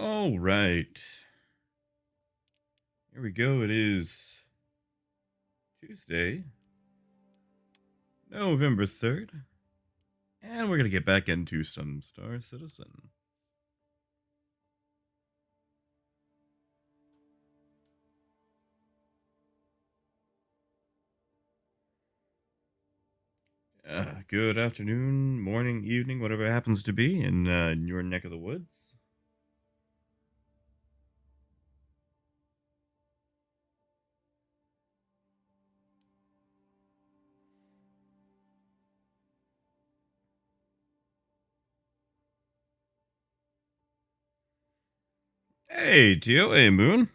All right. Here we go. It is Tuesday, November 3rd, and we're going to get back into some Star Citizen. Good afternoon, morning, evening, whatever it happens to be in your neck of the woods. Hey, Tio. Hey, Moon.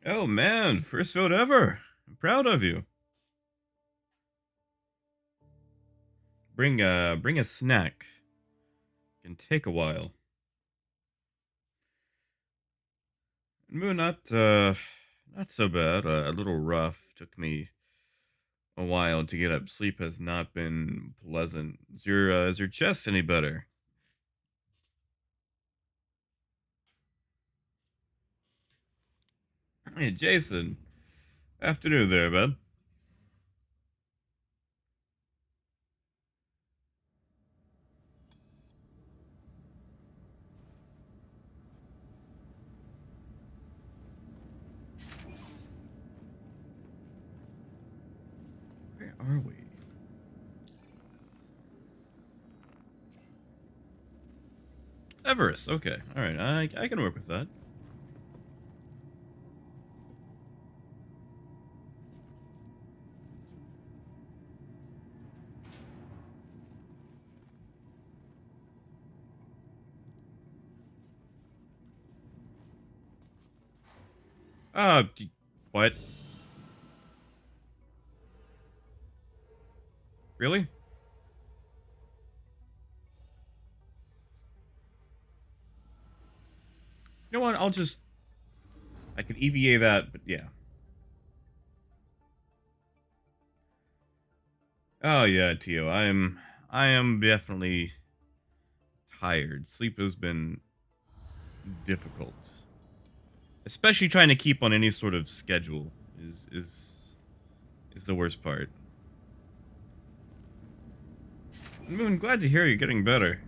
Oh, man. First vote ever. I'm proud of you. Bring a snack. Can take a while. Moon, not so bad. A little rough. Took me a while to get up. Sleep has not been pleasant. Is your chest any better? Hey, Jason. Afternoon there, bud. Where are we? Everest. Okay. All right. I can work with that. What? Really? You know what? I could EVA that, but yeah. Oh yeah, Tio. I am definitely tired. Sleep has been difficult, especially trying to keep on any sort of schedule is the worst part. I'm glad to hear you're getting better.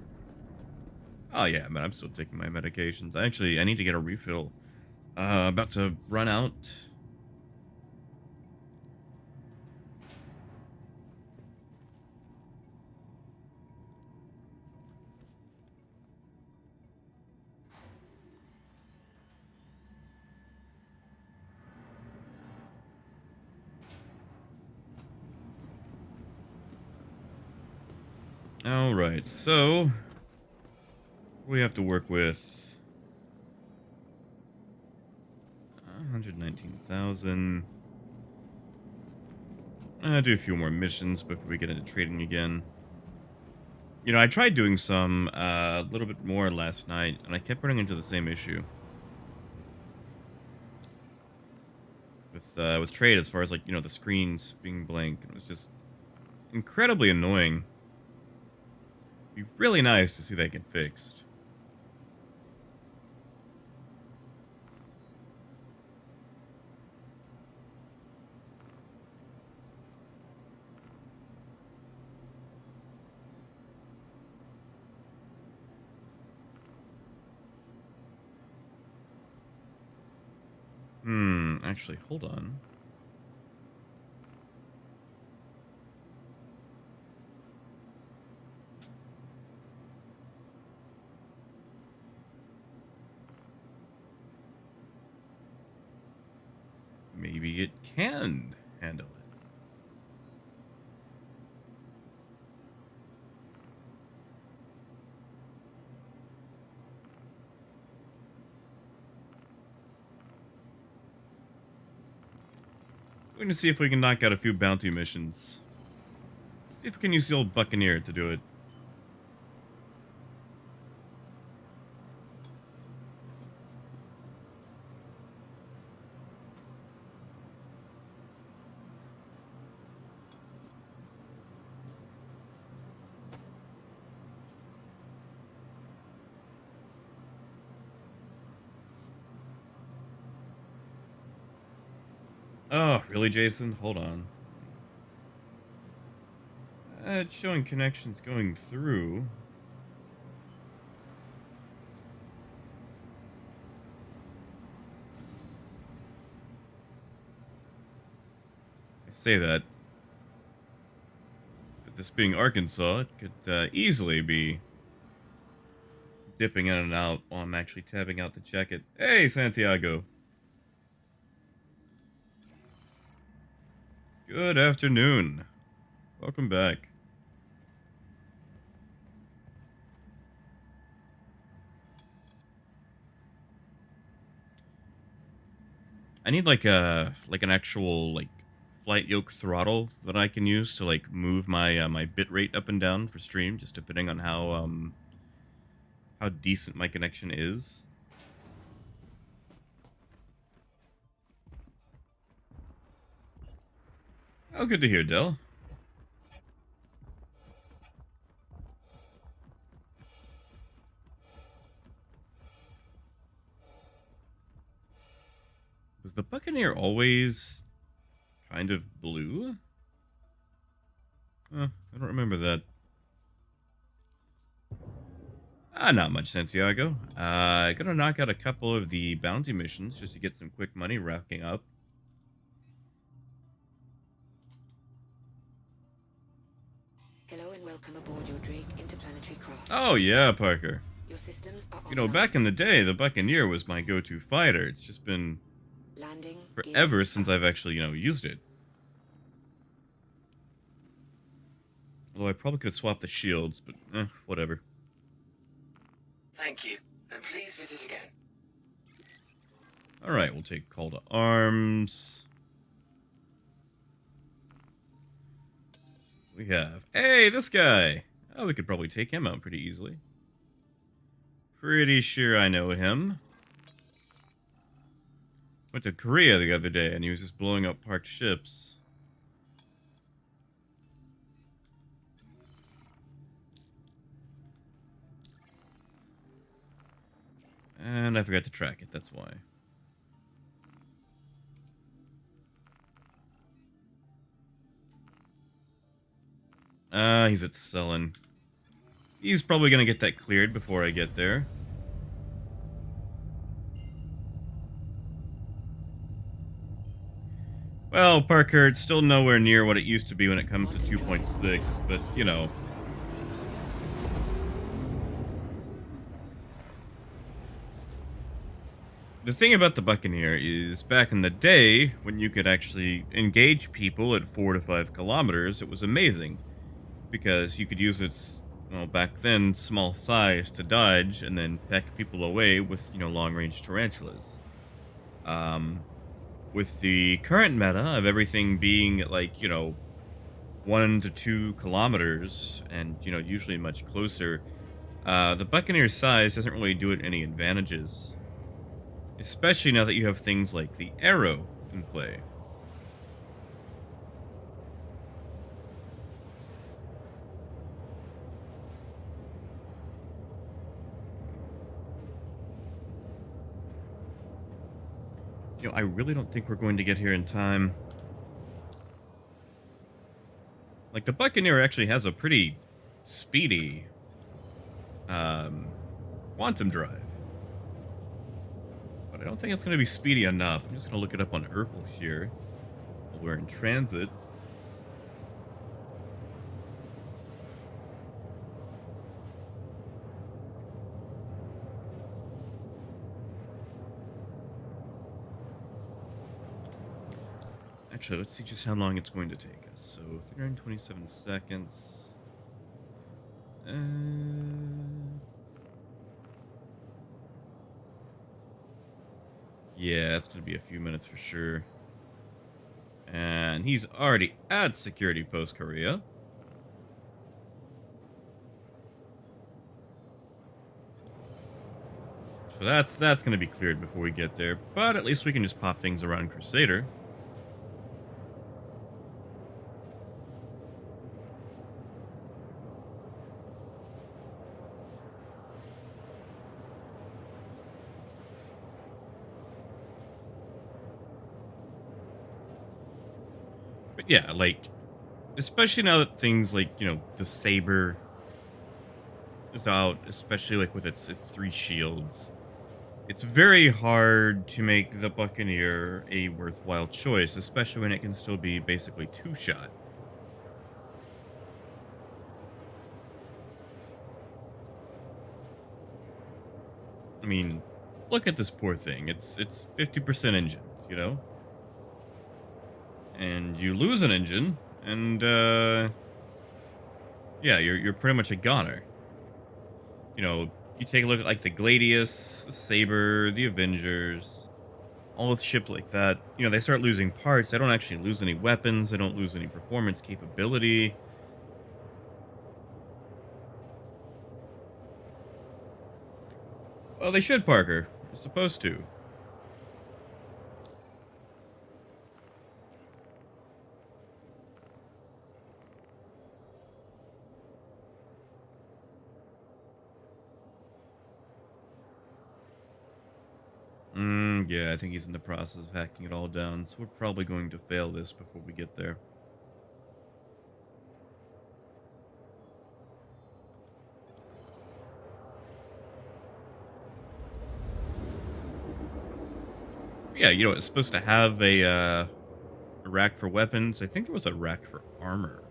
Oh yeah, but I'm still taking my medications. I need to get a refill. About to run out. All right, so we have to work with 119,000. I'll do a few more missions before we get into trading again. You know, I tried doing some a little bit more last night, and I kept running into the same issue with trade as far as like the screens being blank. It was just incredibly annoying. It'd be really nice to see that get fixed. Actually, hold on. Maybe it can handle it. We're gonna see if we can knock out a few bounty missions. See if we can use the old Buccaneer to do it. Oh, really, Jason? Hold on. It's showing connections going through. I say that, but this being Arkansas, it could easily be dipping in and out while I'm actually tabbing out to check it. Hey, Santiago. Good afternoon. Welcome back. I need like an actual like flight yoke throttle that I can use to like move my my bit rate up and down for stream, just depending on how decent my connection is. Oh, good to hear, Dell. Was the Buccaneer always kind of blue? I don't remember that. Not much, Santiago. Gonna knock out a couple of the bounty missions just to get some quick money racking up. Hello and welcome aboard your Drake interplanetary craft. Oh yeah, Parker. Your systems are You know, online. back in the day, the Buccaneer was my go-to fighter. It's just been Landing forever gear since up. I've actually, used it. Although I probably could have swapped the shields, but whatever. Thank you, and please visit again. Alright, we'll take call to arms. We have... Hey, this guy! Oh, we could probably take him out pretty easily. Pretty sure I know him. Went to Korea the other day, and he was just blowing up parked ships. And I forgot to track it, that's why. He's at Sullen. He's probably gonna get that cleared before I get there. Well, Parker, it's still nowhere near what it used to be when it comes to 2.6, but, you know. The thing about the Buccaneer is, back in the day, when you could actually engage people at 4 to 5 kilometers, it was amazing. Because you could use its, well, back then, small size to dodge and then peck people away with, long-range tarantulas. Um, with the current meta of everything being at, like, 1 to 2 kilometers and, usually much closer, the Buccaneer's size doesn't really do it any advantages. Especially now that you have things like the arrow in play. I really don't think we're going to get here in time. Like, the Buccaneer actually has a pretty speedy quantum drive. But I don't think it's going to be speedy enough. I'm just going to look it up on Urkel here while we're in transit. Actually, let's see just how long it's going to take us. So, 327 seconds. Yeah, it's going to be a few minutes for sure. And he's already at Security Post Korea. So that's going to be cleared before we get there. But at least we can just pop things around Crusader. But yeah, like, especially now that things like, the Saber is out, especially like with its three shields. It's very hard to make the Buccaneer a worthwhile choice, especially when it can still be basically two shot. I mean, look at this poor thing. It's 50% engines. And you lose an engine, and yeah, you're pretty much a goner. You take a look at like the Gladius, the Saber, the Avengers, all with ships like that. They start losing parts. They don't actually lose any weapons. They don't lose any performance capability. Well, they should, Parker. They're supposed to. Yeah, I think he's in the process of hacking it all down, so we're probably going to fail this before we get there. Yeah, it's supposed to have a rack for weapons. I think there was a rack for armor.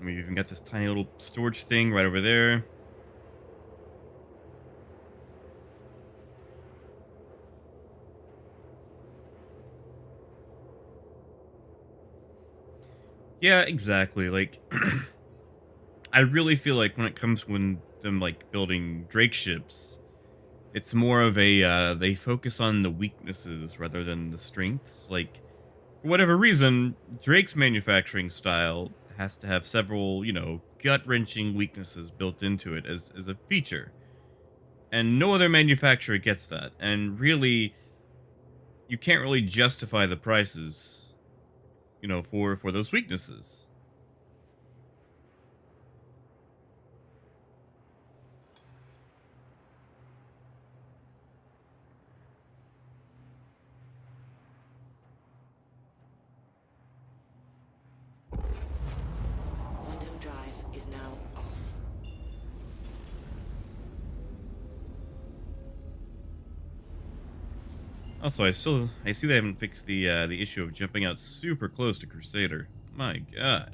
We even got this tiny little storage thing right over there. Yeah, exactly. Like, I really feel like when it comes when them like building Drake ships, it's more of a they focus on the weaknesses rather than the strengths. Like, for whatever reason, Drake's manufacturing style has to have several, gut wrenching weaknesses built into it as a feature. And no other manufacturer gets that. And really, you can't really justify the prices, for those weaknesses. Quantum drive is now off. Also, I see they haven't fixed the issue of jumping out super close to Crusader. My God.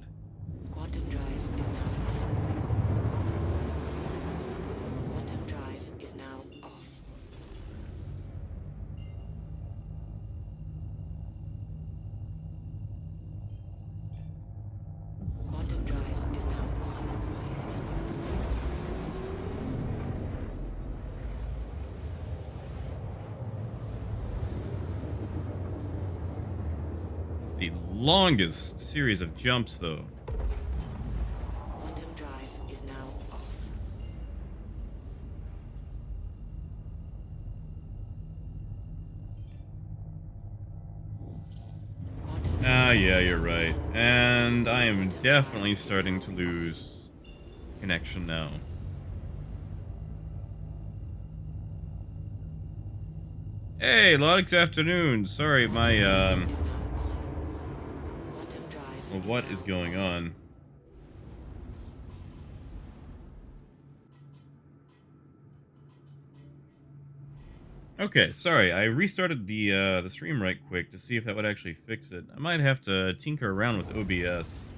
Quantum drive is now on. Quantum drive is now off. Quantum drive is now on. The longest series of jumps, though. Quantum drive is now off. Quantum Ah, drive yeah, is you're now right. on. And I am Quantum drive definitely is now starting to on. lose connection now. Hey, Lodix afternoon. Sorry, Quantum my drive is now on. Quantum drive well, is what is now going off. on? Okay, sorry. I restarted the stream right quick to see if that would actually fix it. I might have to tinker around with OBS.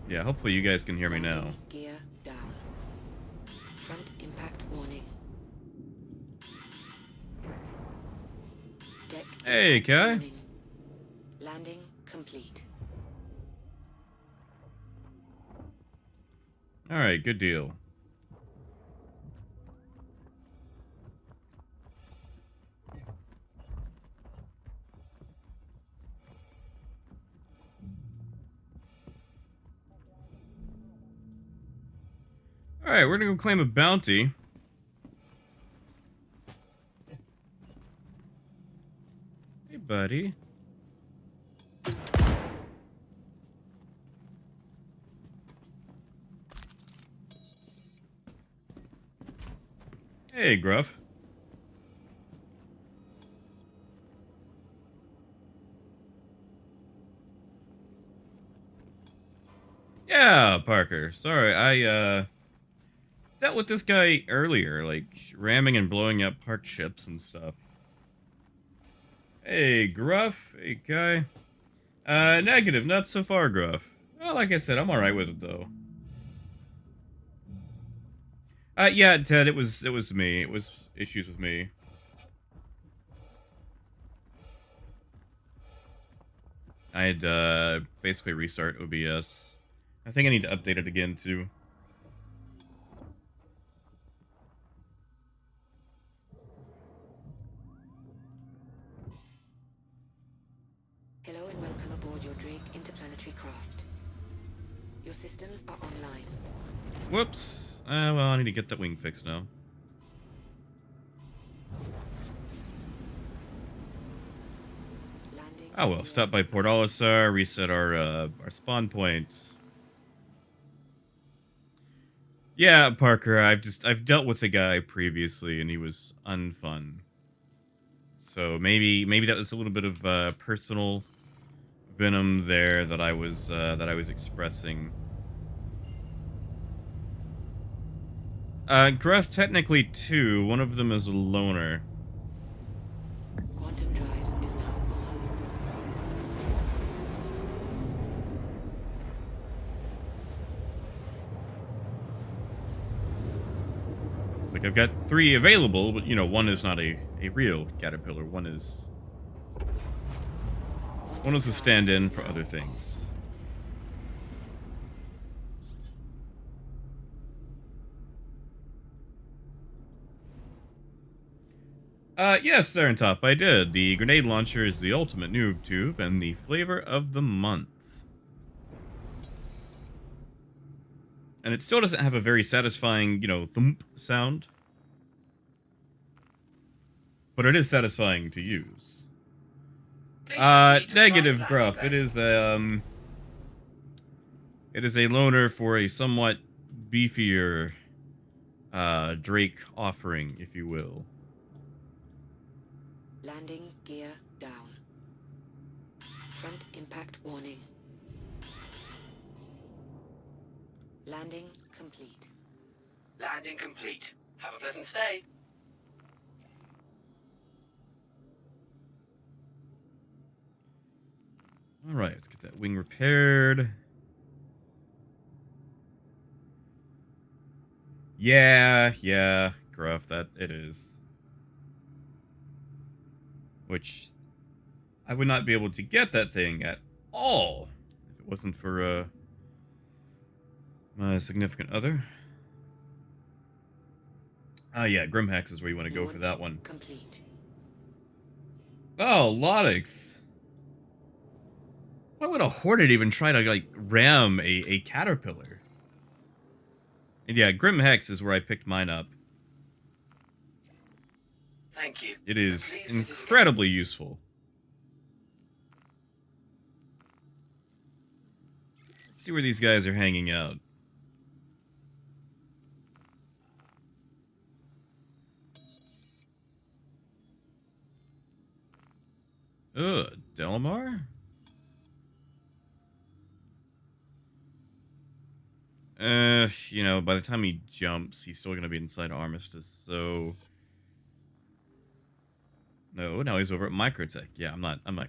Yeah, hopefully you guys can hear me now. Landing gear down. Front impact warning. Deck Hey, impact Kai. warning. Landing complete. All right, good deal. All right, we're gonna go claim a bounty. Hey, buddy. Hey, Gruff. Yeah, Parker. Sorry, I dealt with this guy earlier, like ramming and blowing up parked ships and stuff. Hey, Gruff. Hey, guy. Negative. Not so far, Gruff. Well, like I said, I'm all right with it though. Yeah, Ted. It was me. It was issues with me. I had basically restart OBS. I think I need to update it again too. Hello and welcome aboard your Drake interplanetary craft. Your systems are online. Whoops. Well, I need to get that wing fixed now. Landing. Oh well, stop by Port Olisar, reset our spawn point. Yeah, Parker, I've dealt with the guy previously and he was unfun. So maybe that was a little bit of personal venom there that I was expressing. Gruff technically two, one of them is a loner. Quantum drive is now on. Like I've got three available, but you know, one is not a real caterpillar. One is Quantum a drive stand-in is for now other off. things. Yes, Serentop, I did. The grenade launcher is the ultimate noob tube and the flavor of the month. And it still doesn't have a very satisfying, you know, thump sound. But it is satisfying to use. Please proceed to the side Negative, landing Gruff. bay. It is a loaner for a somewhat beefier, Drake offering, if you will. Landing gear down. Front impact warning. Landing complete. Landing complete. Have a pleasant stay. Alright, let's get that wing repaired. Yeah, Gruff, that it is. Which, I would not be able to get that thing at all if it wasn't for, my significant other. Yeah, Grimhex is where you want to go for that one. Complete. Oh, Lodix. Why would a Hornet even try to, like, ram a caterpillar? And yeah, Grimhex is where I picked mine up. Thank you. It And is please visit again. incredibly useful. Let's see where these guys are hanging out. Delmar? You know, by the time he jumps, he's still gonna be inside Armistice, so... No, now he's over at Microtech. Yeah, I'm not going to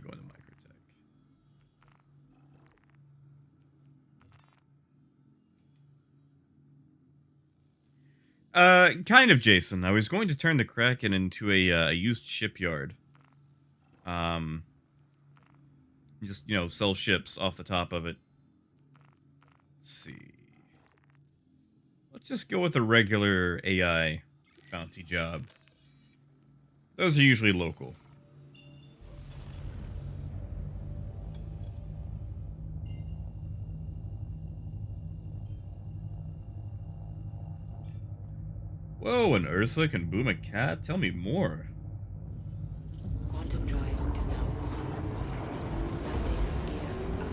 Microtech. Kind of, Jason. I was going to turn the Kraken into a used shipyard. Just, you know, sell ships off the top of it. Let's see. Let's just go with a regular AI bounty job. Those are usually local. Whoa, an Ursa can boom a cat? Tell me more. Quantum drive is now on. Landing gear up.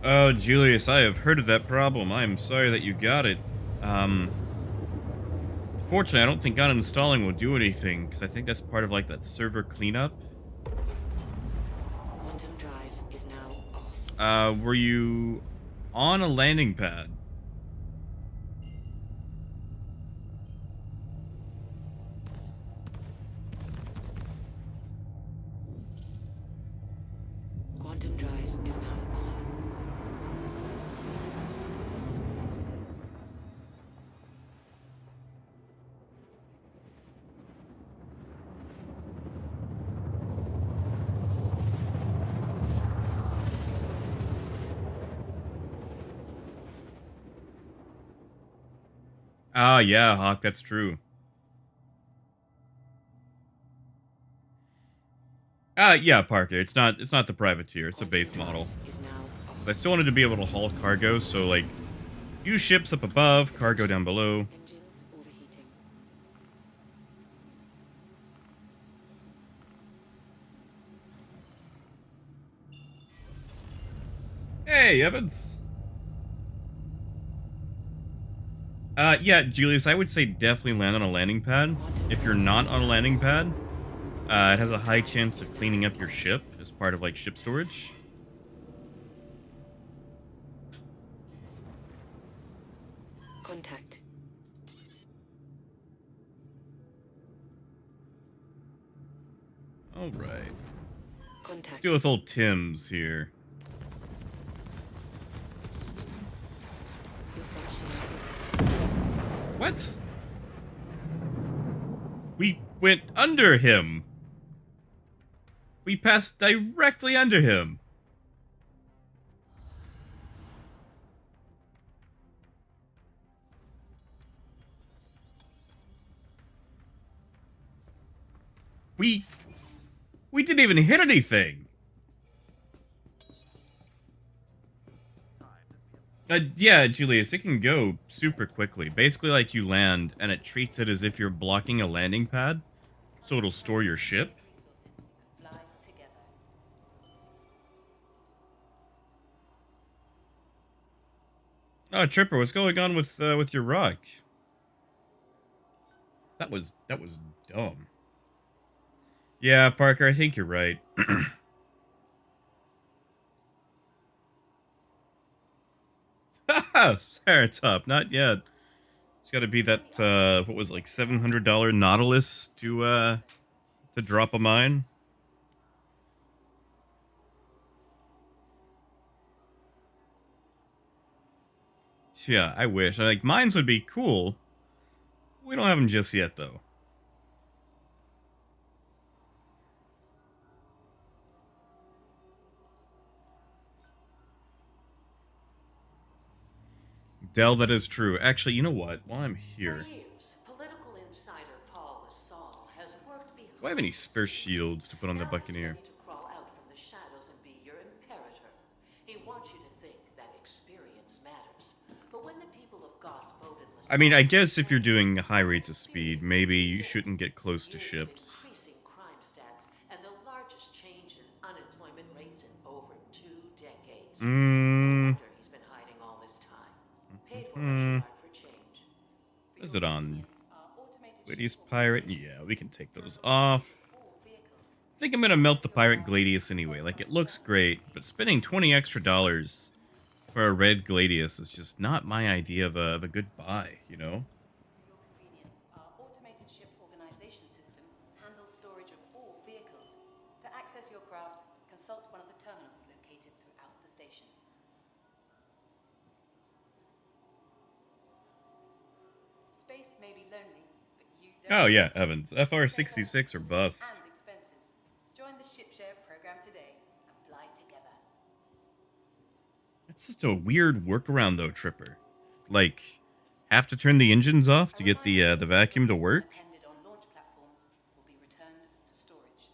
Oh, Julius, I have heard of that problem. I am sorry that you got it. Um, Fortunately, I don't think uninstalling will do anything, because I think that's part of, like, that server cleanup. Quantum drive is now off. Were you on a landing pad? Quantum drive is now on. Ah, yeah, Hawk, that's true. Yeah, Parker, it's not the privateer, it's a Quantum base drive model. is now But I off. still wanted to be able to haul cargo, so, like, use ships up above, cargo down below. Engines overheating. Hey, Evans! Yeah, Julius, I would say definitely land on a landing pad. Quantum If you're drive not is on a now landing on. pad, it has a Quantum high drive chance is of now cleaning up your off. ship as part of, like, ship storage. Contact. Alright. Let's deal Contact. with old Tim's here. Your front shield is active. What? We went under him! We passed directly under him! We... We didn't even hit anything! Yeah, Julius, it can go super quickly. Basically, like, you land, and it treats it as if you're blocking a landing pad, so it'll store your ship. Oh, Tripper, what's going on with your rock? That was dumb. Yeah, Parker, I think you're right. Haha, Sarah's up, not yet. It's got to be that what was it, like $700 Nautilus to drop a mine. Yeah, I wish. Like, mines would be cool. We don't have them just yet, though. Dell, that is true. Actually, you know what? While I'm For here, years, political insider Paul Lassalle has worked do I have behind any the spare scenes. shields to put on the Now he's Buccaneer? ready to crawl out from the shadows and be your imperator. He wants you to think that experience matters. But when the people of Goss voted I mean, Lassalle I to be guess if you're senator, doing high your rates of speed, experience maybe you disappeared. shouldn't get close to Years of ships. increasing crime stats and the largest change in unemployment rates in over 2 decades. No Mmm. wonder he's been hiding all this time. Paid for by Shepard for change. Is it on Gladius Pirate? Yeah, we can take those off. I think I'm gonna melt the Pirate Gladius anyway. Like, it looks great, but spending 20 extra dollars for a red Gladius is just not my idea of a good buy, you know? For your convenience, our automated ship organization system handles storage of all vehicles. To access your craft, consult one of the terminals located throughout the station. Space may be lonely, but you don't. Oh yeah, Evans. FR66 or bust. And expenses. Join the ship share program today and fly together. It's just a weird workaround though, Tripper. Like, have to turn the engines off to get the vacuum to work? Attended on launch platforms will be returned to storage.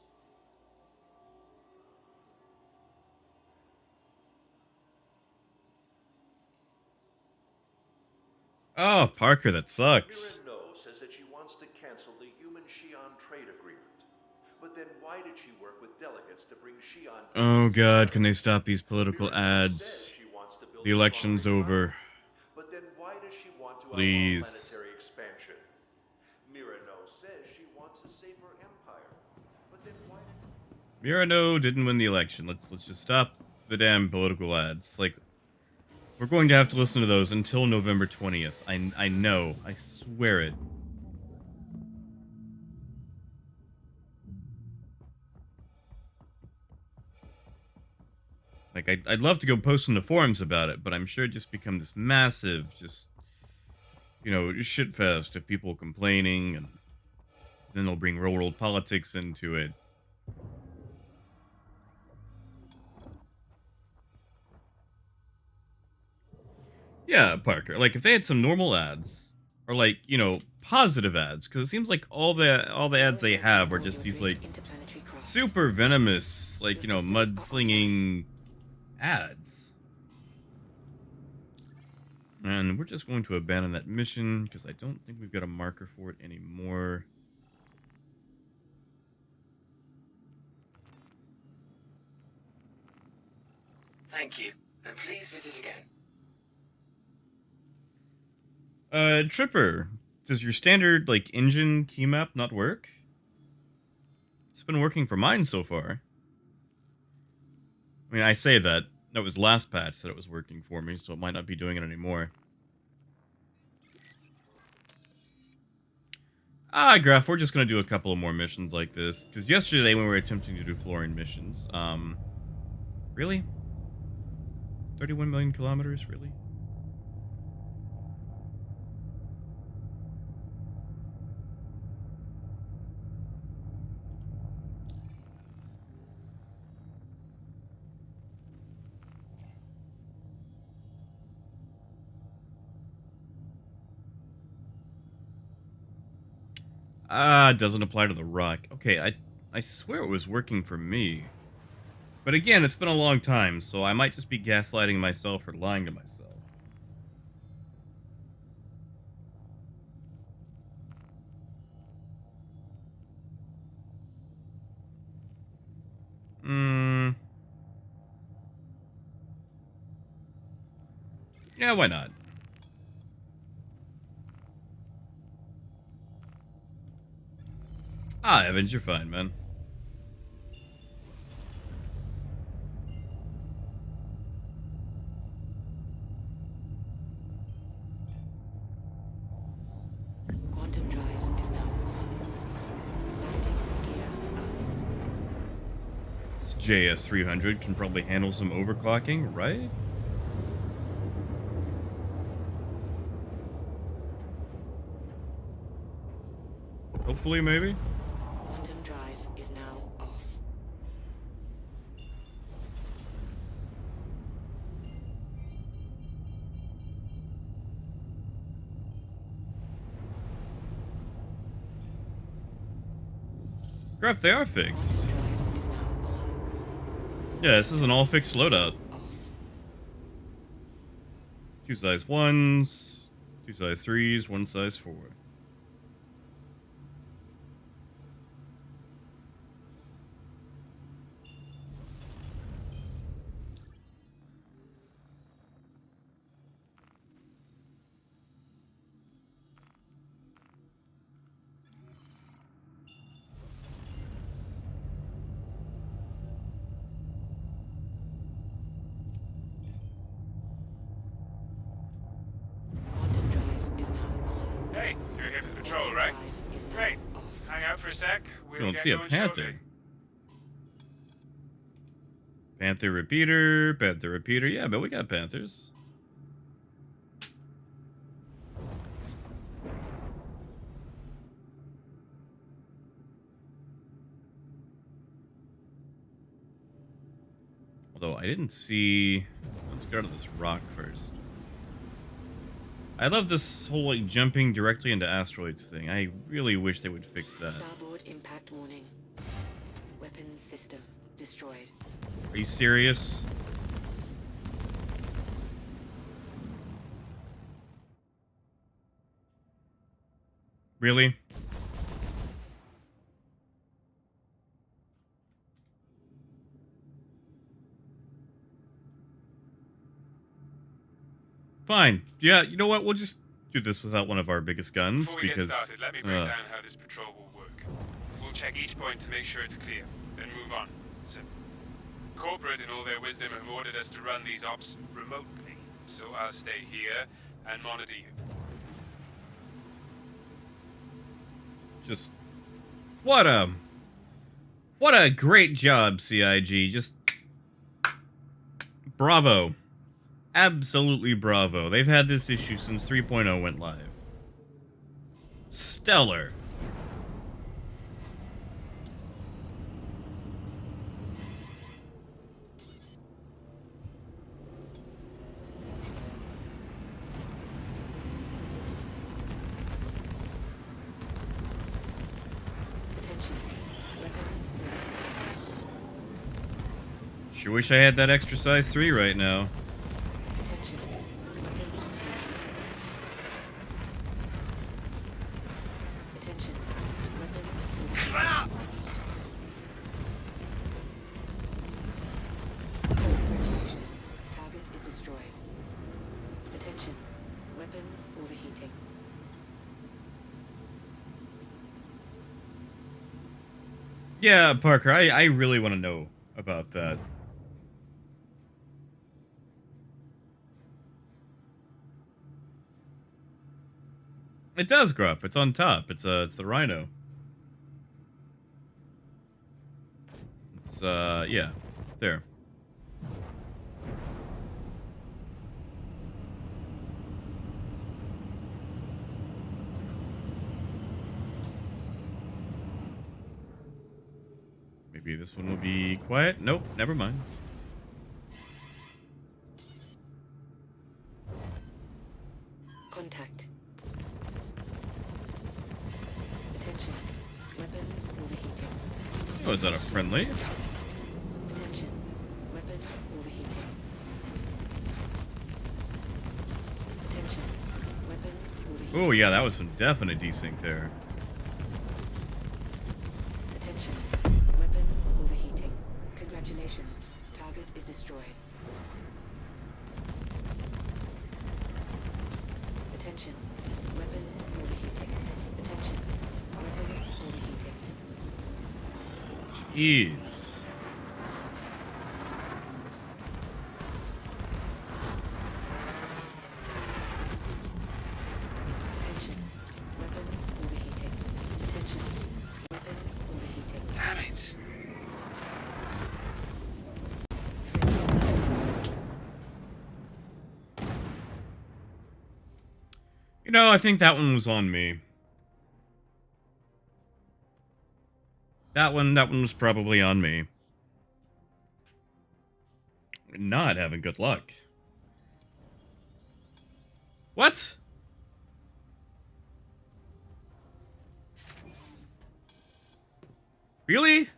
Oh, Oh, Parker, that sucks. Mira No says that she wants to cancel the human-Xi'an trade agreement. But then why did she work with delegates to bring Xi'an Oh peace to god, can China? they stop these political Mira No says ads? she wants to build The a election's stronger over. economy. But then why does she want to outlaw Please. planetary expansion? Mira No says she wants a safer empire. But then why did... Mirano didn't win the election. Let's just stop the damn political ads. Like, we're going to have to listen to those until November 20th. I know. I swear it. Like, I'd love to go post in the forums about it, but I'm sure it just become this massive, just, shitfest of people complaining, and then they'll bring real world politics into it. Yeah, Parker. Like, if they had some normal ads, or like, positive ads, because it seems like all the ads they have are just these like Interplanetary craft. super venomous, like, mudslinging ads. And we're just going to abandon that mission because I don't think we've got a marker for it anymore. Thank you, and please visit again. Tripper, does your standard, like, engine key map not work? It's been working for mine so far. I mean, I say that. That was last patch that it was working for me, so it might not be doing it anymore. Graph, we're just gonna do a couple of more missions like this. Because yesterday when we were attempting to do fluorine missions, really? 31 million kilometers, really? It doesn't apply to the rock. Okay, I swear it was working for me. But again, it's been a long time, so I might just be gaslighting myself or lying to myself. Yeah, why not? Evans, you're fine, man. Quantum drive is now on. Landing gear up. This JS300 can probably handle some overclocking, right? Hopefully, maybe? Quantum drive is now off. Graph, they are fixed. Drive is now on. Yeah, this is an all fixed loadout. Off. 2 size 1s, 2 size 3s, 1 size 4. Quantum drive is now on. Hey, you're here for the patrol, Quantum right? drive is now Great. off. Hang out for a sec. You We'll don't get see a going panther. shortly. Panther repeater, panther repeater. Yeah, but we got panthers. Although I didn't see. Let's go to this rock first. I love this whole like jumping directly into asteroids thing. I really wish they would fix that. Starboard impact warning. Weapons system destroyed. Are you serious? Really? Fine. Yeah, you know what? We'll just do this without one of our biggest guns Before we get because started, let me break down how this patrol will work. We'll check each point to make sure it's clear, then move on. Simple. Corporate, in all their wisdom, have ordered us to run these ops remotely, so I'll stay here and monitor you. just what a great job, CIG. Just bravo. Absolutely bravo. They've had this issue since 3.0 went live. Stellar. Attention. Weapons. Sure wish I had that extra size 3 right now. Attention. Weapons. Attention. Weapons. Congratulations. Target is destroyed. Attention. Weapons overheating. Yeah, Parker, I really want to know about that. It does, Gruff. It's on top. It's the Rhino. It's yeah, there. Maybe this one will be quiet. Nope, never mind. Contact. Attention. Weapons overheating. Oh, is that a friendly? Attention. Weapons overheating. Attention. Weapons overheating. Oh, yeah, that was some definite desync there. Attention. Weapons overheating. Congratulations. Target is destroyed. Attention. Weapons overheating. Attention. Weapons overheating. Jeez. Attention. Weapons overheating. Attention. Weapons overheating. Damn it. You know, I think that one was on me. That one was probably on me. Not having good luck. What? Really?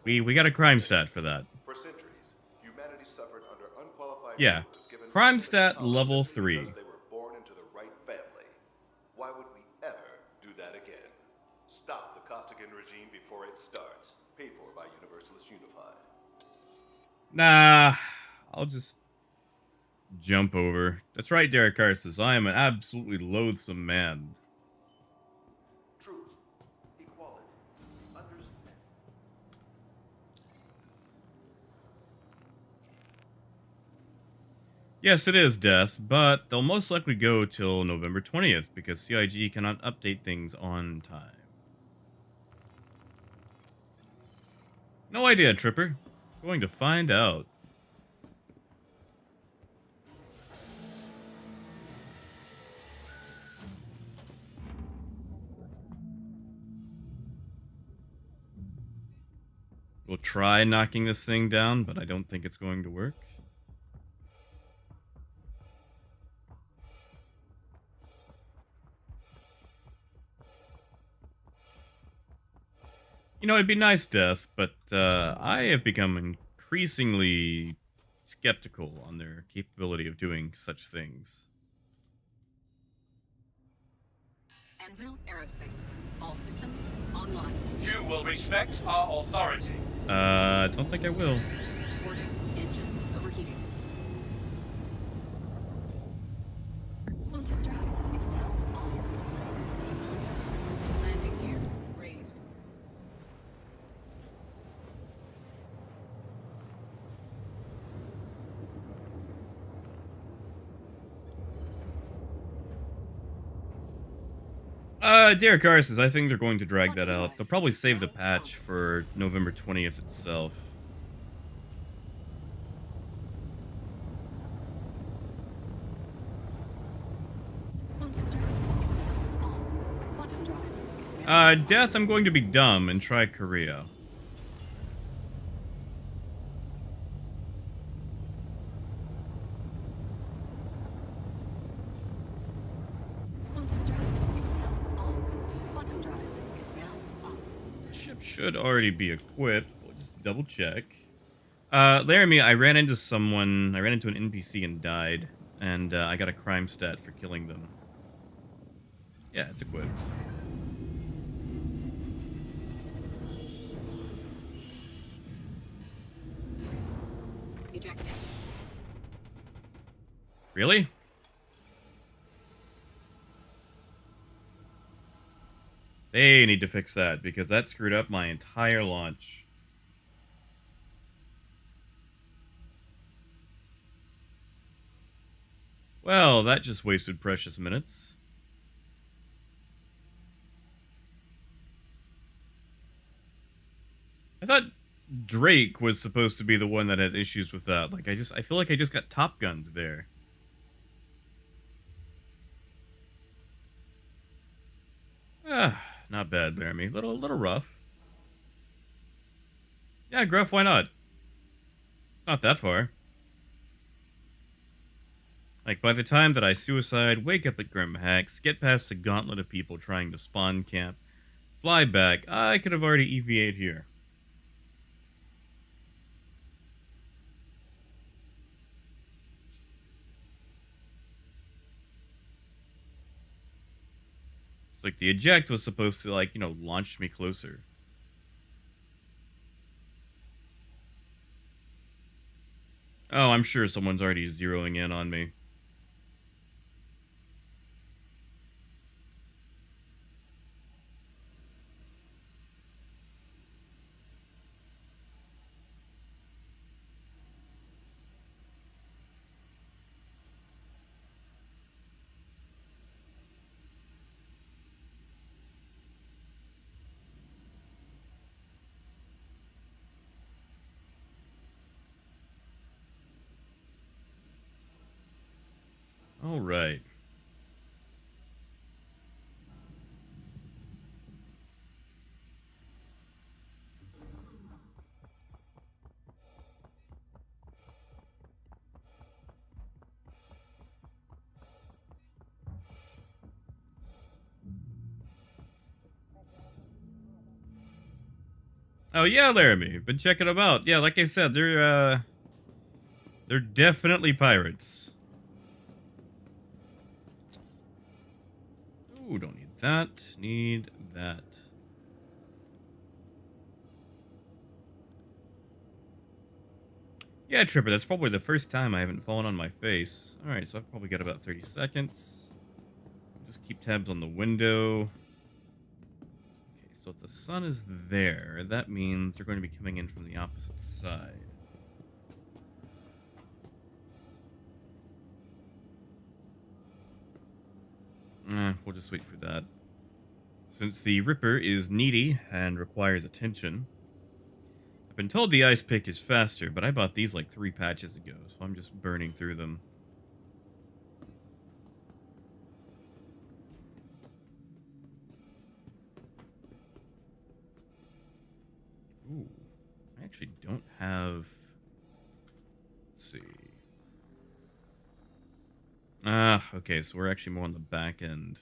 We got a crime stat for that. For centuries, humanity suffered under unqualified Yeah. rulers given Crime stat power level simply 3. because they were born into the right family. Why would we ever do that again? Stop the Costigan regime before it starts. Paid for by Universalists Unified. Nah, I'll just jump over. That's right, Derek Carr says, I am an absolutely loathsome man. Truth, equality, understanding. Yes, it is death, but they'll most likely go till November 20th because CIG cannot update things on time. No idea, Tripper. Going to find out. We'll try knocking this thing down, but I don't think it's going to work. You It'd be nice, Death, but I have become increasingly skeptical on their capability of doing such things. Anvil Aerospace. All systems online. You will respect our authority. Don't think I will. Warning. Engines overheating. Quantum drive is now on. Landing gear raised. Derek R says, I think they're going to drag that out. They'll probably save the patch for November 20th itself. Quantum drive is now on. Quantum drive is now Death, I'm going to be dumb and try Korea. Quantum drive is now on. Quantum drive is now off. The ship should already be equipped. We'll just double check. Laramie, I ran into an NPC and died, and I got a crime stat for killing them. Yeah, it's equipped. Ejected. Really? They need to fix that, because that screwed up my entire launch. Well, that just wasted precious minutes. I thought Drake was supposed to be the one that had issues with that. I feel like I just got Top Gunned there. Not bad, Laramie. Little rough. Yeah, Gruff, why not? It's not that far. By the time that I suicide, wake up at Grim Hacks, get past the gauntlet of people trying to spawn camp, fly back, I could have already EVA'd here. It's like the eject was supposed to, launch me closer. Oh, I'm sure someone's already zeroing in on me. All right. Oh yeah, Laramie. Been checking them out. Yeah, like I said, they're definitely pirates. Ooh, don't need that. Need that. Yeah, Tripper, that's probably the first time I haven't fallen on my face. Alright, so I've probably got about 30 seconds. Just keep tabs on the window. Okay, so if the sun is there, that means they're going to be coming in from the opposite side. We'll just wait for that. Since the Ripper is needy and requires attention, I've been told the ice pick is faster, but I bought these like 3 patches ago, so I'm just burning through them. Ooh, I actually don't have... Let's see. Okay, so we're actually more on the back end.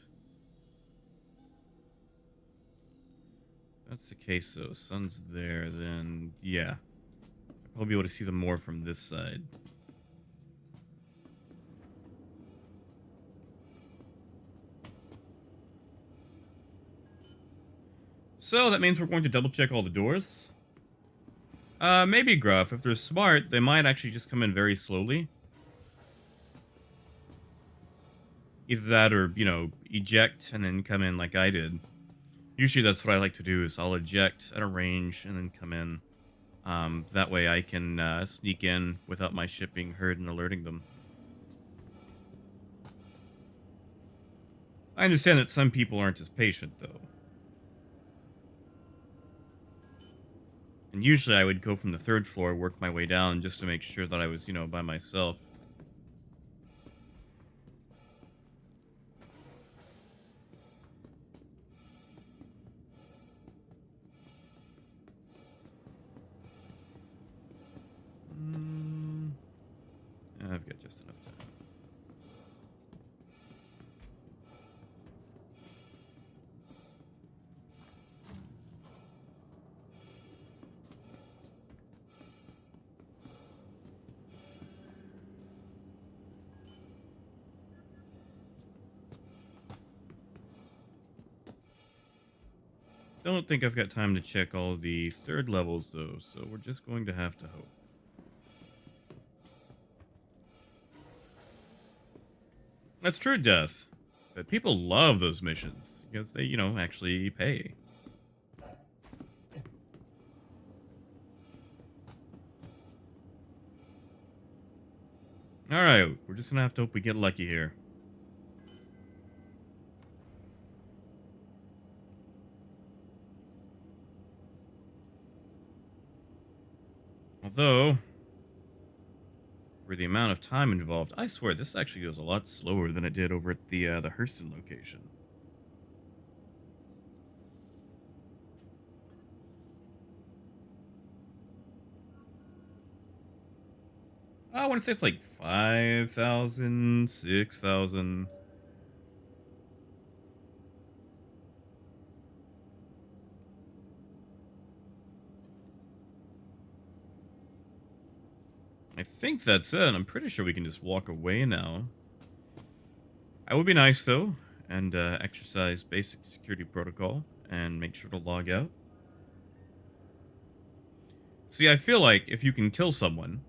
that's the case, though, sun's there, then yeah. I'll probably be able to see them more from this side. So that means we're going to double check all the doors. Maybe Gruff. If they're smart, they might actually just come in very slowly. Either that or, eject and then come in like I did. Usually that's what I like to do is I'll eject at a range and then come in. That way I can sneak in without my ship being heard and alerting them. I understand that some people aren't as patient, though. And usually I would go from the third floor, work my way down just to make sure that I was, by myself. Mm, I've got just enough time. Don't think I've got time to check all the third levels, though, so we're just going to have to hope. That's true, Death. But people love those missions because they, actually pay. Alright, we're just gonna have to hope we get lucky here. Although, for the amount of time involved, I swear this actually goes a lot slower than it did over at the Hurston location. I want to say it's like 5,000, 6,000. I think that's it. I'm pretty sure we can just walk away now. I would be nice, though, and exercise basic security protocol and make sure to log out. See, I feel like if you can kill someone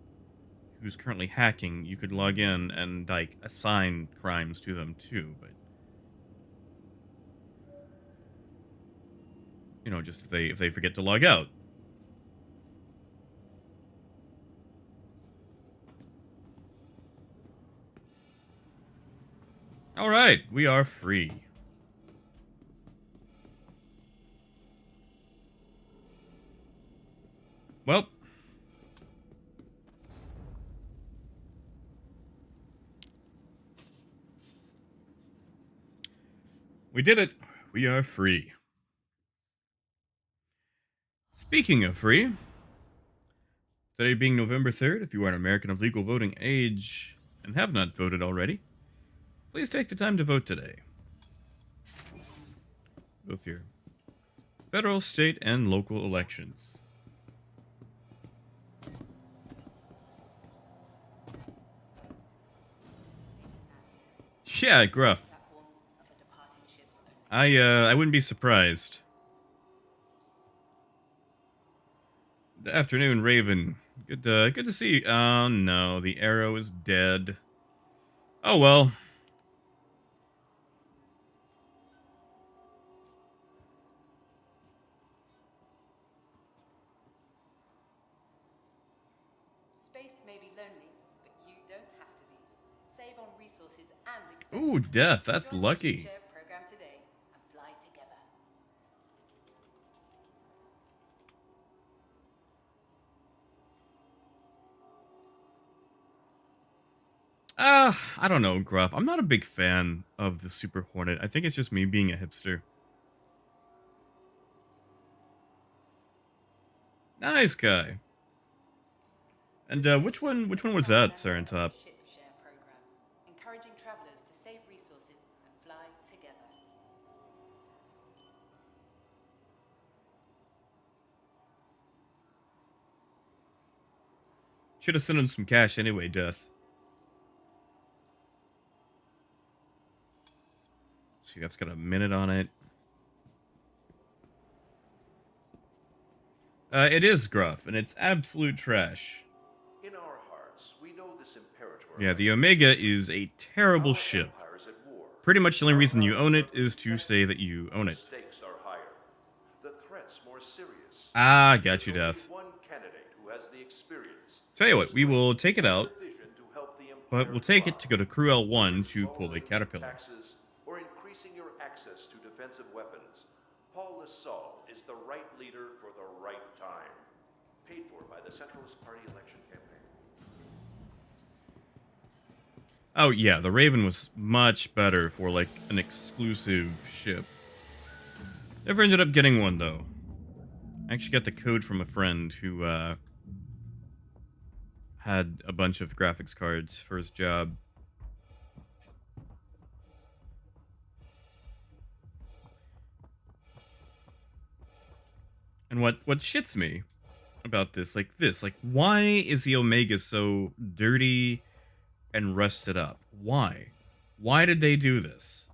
who's currently hacking, you could log in and, like, assign crimes to them, too, but... just if they forget to log out. All right, we are free. Well, we did it. We are free. Speaking of free, today being November 3rd, if you are an American of legal voting age and have not voted already, please take the time to vote today. Both your federal, state, and local elections. Yeah, Gruff. I wouldn't be surprised. Good afternoon, Raven. Good to see you. Oh no, the arrow is dead. Oh well. Space may be lonely, but you don't have to be. Save on resources and expenses. Ooh, death. That's Join the lucky. share program today and fly together. I don't know, Gruff. I'm not a big fan of the Super Hornet. I think it's just me being a hipster. Nice guy. And which one was that, Sir on top? Ship share program, encouraging travelers to save resources and fly together. Should have sent him some cash anyway, Death. See, that's got a minute on it. It is gruff, and it's absolute trash. In our hearts, we know this Imperator. Yeah, the Omega is a terrible ship. Empire's at war. Pretty much the only reason you own it is to say that you own The it. stakes are higher. The threats more serious. Ah, got you, There's only Death. one candidate who has the experience. Tell you what, we will take it out, The vision to help the but Empire we'll take it thrive. to go to Crew L1 to pull a Lowering Caterpillar. Taxes or increasing your access to defensive weapons. Paul Lassalle is the right leader for the right time. Paid for by the Centralist Party election campaign. Oh yeah, the Raven was much better for like an exclusive ship. Never ended up getting one though. I actually got the code from a friend who had a bunch of graphics cards for his job. And what shits me about this, like why is the Omega so dirty and rusted up? Why? Why did they do this?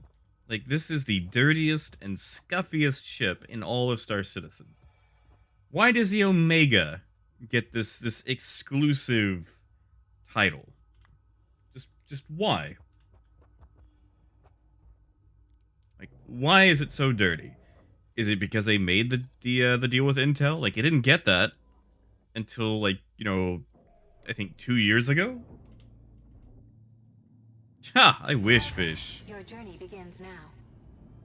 Like, this is the dirtiest and scuffiest ship in all of Star Citizen. Why does the Omega get this exclusive title? Just why? Like, why is it so dirty? Is it because they made the deal with Intel? Like, it didn't get that until, like, you know, I think 2 years ago? Ha! I wish, Fish. Your journey begins now.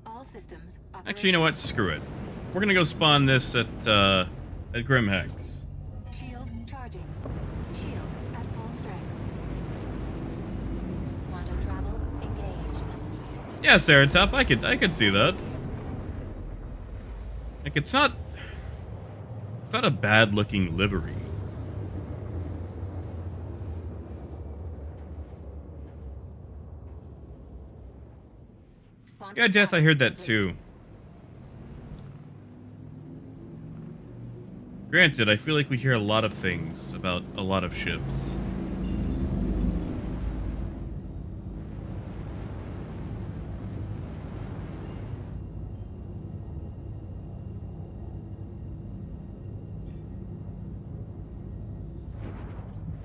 All systems Actually, you know what? Screw it. We're gonna go spawn this at Grimhex. Shield charging. Shield at full strength. Quantum travel engaged. Yeah, Ceratop, I could see that. Like, it's not a bad looking livery. Quantum Yeah, Death, I travel heard that complete. too. Granted, I feel like we hear a lot of things about a lot of ships.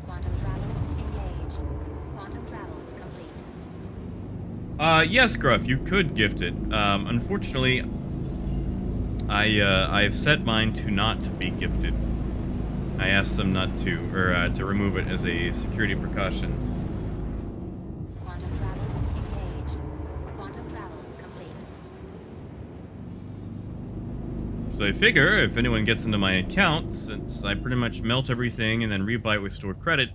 Quantum travel engaged. Quantum travel complete. Yes, Gruff, you could gift it. Unfortunately, I've set mine to not be gifted. I asked them not to, or to remove it as a security precaution. Quantum travel engaged. Quantum travel complete. So I figure if anyone gets into my account, since I pretty much melt everything and then rebuy it with store credit,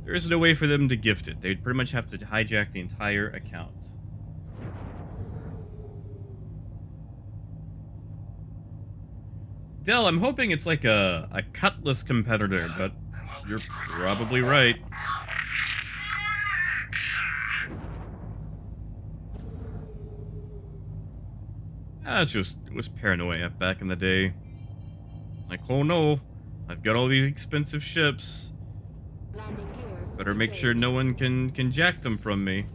there is no way for them to gift it. They'd pretty much have to hijack the entire account. Dell, I'm hoping it's like a Cutlass competitor, but you're probably right. It was paranoia back in the day. Like, oh no, I've got all these expensive ships. Landing gear. Better make sure no one can jack them from me.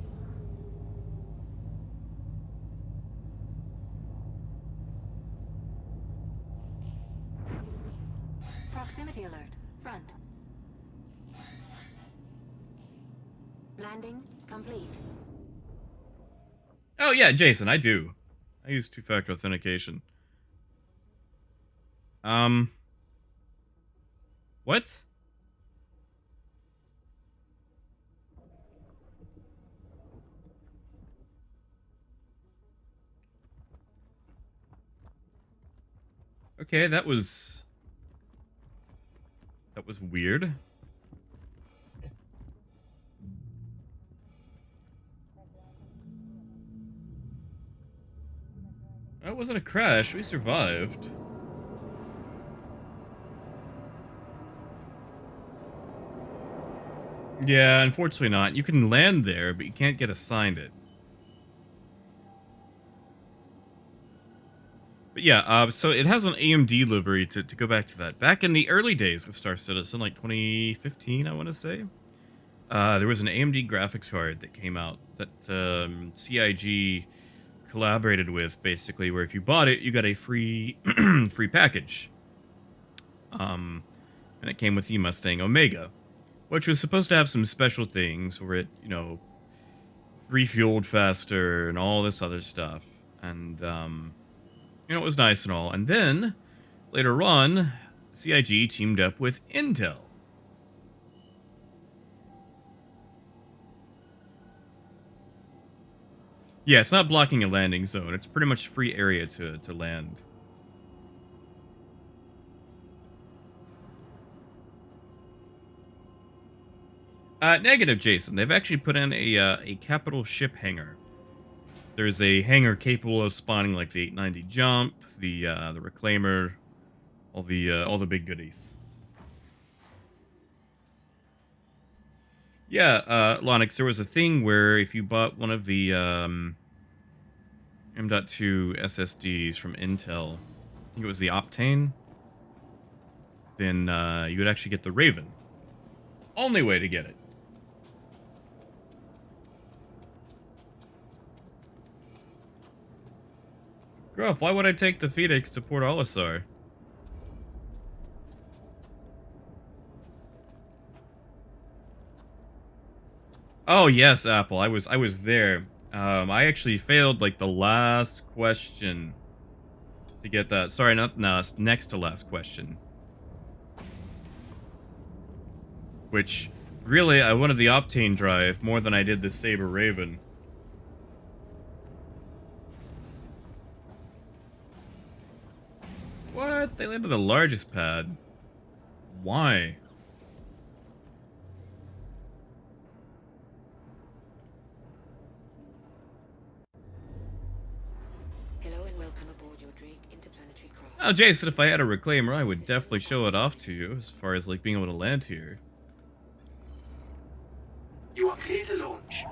Proximity alert. Front. Landing complete. Oh yeah, Jason, I do. I use two-factor authentication. What? Okay, that was weird. That wasn't a crash. We survived. Yeah, unfortunately not. You can land there, but you can't get assigned it. But yeah, so it has an AMD livery to go back to that. Back in the early days of Star Citizen, like 2015, I want to say, there was an AMD graphics card that came out that CIG collaborated with, basically, where if you bought it, you got a free free package. And it came with the Mustang Omega, which was supposed to have some special things where it, refueled faster and all this other stuff. And it was nice and all. And then later on, CIG teamed up with Intel. Yeah, it's not blocking a landing zone. It's pretty much free area to land. Negative, Jason. They've actually put in a capital ship hangar. There's a hangar capable of spawning like the 890 jump, the reclaimer, all the big goodies. Yeah, Lonix, there was a thing where if you bought one of the M.2 SSDs from Intel, I think it was the Optane, then you would actually get the Raven. Only way to get it. Gruff, why would I take the Phoenix to Port Olisar? Oh yes, Apple. I was there. I actually failed like the last question to get that. Sorry, not last, next to last question. Which really, I wanted the Optane drive more than I did the Saber Raven. What? They landed the largest pad. Why? Hello and welcome aboard your Drake interplanetary craft. Oh, Jason, if I had a reclaimer, I would definitely show it off to you as far as like being able to land here. You are clear to launch.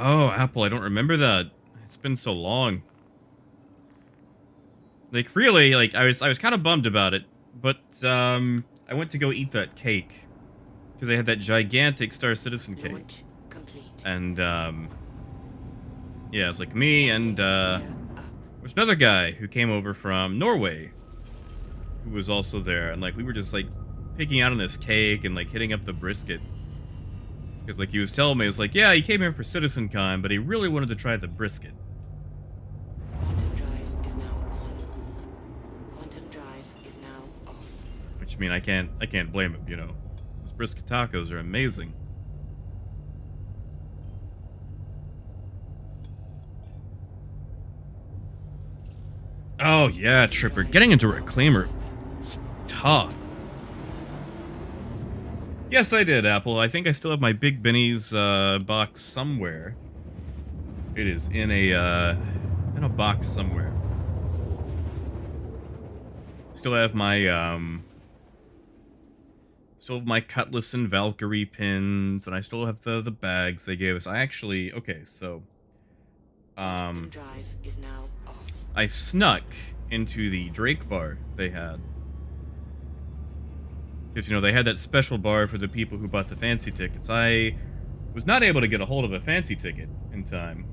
Oh, Apple, I don't remember that. It's been so long. Like really, like I was kind of bummed about it, but I went to go eat that cake because they had that gigantic Star Citizen cake. Launch complete. And yeah, it was like me and there's another guy who came over from Norway who was also there, and like we were just like picking out on this cake and like hitting up the brisket. Because, like, he was telling me, it was like, yeah, he came here for CitizenCon, but he really wanted to try the brisket. Quantum drive is now on. Quantum drive is now off. Which, I mean, I can't blame him, Those brisket tacos are amazing. Oh, yeah, Tripper. Getting into Reclaimer is tough. Yes, I did, Apple. I think I still have my Big Benny's box somewhere. It is in a box somewhere. Still have my Cutlass and Valkyrie pins, and I still have the bags they gave us. I actually so Quantum drive is now off. I snuck into the Drake bar they had. Because, they had that special bar for the people who bought the fancy tickets. I was not able to get a hold of a fancy ticket in time.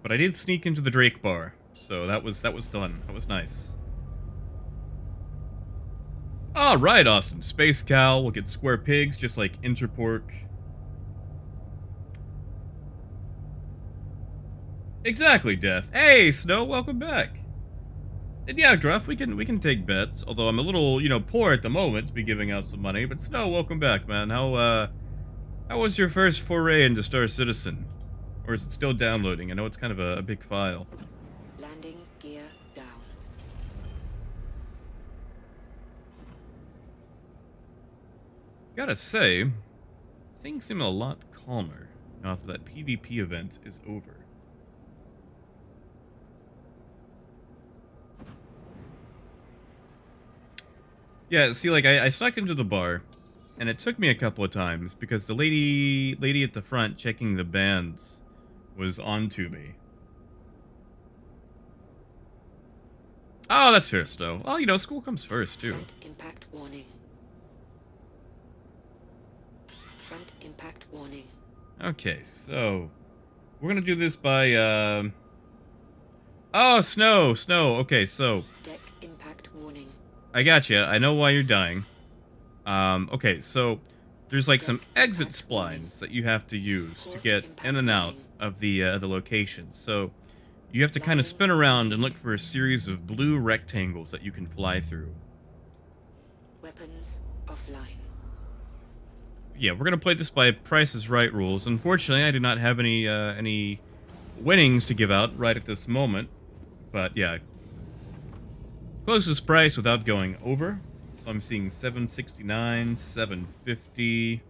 But I did sneak into the Drake bar, so that was done. That was nice. Alright, Austin. Space Cow will get square pigs, just like Interpork. Exactly, Death. Hey, Snow, welcome back. And yeah, Gruff, we can take bets. Although I'm a little, poor at the moment to be giving out some money. But Snow, welcome back, man. How was your first foray into Star Citizen? Or is it still downloading? I know it's kind of a big file. Landing gear down. Gotta say, things seem a lot calmer now that PvP event is over. Yeah, see, like, I snuck into the bar, and it took me a couple of times because the lady at the front checking the bands was onto me. Oh, that's fair, though. Well, you know, school comes first, too. Front impact warning. Front impact warning. Okay, so we're gonna do this by, oh, snow, snow. Okay, so Deck impact warning. I gotcha. I know why you're dying. Okay, so there's like some Deck exit impact warning. splines that you have to use to Port get in impact and out warning. of the location. So you have to kind of Landing spin around and warning. look for a series of blue rectangles that you can fly through. Weapons offline. Yeah, we're gonna play this by Price is Right rules. Unfortunately, I do not have any winnings to give out right at this moment. But yeah, closest price without going over. So I'm seeing 769, 750.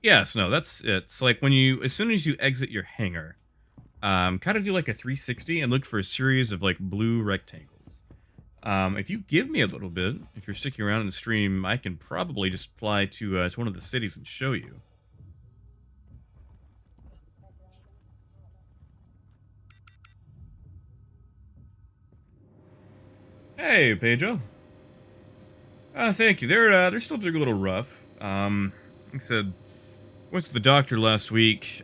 Yes, no, that's it. It's like when you, as soon as you exit your hangar, kind of do like a 360 and look for a series of like blue rectangles. If you give me a little bit, if you're sticking around in the stream, I can probably just fly to one of the cities and show you. Hey, Pedro. Thank you. They're still doing a little rough. Like I said, went to the doctor last week.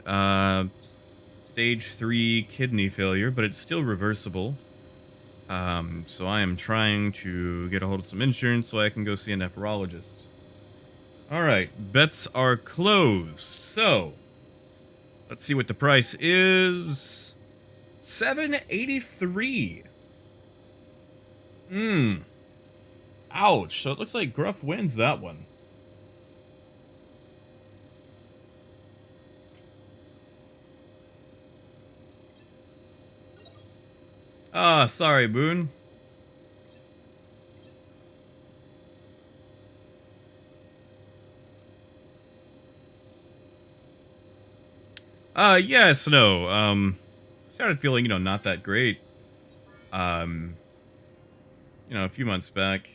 Stage 3 kidney failure, but it's still reversible. So I am trying to get a hold of some insurance so I can go see a nephrologist. All right, bets are closed. So let's see what the price is. 783. Ouch. So it looks like Gruff wins that one. Ah, sorry, Boone. Yes, no. Started feeling, not that great. Um, a few months back.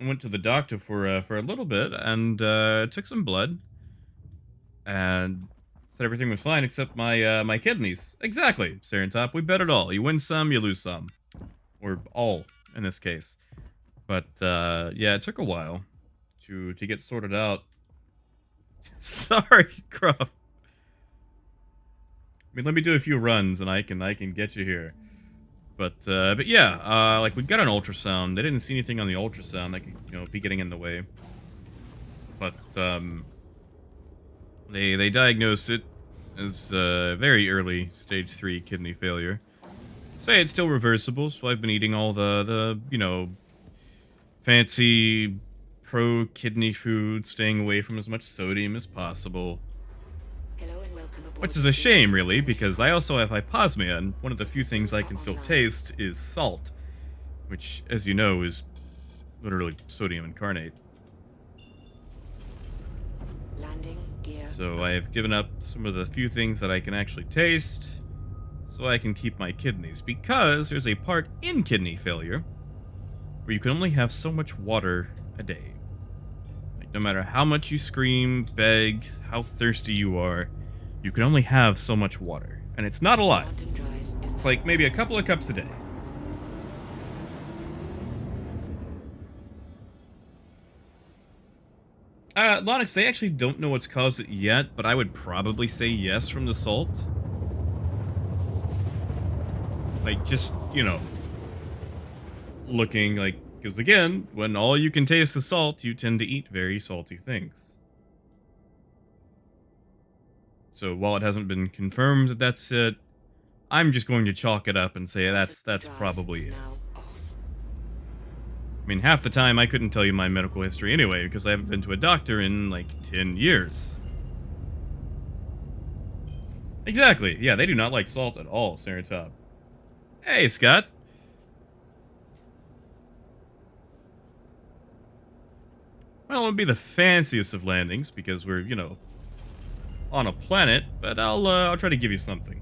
I went to the doctor for a little bit and took some blood and said everything was fine except my kidneys. Exactly, Serentop. We bet it all. You win some, you lose some, or all in this case. But yeah, it took a while to get sorted out. Sorry, Gruff. I mean, let me do a few runs and I can get you here. But yeah, like we got an ultrasound. They didn't see anything on the ultrasound that could, be getting in the way. But they diagnosed it as very early stage 3 kidney failure. Say it's still reversible, so I've been eating all the fancy pro kidney food, staying away from as much sodium as possible. Hello and welcome aboard. Which is a shame, really, because I also have hyposmia, and one of the few things I can still taste is salt, which, as you know, is literally sodium incarnate. Landing gear. So I have given up some of the few things that I can actually taste, so I can keep my kidneys, because there's a part in kidney failure where you can only have so much water a day. Like, no matter how much you scream, beg, how thirsty you are, you can only have so much water. And it's not a lot. Quantum drive is It's like maybe a couple of cups a day. Lonix, they actually don't know what's caused it yet, but I would probably say yes from the salt. Like, just, looking like, because again, when all you can taste is salt, you tend to eat very salty things. So while it hasn't been confirmed that that's it, I'm just going to chalk it up and say that's probably it. now off. I mean, half the time I couldn't tell you my medical history anyway, because I haven't been to a doctor in, like, 10 years. Exactly. Yeah, they do not like salt at all, Seratop. Hey, Scott. Well, it won't be the fanciest of landings, because we're, on a planet, but I'll try to give you something.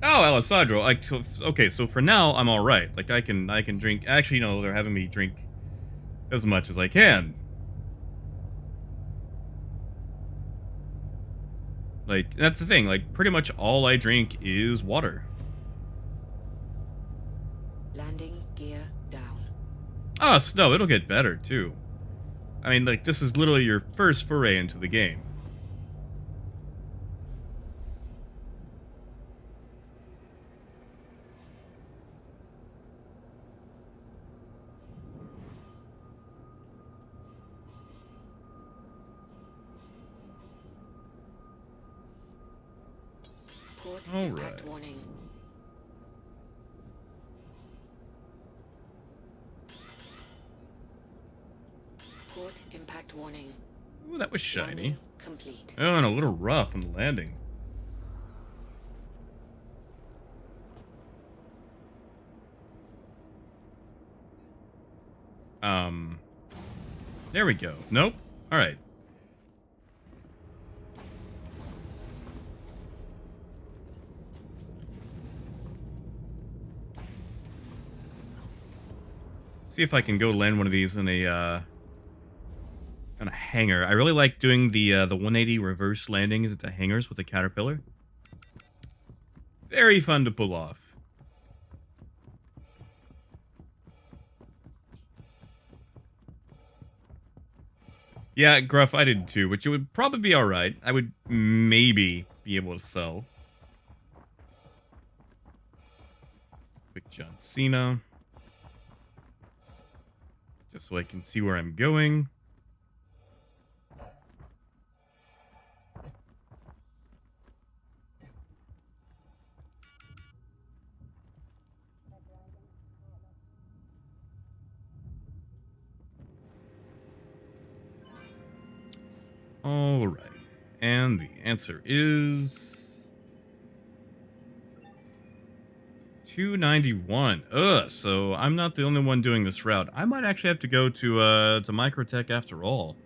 Oh, Alessandro. Like, so, okay, so for now, I'm all right. Like, I can drink. Actually, no, they're having me drink as much as I can. Like, that's the thing. Like, pretty much all I drink is water. Landing gear down. Ah, Snow, it'll get better too. I mean, like, this is literally your first foray into the game. Port All impact right. warning. Port impact warning. Ooh, that was shiny. Landing complete. Oh, and a little rough on the landing. There we go. Nope. All right. See if I can go land one of these in a hangar. I really like doing the 180 reverse landings into hangars with the caterpillar. Very fun to pull off. Yeah, Gruff, I did too, which it would probably be alright. I would maybe be able to sell. Quick John Cena. Just so I can see where I'm going. Alright. And the answer is 291. Ugh, so I'm not the only one doing this route. I might actually have to go to Microtech after all.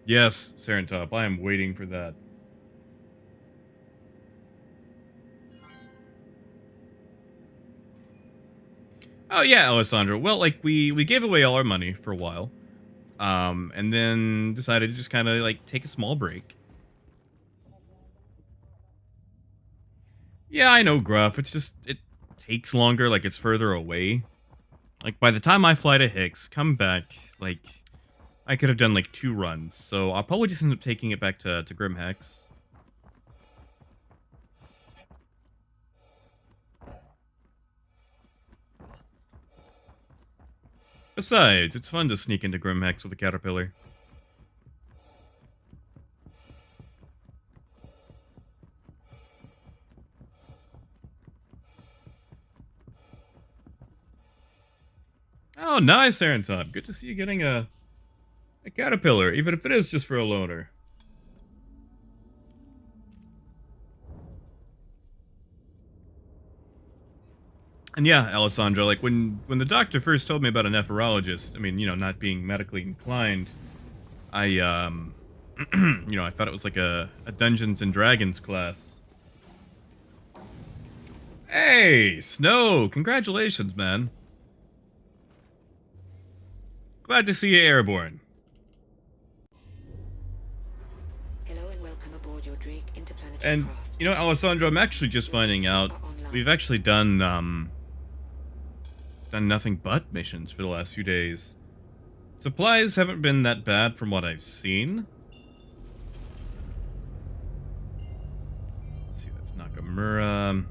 Yes, Serentop, I am waiting for that. Oh yeah, Alessandro. Well, like we gave away all our money for a while. And then decided to just kind of like take a small break. Yeah, I know, Gruff. It's just it takes longer, like it's further away. Like by the time I fly to Hicks, come back, like I could have done like 2 runs. So I'll probably just end up taking it back to Grim Hex. Besides, it's fun to sneak into Grim Hex with a caterpillar. Oh, nice, Serentop. Good to see you getting a caterpillar, even if it is just for a loner. And yeah, Alessandro, like when the doctor first told me about a nephrologist, I mean, you know, not being medically inclined, I you know, I thought it was like a Dungeons and Dragons class. Hey, Snow, congratulations, man. Glad to see you airborne. Hello and welcome aboard your Drake interplanetary And craft. you know, Alessandro, I'm actually just finding out we've actually done nothing but missions for the last few days. Supplies haven't been that bad from what I've seen. Let's see, that's Nakamura.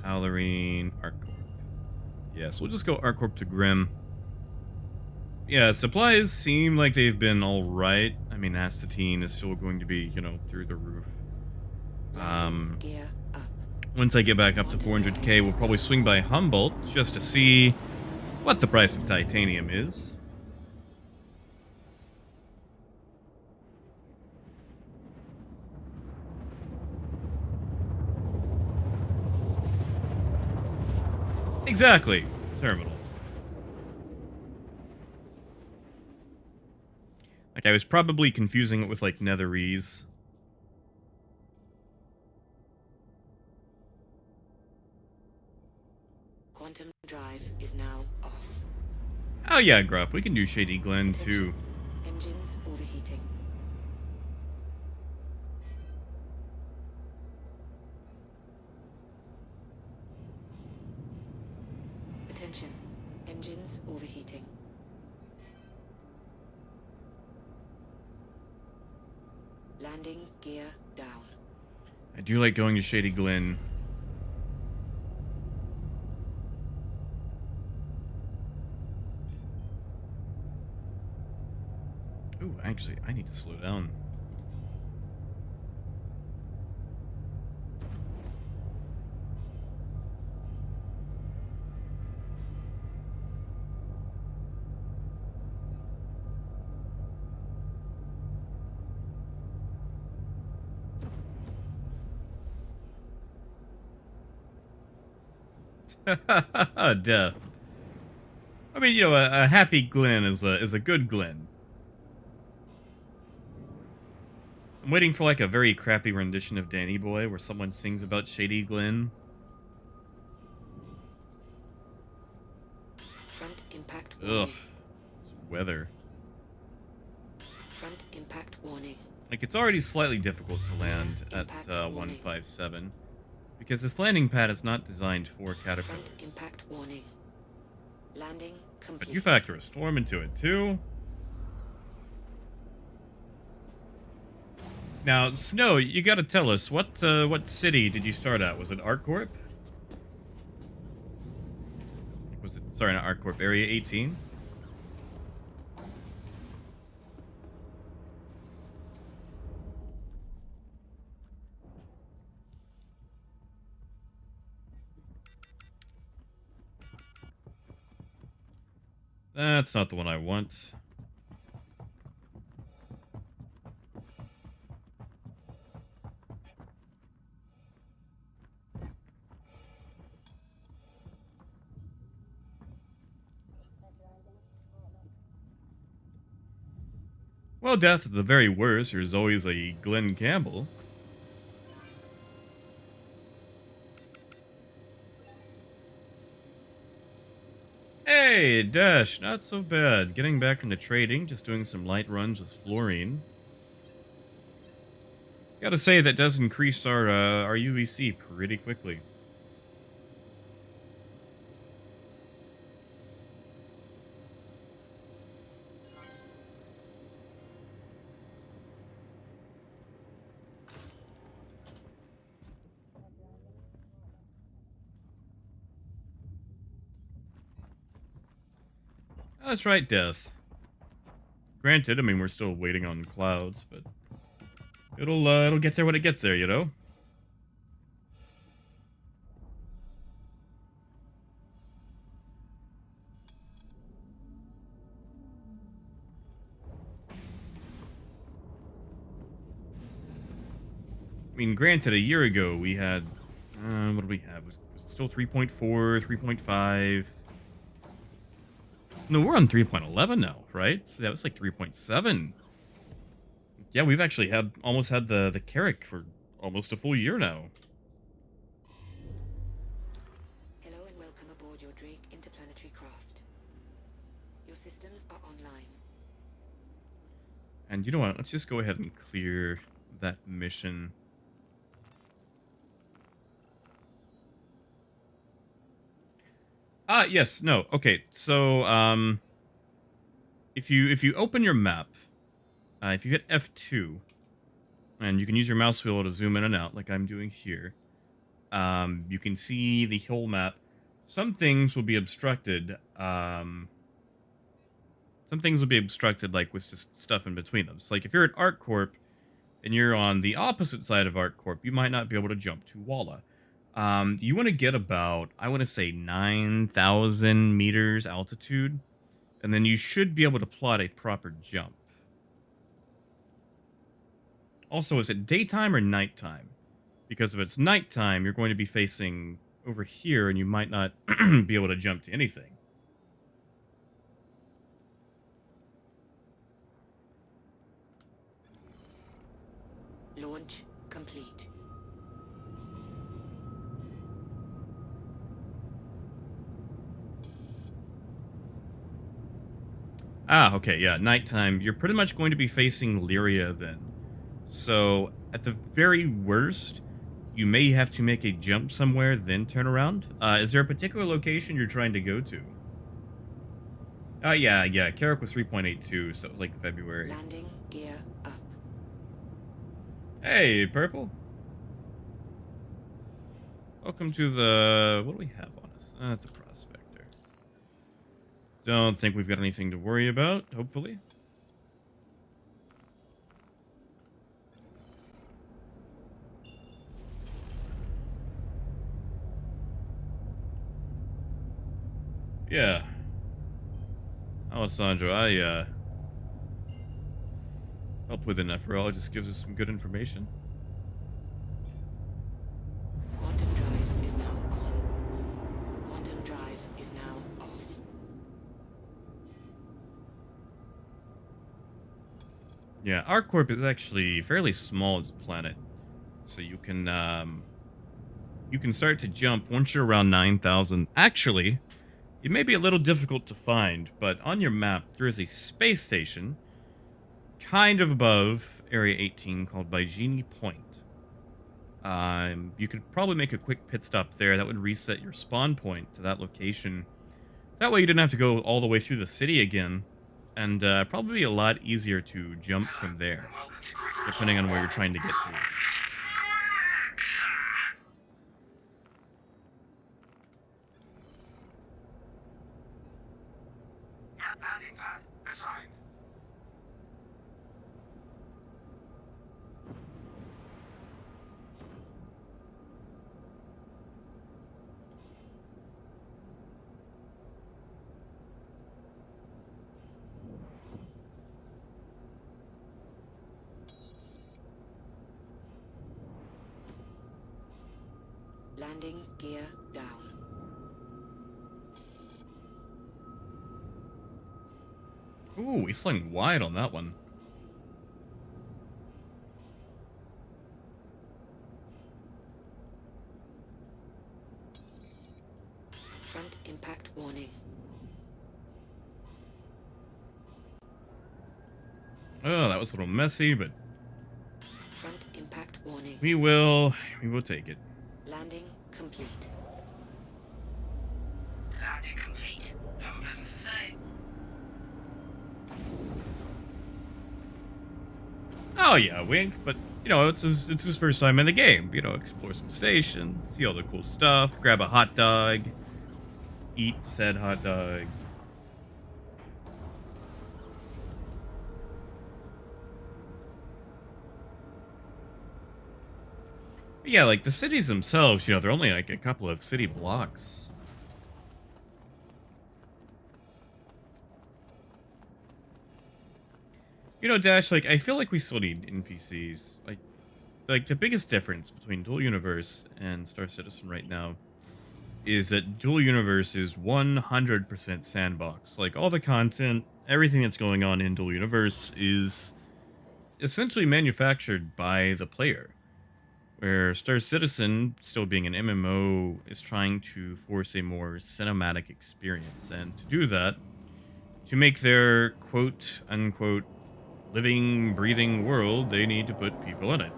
Tallarine, ArcCorp. Yes, we'll just go ArcCorp to Grim. Yeah, supplies seem like they've been alright. I mean, Astatine is still going to be, you know, through the roof. Gear up. Once I get back up to 400k, we'll probably swing by Humboldt just to see what the price of titanium is. Exactly. Terminal. Like, I was probably confusing it with, like, Netherese. Quantum drive is now off. Oh, yeah, Gruff, we can do Shady Glen, Attention. too. Engines overheating. Attention. Engines overheating. Landing gear down. I do like going to Shady Glen. Ooh, actually, I need to slow down. Death. I mean, a happy Glen is a good Glen. I'm waiting for like a very crappy rendition of Danny Boy where someone sings about Shady Glen. Front impact Ugh, warning. this weather. Front impact warning. Like, it's already slightly difficult to land at Impact warning. 157 because this landing pad is not designed for caterpillars. Front impact warning. Landing complete. But you factor a storm into it too. Now, Snow, you got to tell us what city did you start at? Was it ArcCorp? Was it, sorry, not ArcCorp, Area 18? That's not the one I want. Well, Death, at the very worst, there's always a Glenn Campbell. Hey, Dash, not so bad. Getting back into trading, just doing some light runs with fluorine. Gotta say, that does increase our UEC pretty quickly. That's right, Death. Granted, I mean, we're still waiting on clouds, but it'll get there when it gets there, you know? I mean, granted, a year ago we had, what do we have? Was it still 3.4, 3.5? No, we're on 3.11 now, right? So that was like 3.7. Yeah, we've actually almost had the Carrick for almost a full year now. Hello and welcome aboard your Drake interplanetary craft. Your systems are online. And you know what? Let's just go ahead and clear that mission. Yes, no. Okay, so if you open your map, if you hit F2, and you can use your mouse wheel to zoom in and out like I'm doing here, you can see the whole map. Some things will be obstructed. Some things will be obstructed, like with just stuff in between them. So, like if you're at ArcCorp and you're on the opposite side of ArcCorp, you might not be able to jump to Walla. You want to get about, I want to say 9,000 meters altitude, and then you should be able to plot a proper jump. Also, is it daytime or nighttime? Because if it's nighttime, you're going to be facing over here, and you might not be able to jump to anything. Launch complete. Ah, okay, yeah, nighttime. You're pretty much going to be facing Lyria then. So, at the very worst, you may have to make a jump somewhere, then turn around. Is there a particular location you're trying to go to? Oh, yeah, Carrick was 3.82, so it was like February. Landing gear up. Hey, Purple. Welcome to the... What do we have on us? That's a prospector. Don't think we've got anything to worry about, hopefully. Yeah. Alessandro, I help with the referral. Just gives us some good information. Quantum drive is now on. Quantum drive is now off. Yeah, ArcCorp is actually fairly small as a planet, so you can start to jump once you're around 9,000. Actually, it may be a little difficult to find, but on your map there is a space station kind of above Area 18 called Baijini Point. You could probably make a quick pit stop there. That would reset your spawn point to that location. That way you didn't have to go all the way through the city again, and probably a lot easier to jump from there, depending on where you're trying to get to. Landing pad assigned. Landing gear down. Ooh, we slung wide on that one. Front impact warning. Oh, that was a little messy, but Front impact warning. we will take it. Landing complete. Landing complete. No business to say. Oh yeah, Wink, but you know, it's his first time in the game. You know, explore some stations, see all the cool stuff, grab a hot dog, eat said hot dog. But yeah, like the cities themselves, you know, they're only like a couple of city blocks. You know, Dash, like I feel like we still need NPCs. Like the biggest difference between Dual Universe and Star Citizen right now is that Dual Universe is 100% sandbox. Like all the content, everything that's going on in Dual Universe is essentially manufactured by the player. Where Star Citizen, still being an MMO, is trying to force a more cinematic experience. And to do that, to make their quote unquote living, breathing world, they need to put people in it.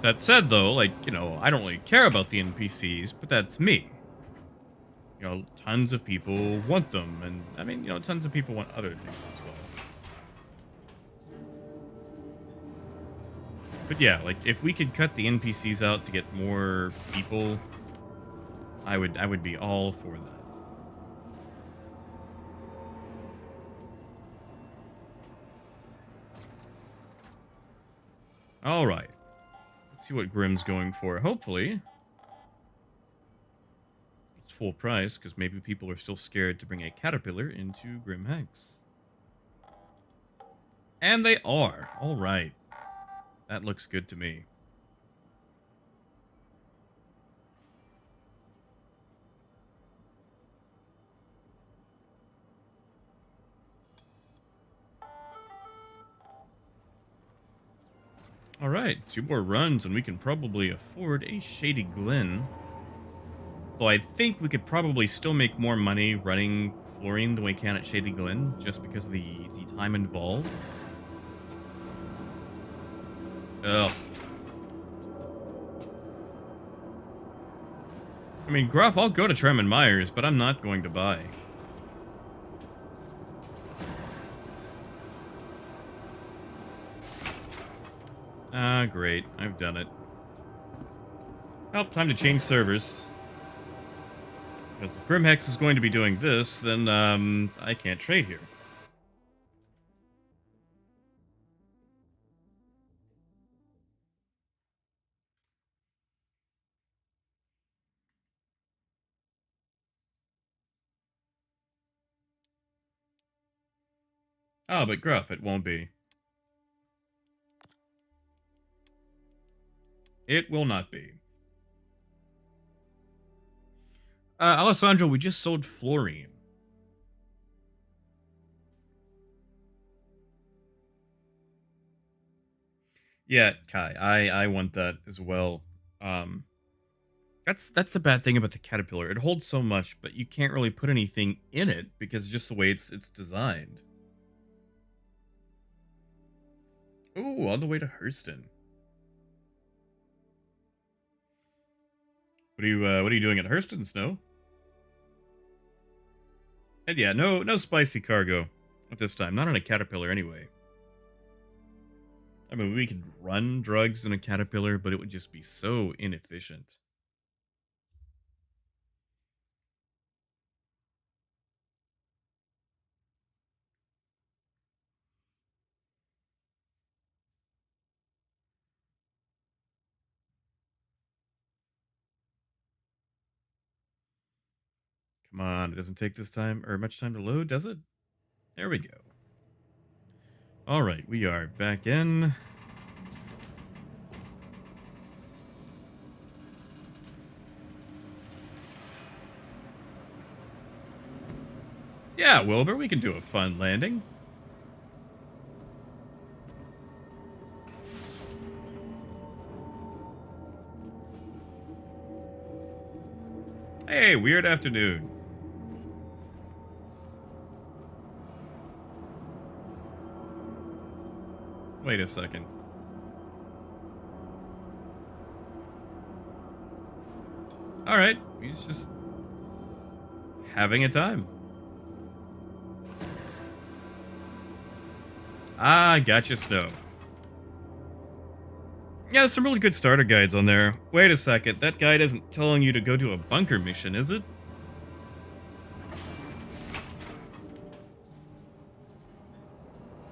That said, though, like, you know, I don't really care about the NPCs, but that's me. You know, tons of people want them, and I mean, you know, tons of people want other things as well. But yeah, like, if we could cut the NPCs out to get more people, I would be all for that. All right. Let's see what Grimm's going for. Hopefully, it's full price, because maybe people are still scared to bring a caterpillar into Grim Hex. And they are. All right. That looks good to me. All right, 2 more runs, and we can probably afford a Shady Glen. Though I think we could probably still make more money running Florine than we can at Shady Glen, just because of the time involved. Ugh. I mean, Gruff, I'll go to Trem and Myers, but I'm not going to buy. Ah, great. I've done it. Well, time to change servers. Because if Grimhex is going to be doing this, then, I can't trade here. Oh, but Gruff, it won't be. It will not be. Alessandro, we just sold Florine. Yeah, Kai, I want that as well. Um, that's the bad thing about the caterpillar. It holds so much, but you can't really put anything in it because just the way it's designed. Ooh, on the way to Hurston. What are you doing at Hurston, Snow? And yeah, no spicy cargo at this time. Not on a caterpillar anyway. I mean, we could run drugs in a caterpillar, but it would just be so inefficient. Come on, it doesn't take this time or much time to load, does it? There we go. All right, we are back in. Yeah, Wilbur, we can do a fun landing. Hey, weird afternoon. Wait a second. All right, he's just having a time. Ah, gotcha, Snow. Yeah, there's some really good starter guides on there. Wait a second, that guide isn't telling you to go do a bunker mission, is it?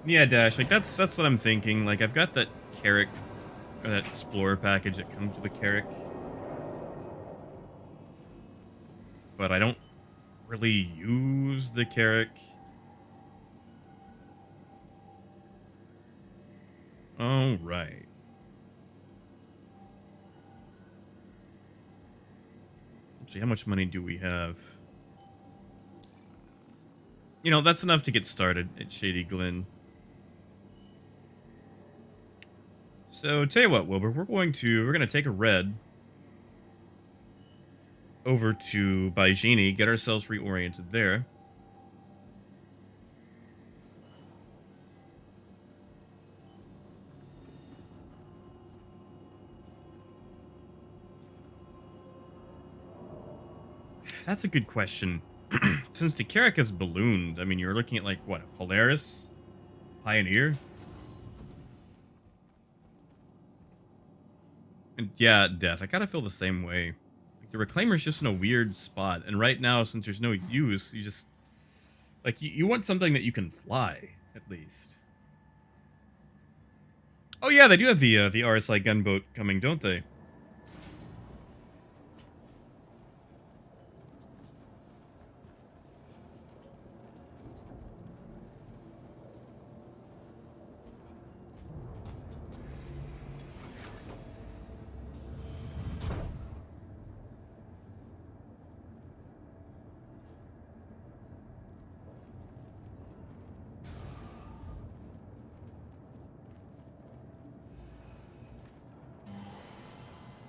Yeah, Dash, like that's what I'm thinking. Like I've got that Carrick or that Explorer package that comes with a Carrick, but I don't really use the Carrick. All right. Let's see, how much money do we have? You know, that's enough to get started at Shady Glen. So, tell you what, Wilbur, we're gonna take a red over to Baijini, get ourselves reoriented there. That's a good question. Since the Carrack is ballooned, I mean, you're looking at like what, a Polaris, Pioneer, and yeah, Death. I kind of feel the same way. Like, the Reclaimer's just in a weird spot, and right now, since there's no use, you just like you want something that you can fly at least. Oh yeah, they do have the RSI gunboat coming, don't they?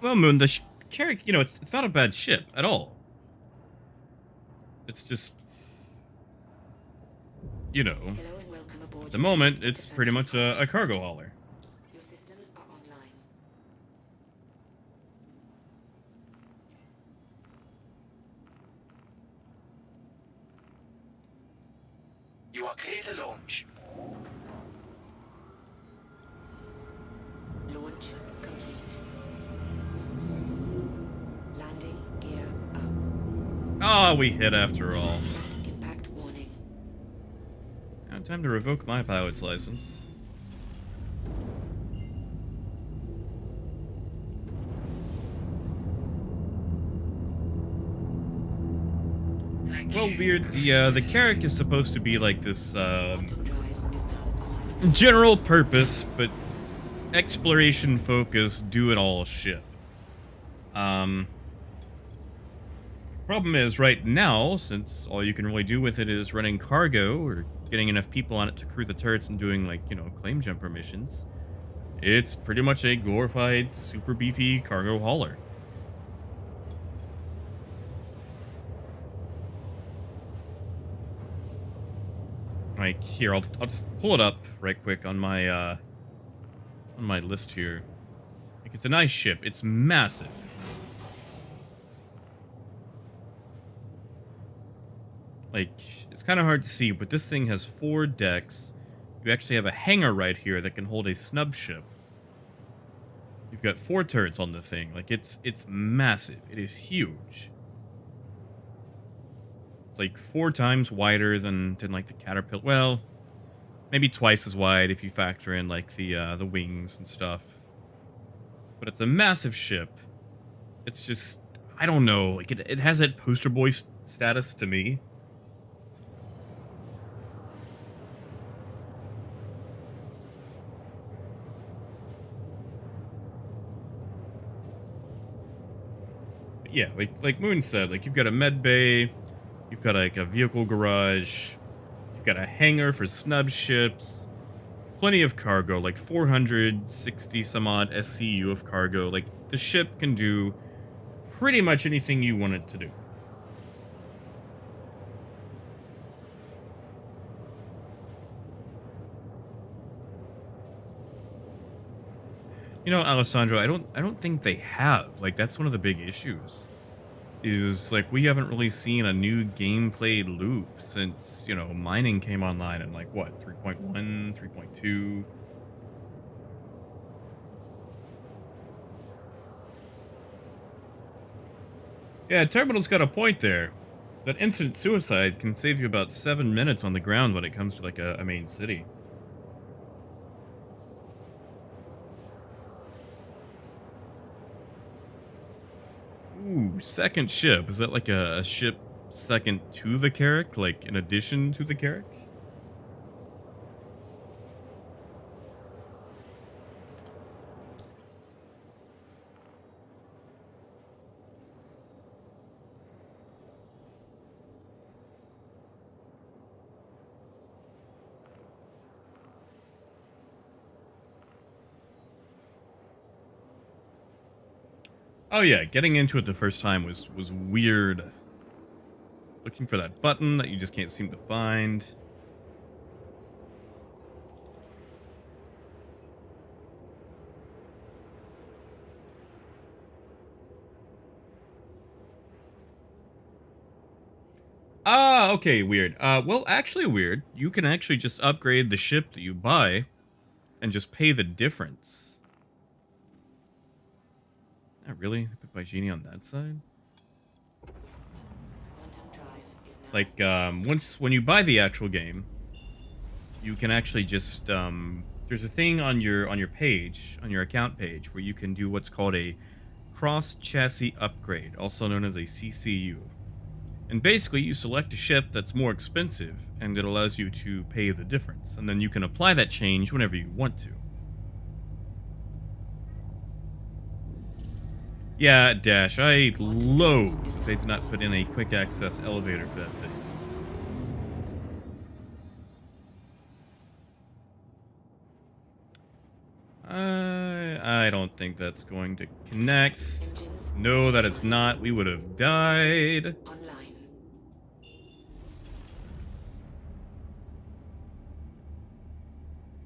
Well, Moon, the Carrick, it's not a bad ship at all. It's just, Hello and welcome at aboard the your drake moment, it's pretty interplanetary much a craft. cargo hauler. Your systems are online. You are clear to launch. Launch complete. Landing gear up. Ah, we hit after all. Front impact warning. Now, time to revoke my pilot's license. Thank Well, you. weird. The Carrick is supposed to be like this Quantum drive is now on. general purpose, but exploration focused, do it all ship. Problem is, right now, since all you can really do with it is running cargo or getting enough people on it to crew the turrets and doing, like, claim jumper missions, it's pretty much a glorified, super beefy cargo hauler. Like, here, I'll just pull it up right quick on my list here. Like, it's a nice ship. It's massive. Like, it's kind of hard to see, but this thing has 4 decks. You actually have a hangar right here that can hold a snub ship. You've got 4 turrets on the thing. Like, it's massive. It is huge. It's like 4 times wider than like the Caterpillar. Well, maybe twice as wide if you factor in like the wings and stuff. But it's a massive ship. It's just, I don't know. Like, it has that poster boy status to me. Yeah, like Moon said, like, you've got a med bay, you've got like a vehicle garage, you've got a hangar for snub ships, plenty of cargo, like 460 some odd SCU of cargo. Like, the ship can do pretty much anything you want it to do. Alessandro, I don't think they have. Like, that's one of the big issues. Is like we haven't really seen a new gameplay loop since, mining came online in like what, 3.1, 3.2. Yeah, Terminal's got a point there. That instant suicide can save you about 7 minutes on the ground when it comes to like a main city. Ooh, second ship. Is that like a ship second to the Carrack? Like, in addition to the Carrack? Oh yeah, getting into it the first time was weird. Looking for that button that you just can't seem to find. Ah, okay, weird. Well, actually weird. You can actually just upgrade the ship that you buy and just pay the difference. Not really? I put my genie on that side? Quantum drive is now Like, when you buy the actual game, you can actually just, there's a thing on your page, on your account page, where you can do what's called a cross-chassis upgrade, also known as a CCU. And basically, you select a ship that's more expensive, and it allows you to pay the difference, and then you can apply that change whenever you want to. Yeah, Dash, I loathe they did not put in a quick access elevator for that thing. I don't think that's going to connect. Engines No, that is not. We would have died. online.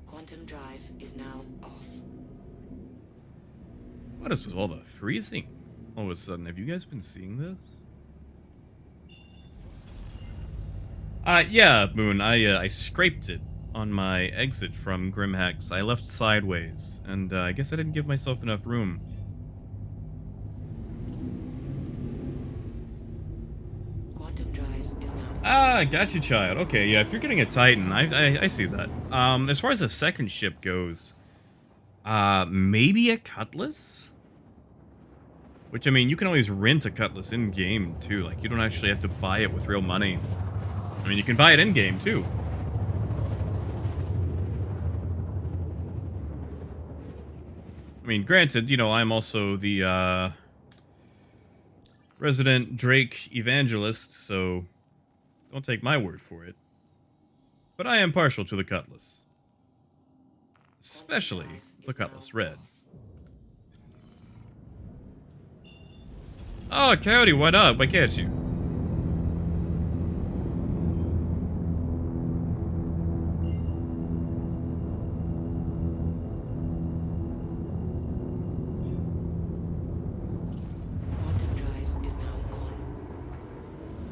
Quantum drive is now off. What is with all the freezing? All of a sudden, have you guys been seeing this? Yeah, Moon. I scraped it on my exit from Grimhex. I left sideways, and I guess I didn't give myself enough room. Quantum drive is now. Ah, got you, child. Okay, yeah, if you're getting a Titan, I see that. As far as the second ship goes, maybe a Cutlass? Which, I mean, you can always rent a Cutlass in-game, too. Like, you don't actually have to buy it with real money. I mean, you can buy it in-game, too. I mean, granted, you know, I'm also the, resident Drake evangelist, so don't take my word for it. But I am partial to the Cutlass. Especially the Cutlass Red. Oh, Coyote, what up? Why can't you? Quantum drive is now on.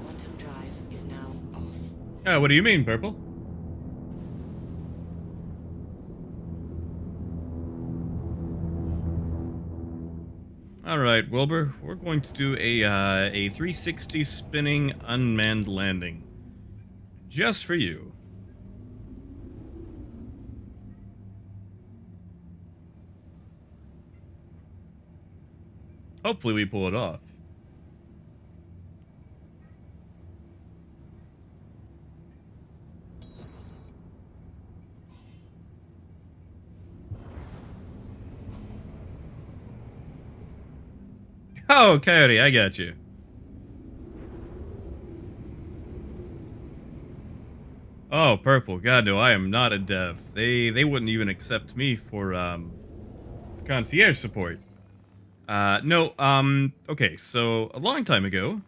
Quantum drive is now off. What do you mean, Purple? Alright, Wilbur, we're going to do a 360 spinning unmanned landing. Just for you. Hopefully we pull it off. Oh, Coyote, I got you. Oh, Purple. God, no, I am not a dev. They wouldn't even accept me for, concierge support. No, okay, so a long time ago,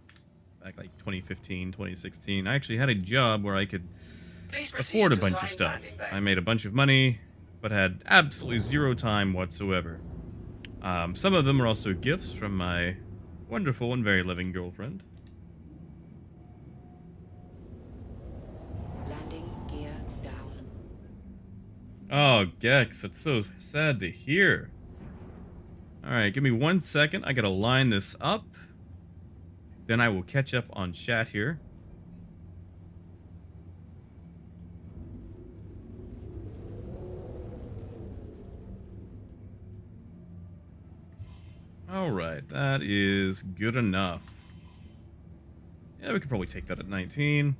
back like 2015, 2016, I actually had a job where I could Please proceed afford a to bunch of sign stuff. landing bay. I made a bunch of money, but had absolutely zero time whatsoever. Some of them were also gifts from my wonderful and very loving girlfriend. Landing gear down. Oh, Gex, that's so sad to hear. Alright, give me 1 second. I gotta line this up. Then I will catch up on chat here. Alright, that is good enough. Yeah, we could probably take that at 19.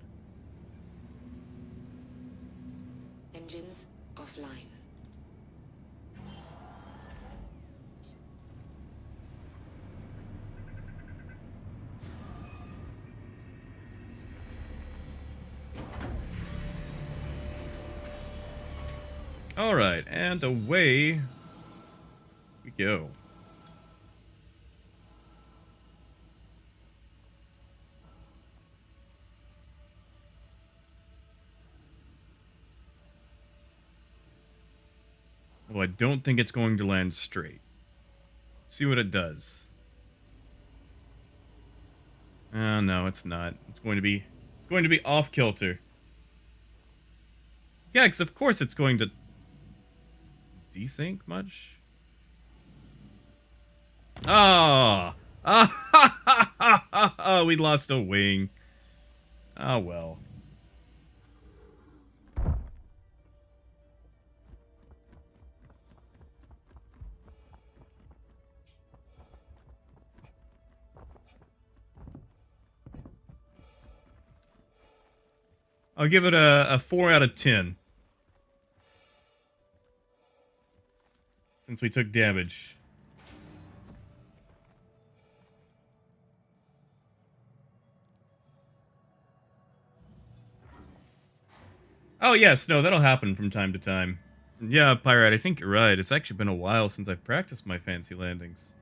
Engines offline. Alright, and away we go. Well, I don't think it's going to land straight. See what it does. Oh, no, it's not. It's going to be off kilter. Yeah, because of course it's going to desync much. Oh, oh, we lost a wing. Oh well. I'll give it a 4 out of 10. Since we took damage. Oh yes, no, that'll happen from time to time. Yeah, Pirate, I think you're right. It's actually been a while since I've practiced my fancy landings.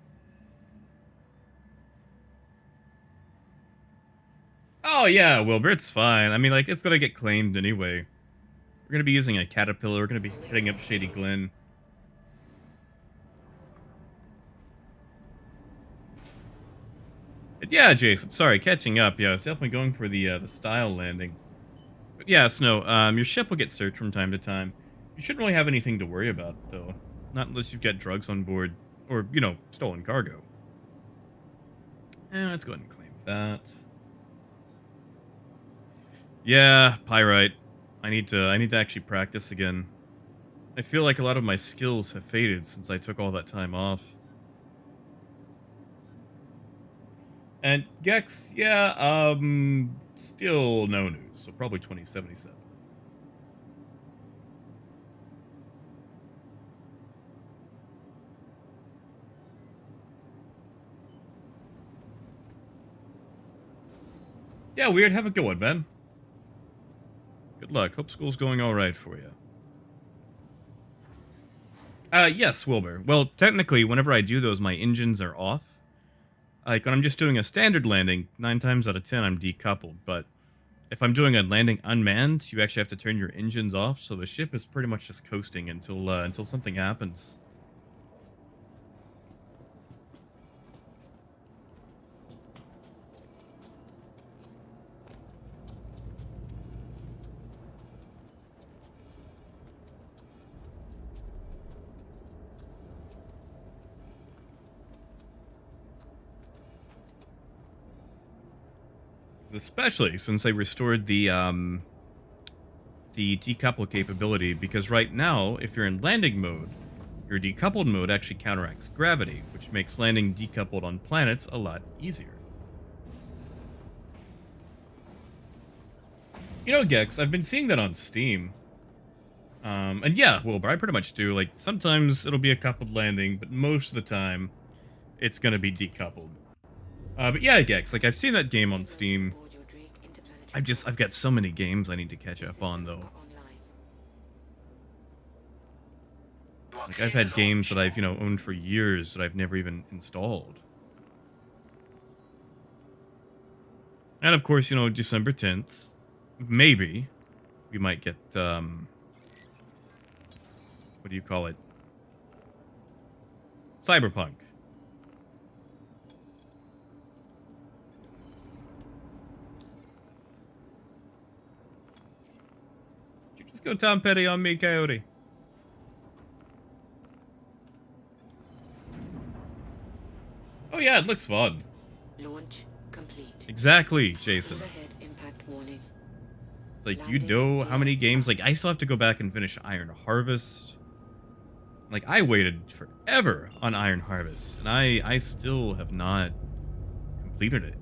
Oh yeah, Wilbur, it's fine. I mean, like, it's gonna get claimed anyway. We're gonna be using a Caterpillar. We're gonna be hitting up Shady Glen. But yeah, Jason, sorry, catching up. Yeah, I was definitely going for the style landing. But yeah, Snow, your ship will get searched from time to time. You shouldn't really have anything to worry about, though. Not unless you've got drugs on board. Or, stolen cargo. Let's go ahead and claim that. Yeah, Pyrite. I need to actually practice again. I feel like a lot of my skills have faded since I took all that time off. And Gex, yeah, still no news, so probably 2077. Yeah, weird. Have a good one, man. Good luck. Hope school's going all right for you. Yes, Wilbur. Well, technically, whenever I do those, my engines are off. Like, when I'm just doing a standard landing, 9 times out of 10, I'm decoupled. But if I'm doing a landing unmanned, you actually have to turn your engines off, so the ship is pretty much just coasting until something happens. Especially since they restored the decouple capability, because right now, if you're in landing mode, your decoupled mode actually counteracts gravity, which makes landing decoupled on planets a lot easier. Gex, I've been seeing that on Steam. And yeah, Wilbur, I pretty much do. Like, sometimes it'll be a coupled landing, but most of the time, it's gonna be decoupled. But yeah, Gex, like, I've seen that game on Steam. Aboard your Drake interplanetary I've got so many games I need to catch Your up on, systems though. are online. You are Like, clear I've to had games launch. that I've, owned for years that I've never even installed. And of course, December 10th, maybe, we might get, what do you call it? Cyberpunk. Did you just go Tom Petty on me, Coyote? Oh yeah, it looks fun. Launch complete. Exactly, Jason. Overhead impact warning. Like, Landing how many gear games? up. Like, I still have to go back and finish Iron Harvest. Like, I waited forever on Iron Harvest, and I still have not completed it.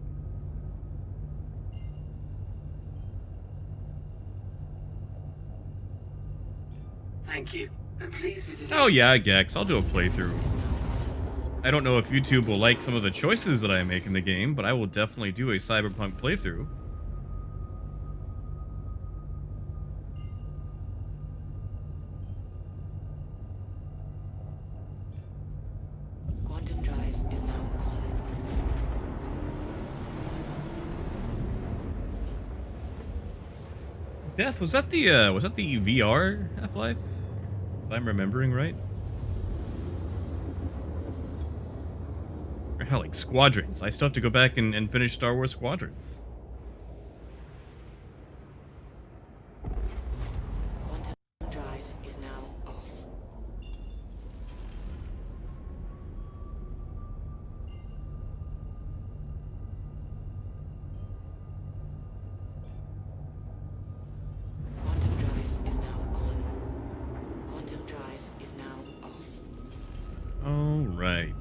Thank you. And please visit. Oh yeah, Gex, I'll do a playthrough. Is now on. I don't know if YouTube will like some of the choices that I make in the game, but I will definitely do a Cyberpunk playthrough. Quantum drive is now on. Death, was that the VR Half-Life? If I'm remembering right? Or hell, like Squadrons. I still have to go back and finish Star Wars Squadrons. Quantum drive is now off. Quantum drive is now on. Quantum drive is now off. All right.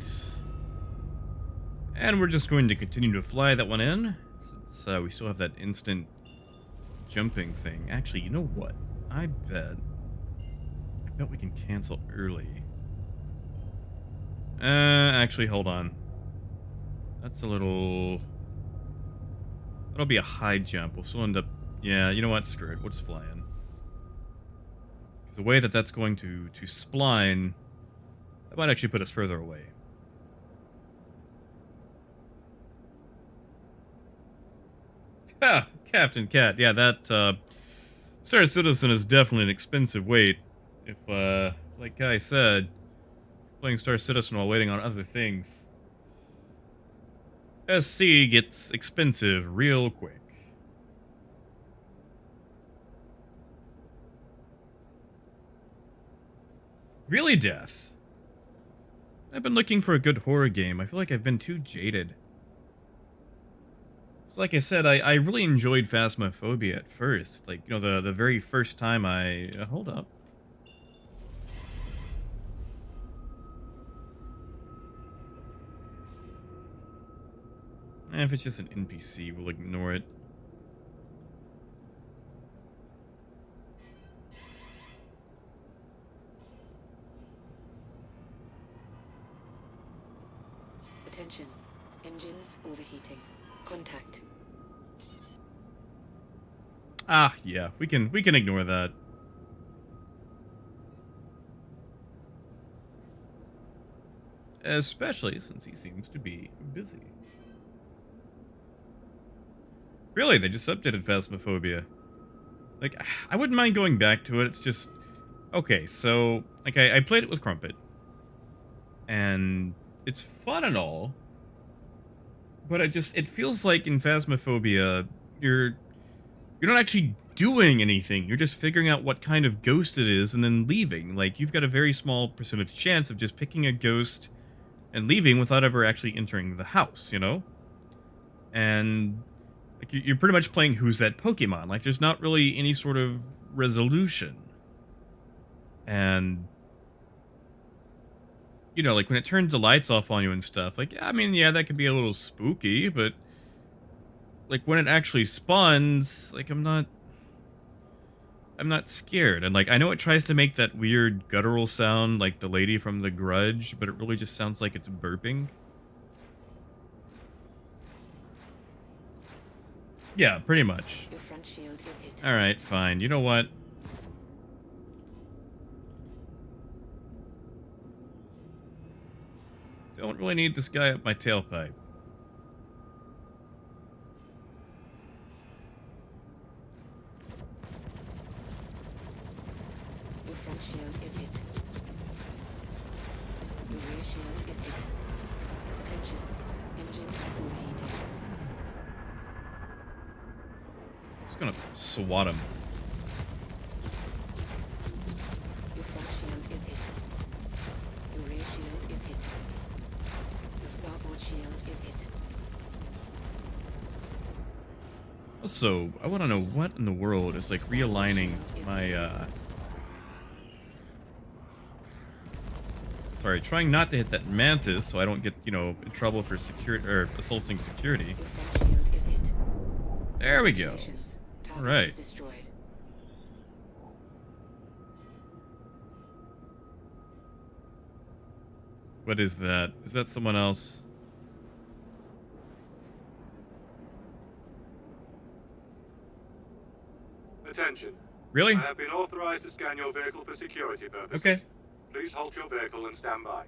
And we're just going to continue to fly that one in, since we still have that instant jumping thing. Actually, you know what? I bet we can cancel early. Actually, hold on. That's a little... That'll be a high jump. We'll still end up... Yeah, you know what? Screw it. We'll just fly in. The way that that's going to spline, that might actually put us further away. Ah, Captain Cat. Yeah, that Star Citizen is definitely an expensive wait. If like Guy said, playing Star Citizen while waiting on other things, SC gets expensive real quick. Really, Death? I've been looking for a good horror game. I feel like I've been too jaded. It's like I said, I really enjoyed Phasmophobia at first. Like, you know, the very first time I... hold up. If it's just an NPC, we'll ignore it. Attention. Engines overheating. Contact. Ah, yeah, we can ignore that. Especially since he seems to be busy. Really, they just updated Phasmophobia. Like, I wouldn't mind going back to it. It's just okay. So, like, I played it with Crumpet, and it's fun and all, but it feels like in Phasmophobia, you're not actually doing anything. You're just figuring out what kind of ghost it is and then leaving. Like, you've got a very small percentage chance of just picking a ghost and leaving without ever actually entering the house, you know? And like you're pretty much playing Who's That Pokemon. Like, there's not really any sort of resolution. And you know, like when it turns the lights off on you and stuff, like, I mean, yeah, that could be a little spooky, but like when it actually spawns, like I'm not scared. And like I know it tries to make that weird guttural sound like the lady from The Grudge, but it really just sounds like it's burping. Yeah, pretty much. Your front shield is hit. All right, fine. You know what? Don't really need this guy up my tailpipe. Your front shield is hit. Your rear shield is hit. Attention. Engines overheating. Just gonna swat him. Your front shield is hit. Your rear shield is hit. Your starboard shield is hit. Also, I want to know what in the world is like realigning my sorry, trying not to hit that mantis so I don't get, you know, in trouble for security or assaulting security. Your front shield is hit. There we go. Congratulations. Target All right. is destroyed. What is that? Is that someone else? Attention. Really? I have been authorized to scan your vehicle for security purposes. Okay. Please halt your vehicle and stand by.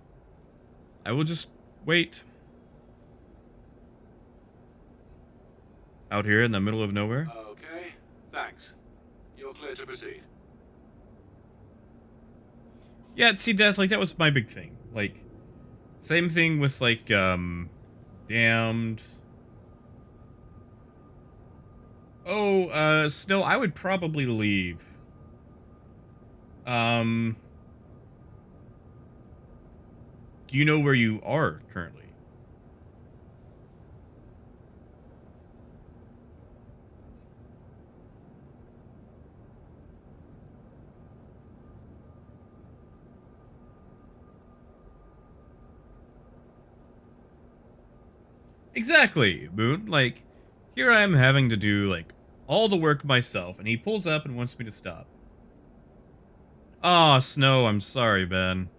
I will just wait. Out here in the middle of nowhere? Okay, thanks. You're clear to proceed. Yeah, see, Death, like, that was my big thing. Like, same thing with, like, Damned. Oh, Snow, I would probably leave. Do you know where you are currently? Exactly, Moon. Like, here I am having to do, like, all the work myself, and he pulls up and wants me to stop. Aw, Snow, I'm sorry, Ben.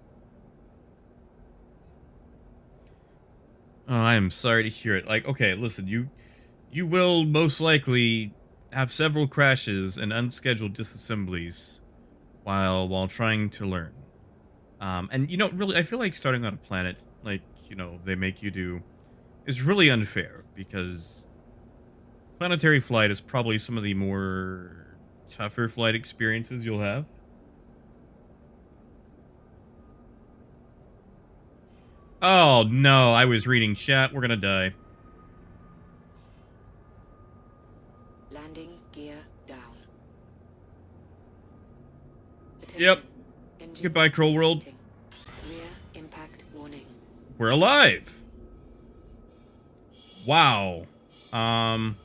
Oh, I am sorry to hear it. Like, okay, listen, you will most likely have several crashes and unscheduled disassemblies while trying to learn. And really, I feel like starting on a planet like they make you do is really unfair because planetary flight is probably some of the more tougher flight experiences you'll have. Oh no, I was reading chat. We're gonna die. Landing gear down. Yep. Attention. Engines Goodbye, Kroll World. overheating. Rear impact warning. We're alive. Wow. Um.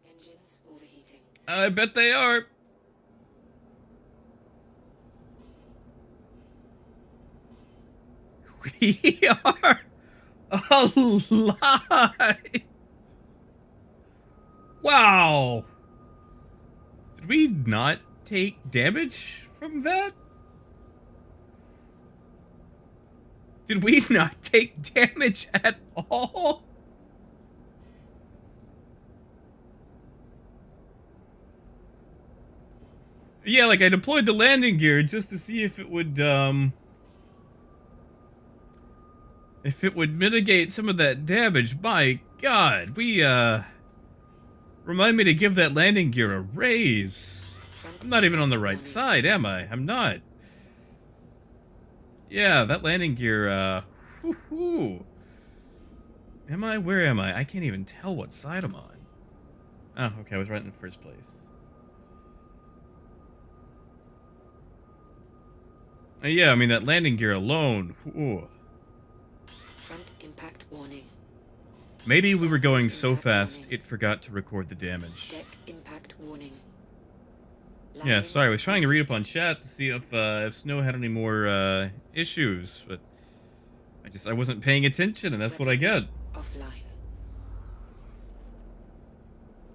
Engines overheating. I bet they are. We are alive. Wow. Did we not take damage from that? Did we not take damage at all? Yeah, like I deployed the landing gear just to see if it would mitigate some of that damage. My god, we remind me to give that landing gear a raise. Front I'm not even on the impact right warning. side, am I? I'm not. Yeah, that landing gear, whoo. Am I? Where am I? I can't even tell what side I'm on. Oh, okay, I was right in the first place. Yeah, I mean, that landing gear alone, ooh. Front impact warning. Maybe we were going Starboard so impact fast, warning. it forgot to record the damage. Deck impact warning. Yeah, Landing sorry, I was trying to read up overheating. on chat to see if Snow had any more, issues, but I wasn't paying attention, and that's what I get. Weapons offline.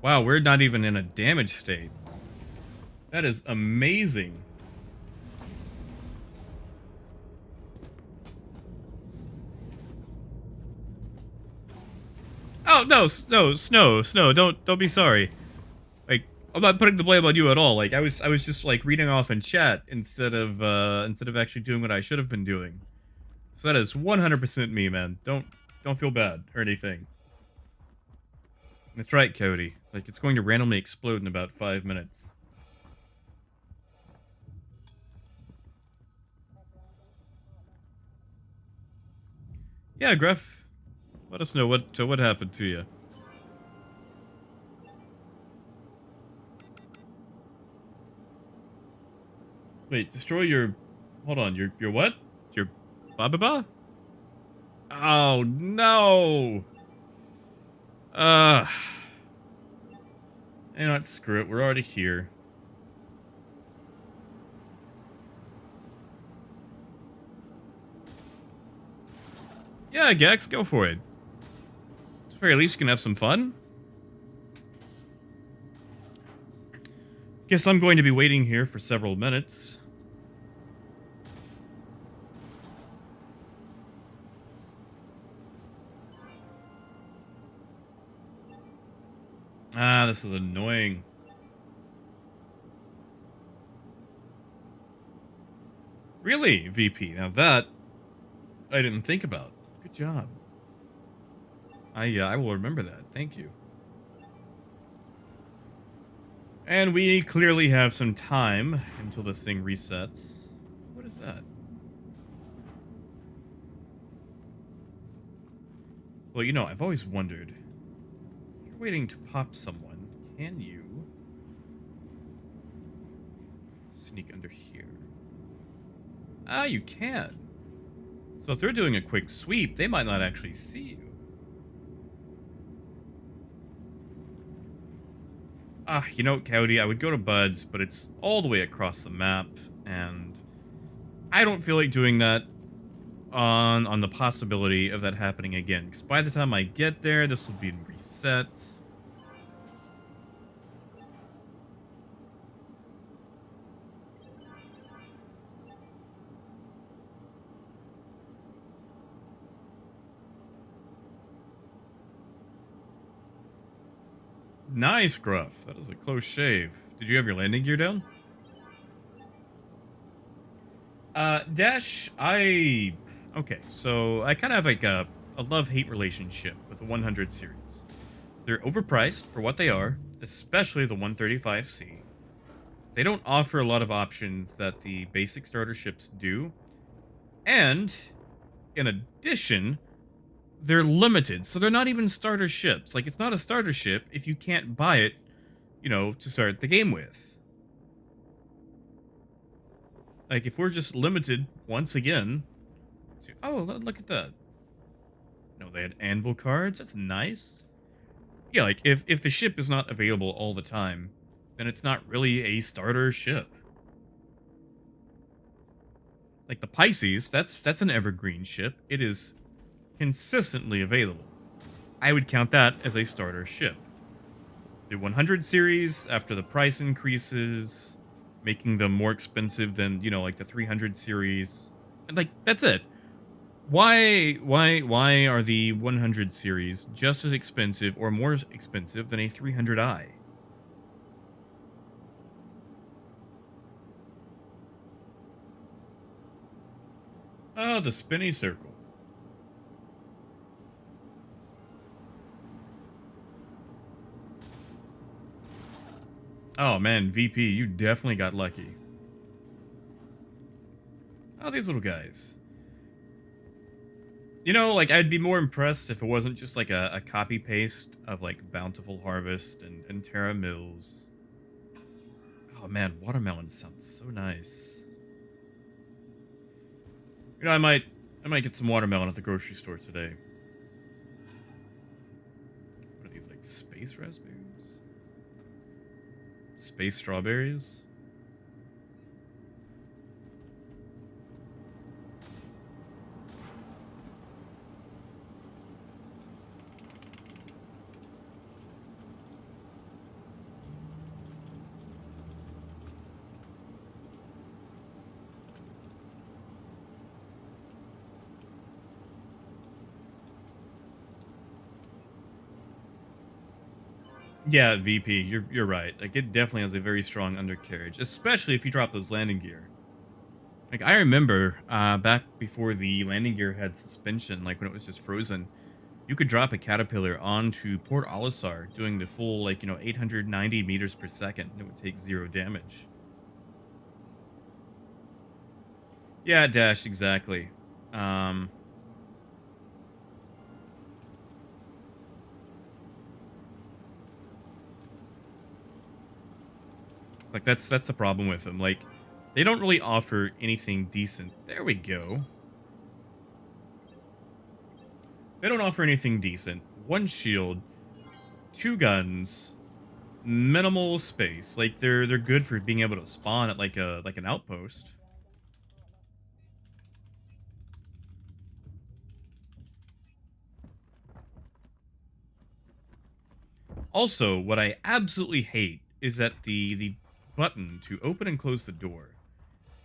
Wow, we're not even in a damage state. That is amazing. Oh, no, Snow, don't be sorry. Like, I'm not putting the blame on you at all. Like, I was just, like, reading off in chat instead of actually doing what I should have been doing. So that is 100% me, man. Don't feel bad or anything. That's right, Cody. Like, it's going to randomly explode in about 5 minutes. Yeah, Gruff. Let us know what happened to you. Wait, destroy your... Hold on, your what? Your ba-ba-ba? Oh, no! Uh... You know what, screw it, we're already here. Yeah, Gex, go for it. At the very least, you can have some fun. Guess I'm going to be waiting here for several minutes. Ah, this is annoying. Really, VP? Now that I didn't think about. Good job. I will remember that. Thank you. And we clearly have some time until this thing resets. What is that? Well, I've always wondered. If you're waiting to pop someone, can you sneak under here? Ah, you can. So if they're doing a quick sweep, they might not actually see you. Ah, Cowdy, I would go to Bud's, but it's all the way across the map, and I don't feel like doing that on the possibility of that happening again. Because by the time I get there, this will be reset. Nice, Gruff. That is a close shave. Did you have your landing gear down? Dash, okay, so I kind of have like a love-hate relationship with the 100 series. They're overpriced for what they are, especially the 135C. They don't offer a lot of options that the basic starter ships do. And, in addition, they're limited, so they're not even starter ships. Like, it's not a starter ship if you can't buy it, to start the game with. Like, if we're just limited, once again, to, oh, look at that. No, they had anvil cards, that's nice. Yeah, like, if the ship is not available all the time, then it's not really a starter ship. Like the Pisces, that's an evergreen ship. It is consistently available. I would count that as a starter ship. The 100 series, after the price increases, making them more expensive than, like the 300 series. And like, that's it. Why are the 100 series just as expensive or more expensive than a 300i? Oh, the spinny circle. Oh man, VP, you definitely got lucky. Oh, these little guys. Like, I'd be more impressed if it wasn't just like a copy-paste of like Bountiful Harvest and Terra Mills. Oh man, watermelon sounds so nice. I might get some watermelon at the grocery store today. What are these, like space raspberries? Space strawberries? Yeah, VP, you're right. Like, it definitely has a very strong undercarriage, especially if you drop those landing gear. Like, I remember back before the landing gear had suspension, like when it was just frozen, you could drop a caterpillar onto Port Olisar doing the full, 890 meters per second, and it would take 0 damage. Yeah, Dash, exactly. Like, that's the problem with them. Like, they don't really offer anything decent. There we go. They don't offer anything decent. 1 shield, 2 guns, minimal space. Like, they're good for being able to spawn at like an outpost. Also, what I absolutely hate is that the button to open and close the door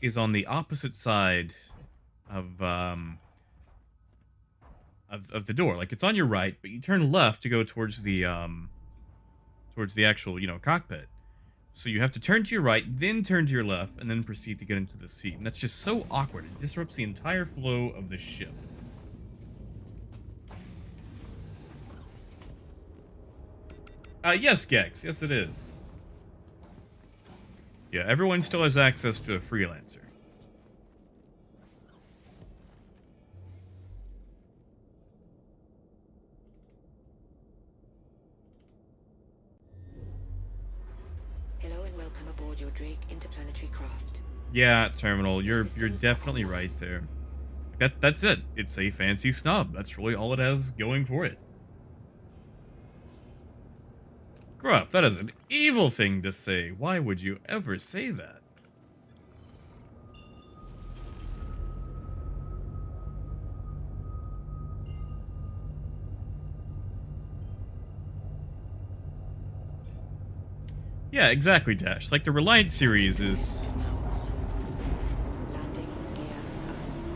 is on the opposite side of of the door. Like, it's on your right, but you turn left to go towards the actual, cockpit. So you have to turn to your right, then turn to your left, and then proceed to get into the seat. And that's just so awkward. It disrupts the entire flow of the ship. Yes, Gex. Yes, it is. Yeah, everyone still has access to a freelancer. Hello and welcome aboard your Drake interplanetary craft. Yeah, Terminal, you're definitely right there. That's it. It's a fancy snub. That's really all it has going for it. Gruff, that is an evil thing to say. Why would you ever say that? Yeah, exactly, Dash. Like, the Reliant series is...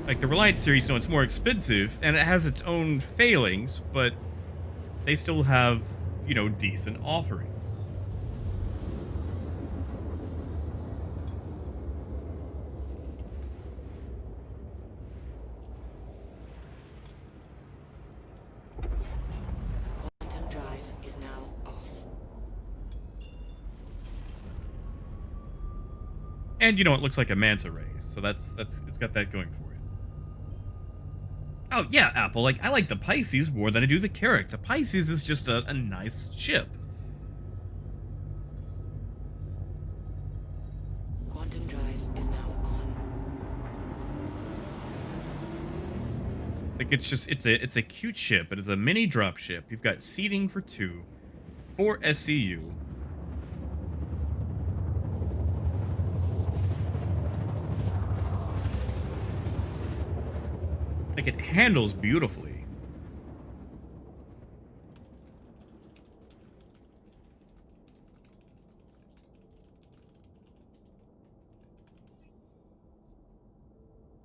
Like, the Reliant series, it's more expensive, and it has its own failings, but they still have, decent offerings. And you know, it looks like a manta ray, so that's it's got that going for it. Oh yeah, Apple. Like I like the Pisces more than I do the Carrack. The Pisces is just a nice ship. Quantum drive is now on. Like it's a cute ship. It is a mini drop ship. You've got seating for 2, 4 SCU. Like it handles beautifully.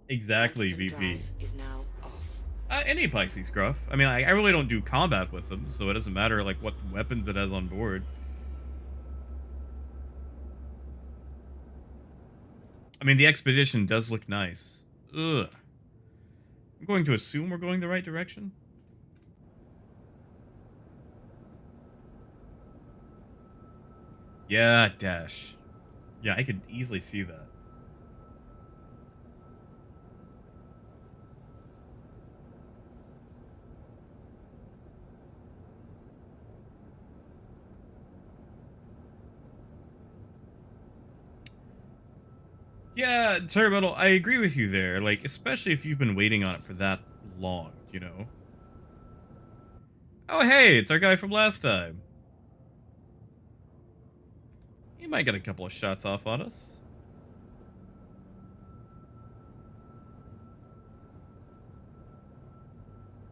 Exactly, Quantum VP. drive is now off. Any Pisces Gruff. I mean, I really don't do combat with them, so it doesn't matter like what weapons it has on board. I mean, the expedition does look nice. Ugh. I'm going to assume we're going the right direction. Yeah, dash. Yeah, I could easily see that. Yeah, Terminal, I agree with you there. Like, especially if you've been waiting on it for that long, you know? Oh, hey, it's our guy from last time. He might get a couple of shots off on us.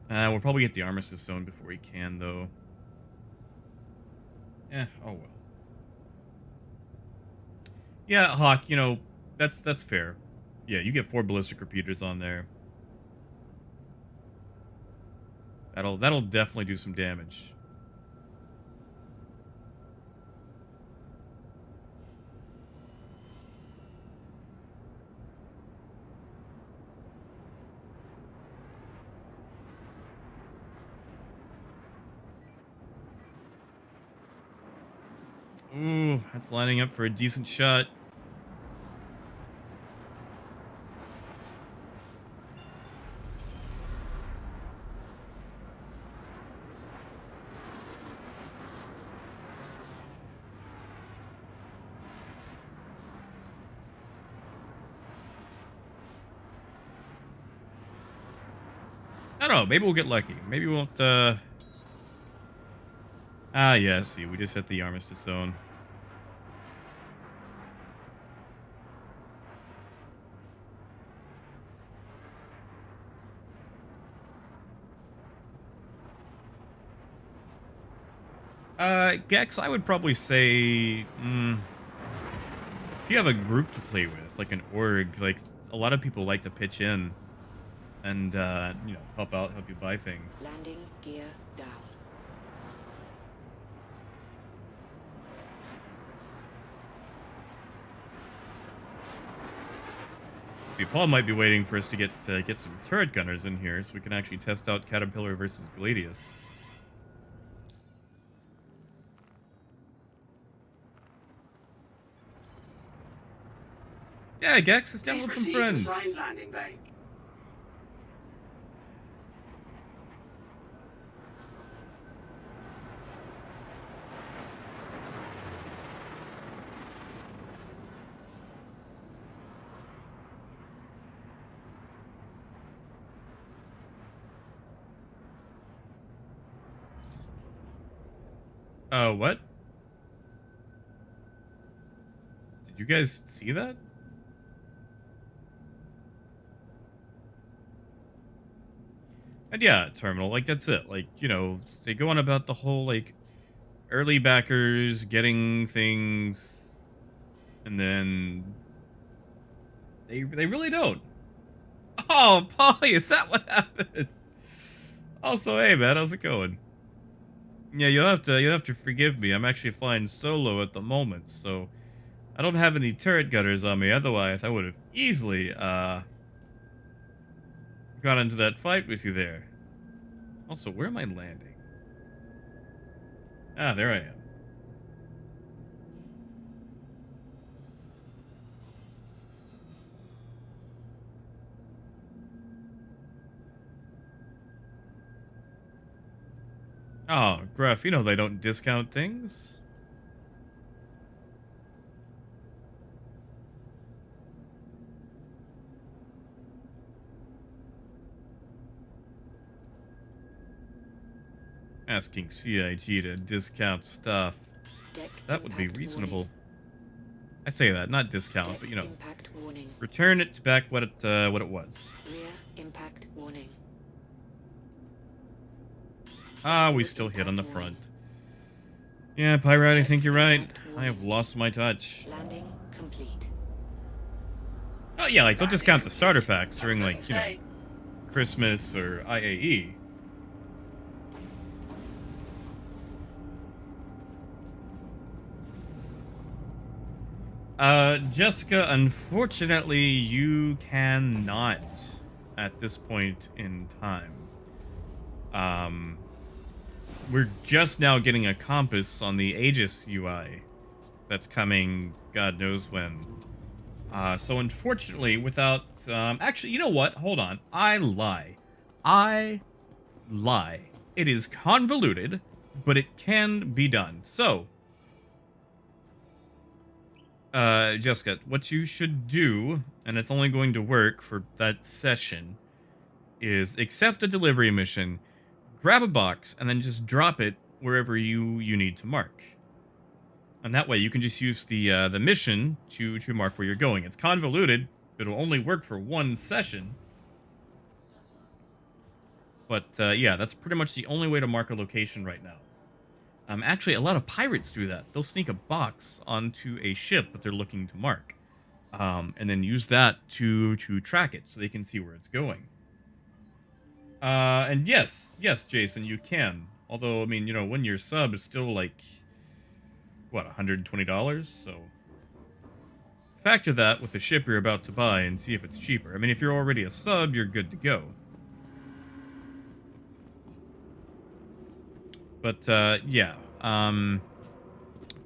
We'll probably get the armistice zone before he can, though. Oh well. Yeah, Hawk, you know, that's fair. Yeah, you get 4 ballistic repeaters on there. That'll definitely do some damage. Ooh, that's lining up for a decent shot. I don't know. Maybe we'll get lucky. Maybe we won't. Yeah. See, we just hit the armistice zone. Gex, I would probably say, if you have a group to play with, like an org, like a lot of people like to pitch in and you know, help out, help you buy things. Landing gear down. See, Paul might be waiting for us to get some turret gunners in here, so we can actually test out Caterpillar versus Gladius. Yeah, Gex, it's down Please with some proceed to friends. assigned landing bay. What? Did you guys see that? And yeah, Terminal, like that's it. Like, you know, they go on about the whole like early backers getting things and then they really don't. Oh, Polly, is that what happened? Also, hey man, how's it going? Yeah, you'll have to forgive me. I'm actually flying solo at the moment, so I don't have any turret gunners on me. Otherwise, I would have easily got into that fight with you there. Also, where am I landing? There I am. Oh, Gruff, you know they don't discount things. Asking CIG to discount stuff. Deck That would be impact warning. reasonable. I say that, not discount, but Deck you know, impact warning. return it back what it was. Rear impact warning. Ah, we Starboard still hit on impact the warning. front. Yeah, Pyrite, I Deck think you're right. impact I have warning. lost my touch. Landing complete. Oh yeah, like don't Landing discount the starter complete. packs That during doesn't like, you know, say. Christmas or IAE. Jessica, unfortunately, you cannot at this point in time. Um, we're just now getting a compass on the Aegis UI that's coming God knows when. So unfortunately, without, actually, you know what? Hold on. I lie. I lie. It is convoluted, but it can be done. So, Jessica, what you should do, and it's only going to work for that session, is accept a delivery mission, grab a box, and then just drop it wherever you need to mark. And that way, you can just use the mission to mark where you're going. It's convoluted. It'll only work for one session. But yeah, that's pretty much the only way to mark a location right now. Actually, a lot of pirates do that. They'll sneak a box onto a ship that they're looking to mark, and then use that to track it so they can see where it's going. And yes, Jason, you can. Although, I mean, you know, when your sub is still like what, $120, so factor that with the ship you're about to buy and see if it's cheaper. I mean, if you're already a sub, you're good to go. But yeah,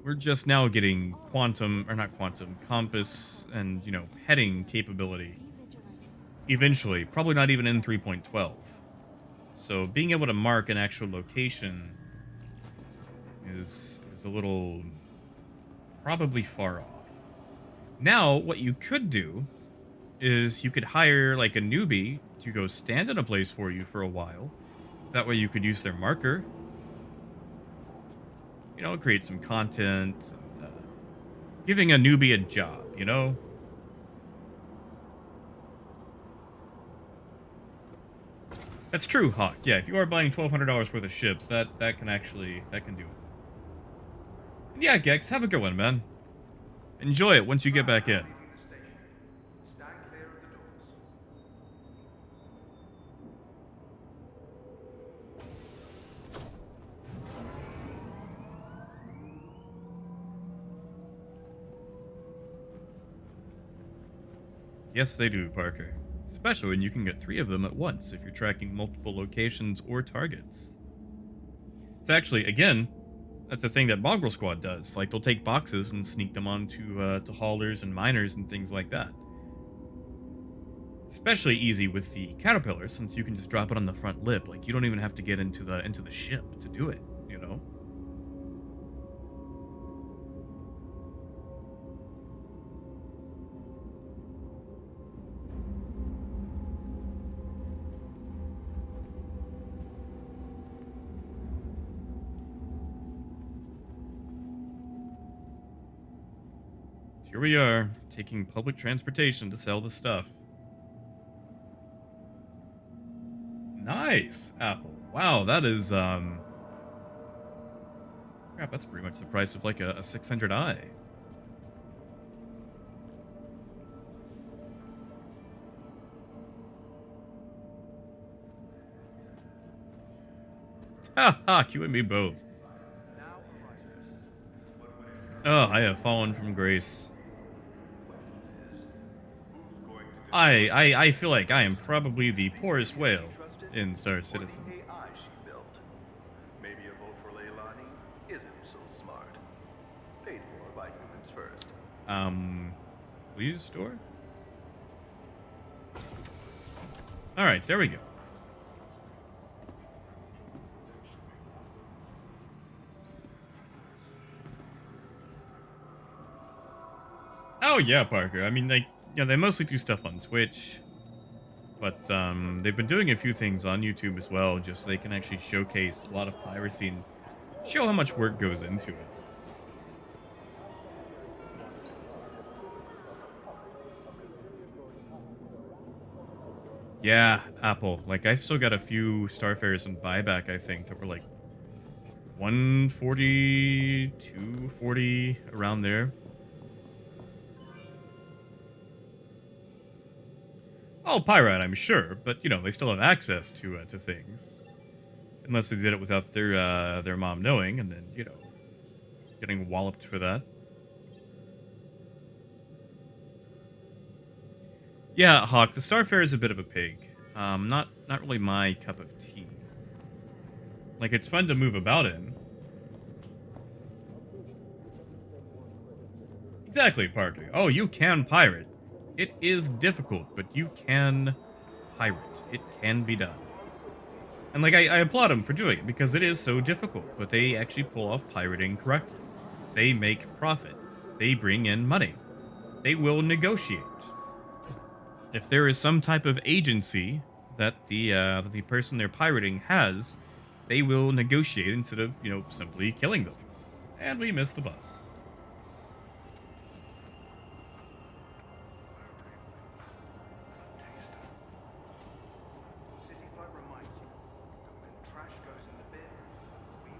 we're just now getting quantum, or not quantum, compass and, you know, heading capability. Eventually, probably not even in 3.12. So being able to mark an actual location is a little probably far off. Now, what you could do is you could hire like a newbie to go stand in a place for you for a while. That way you could use their marker, you know, create some content, and, giving a newbie a job, you know? That's true, Hawk. Yeah, if you are buying $1,200 worth of ships, that can actually, that can do it. And yeah, Gex, have a good one, man. Enjoy it once you get back in. Yes, they do, Parker. Especially when you can get 3 of them at once if you're tracking multiple locations or targets. It's actually, again, that's the thing that Mongrel Squad does. Like, they'll take boxes and sneak them onto to haulers and miners and things like that. Especially easy with the Caterpillar, since you can just drop it on the front lip. Like, you don't even have to get into the ship to do it, you know? Here we are, taking public transportation to sell the stuff. Nice, Apple. Wow, that is, crap, that's pretty much the price of like a 600i. Ha ha, you and me both. Oh, I have fallen from grace. I feel like I am probably the poorest whale in Star Citizen. AI she built. Maybe a vote for Leilani isn't so smart. Paid for by humans first. Please store? Alright, there we go. Oh yeah, Parker. I mean, like, they mostly do stuff on Twitch, but they've been doing a few things on YouTube as well, just so they can actually showcase a lot of piracy and show how much work goes into it. Yeah, Apple. Like, I've still got a few Starfares and buyback, I think, that were like 140, 240, around there. Oh, pirate, I'm sure, but they still have access to things, unless they did it without their mom knowing, and then getting walloped for that. Yeah, Hawk, the Starfare is a bit of a pig. Not really my cup of tea. Like, it's fun to move about in. Exactly, Parker. Oh, you can pirate. It is difficult, but you can pirate. It can be done. And like, I applaud them for doing it because it is so difficult, but they actually pull off pirating correctly. They make profit. They bring in money. They will negotiate. If there is some type of agency that the person they're pirating has, they will negotiate instead of simply killing them. And we missed the bus. City Float reminds you that when trash goes in the bin, we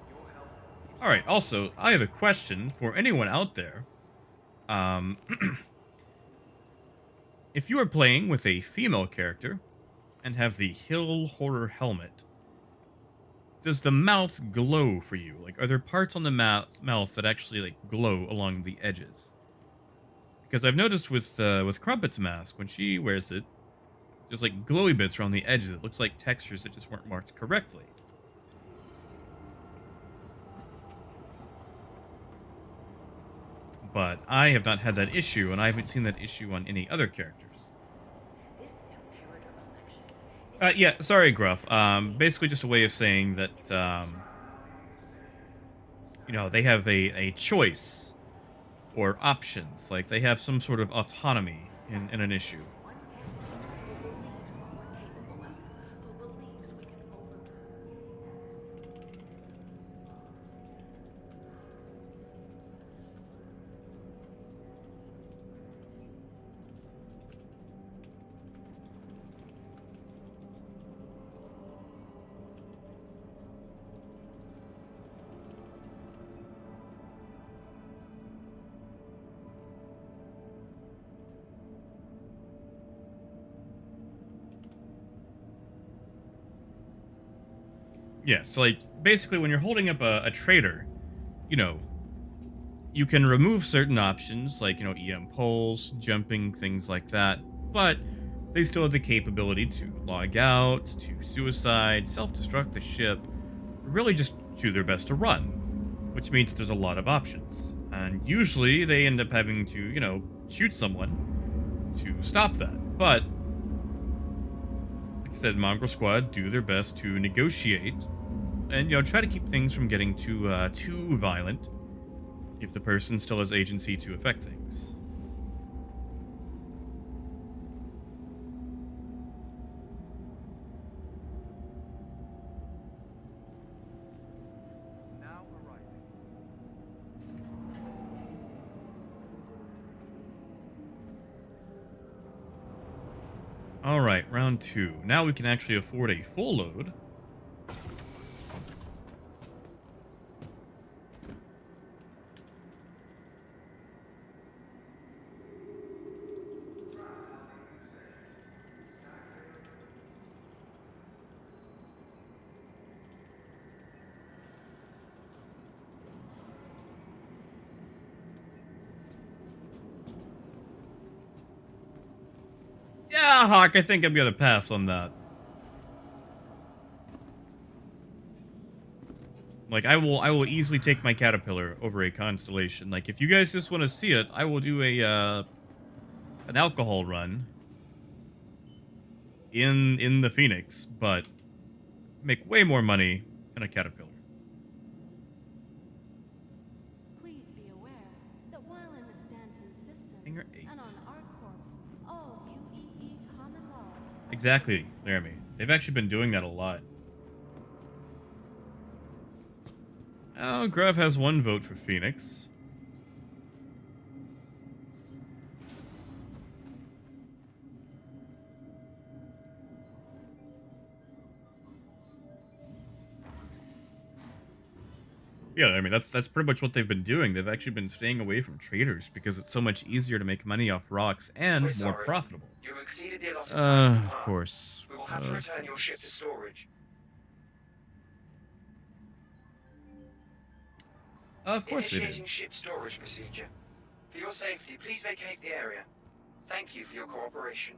your help keeps All right. Also, I have a question for anyone out there. Um, if you are playing with a female character and have the Hill Horror helmet, does the mouth glow for you? Like, are there parts on the mouth that actually like glow along the edges? Because I've noticed with Crumpet's mask, when she wears it, there's like glowy bits around the edges. It looks like textures that just weren't marked correctly. But I have not had that issue, and I haven't seen that issue on any other characters. This imperator election Yeah, sorry, Gruff. Basically just a way of saying that, they have a choice or options. Like, they have some sort of autonomy in an issue. one candidate who believes we're capable of, who believes we can overcome. Yeah, so, like, basically when you're holding up a trader, you know, you can remove certain options, like, EM pulls, jumping, things like that, but they still have the capability to log out, to suicide, self-destruct the ship, really just do their best to run, which means that there's a lot of options. And usually they end up having to, shoot someone to stop that. But, like I said, Mongrel Squad do their best to negotiate and, try to keep things from getting too violent if the person still has agency to affect things. now arriving. All right, round 2. Now we can actually afford a full load. Yeah, Hawk, I think I'm gonna pass on that. Like, I will easily take my caterpillar over a constellation. Like, if you guys just want to see it, I will do an alcohol run in the Phoenix, but make way more money in a caterpillar. Please be aware that while in the Stanton Hangar 8. And on our corp, all UEE common laws. Exactly, Laramie. They've actually been doing that a lot. Oh, Gruff has 1 vote for Phoenix. Yeah, I mean that's pretty much what they've been doing. They've actually been staying away from traders because it's so much easier to make money off rocks We're and more sorry. profitable. You've exceeded the allotted time. Of course. We will have to Of return your ship to course. storage. Of course they do. Initiating ship storage procedure. For your safety, please vacate the area. Thank you for your cooperation.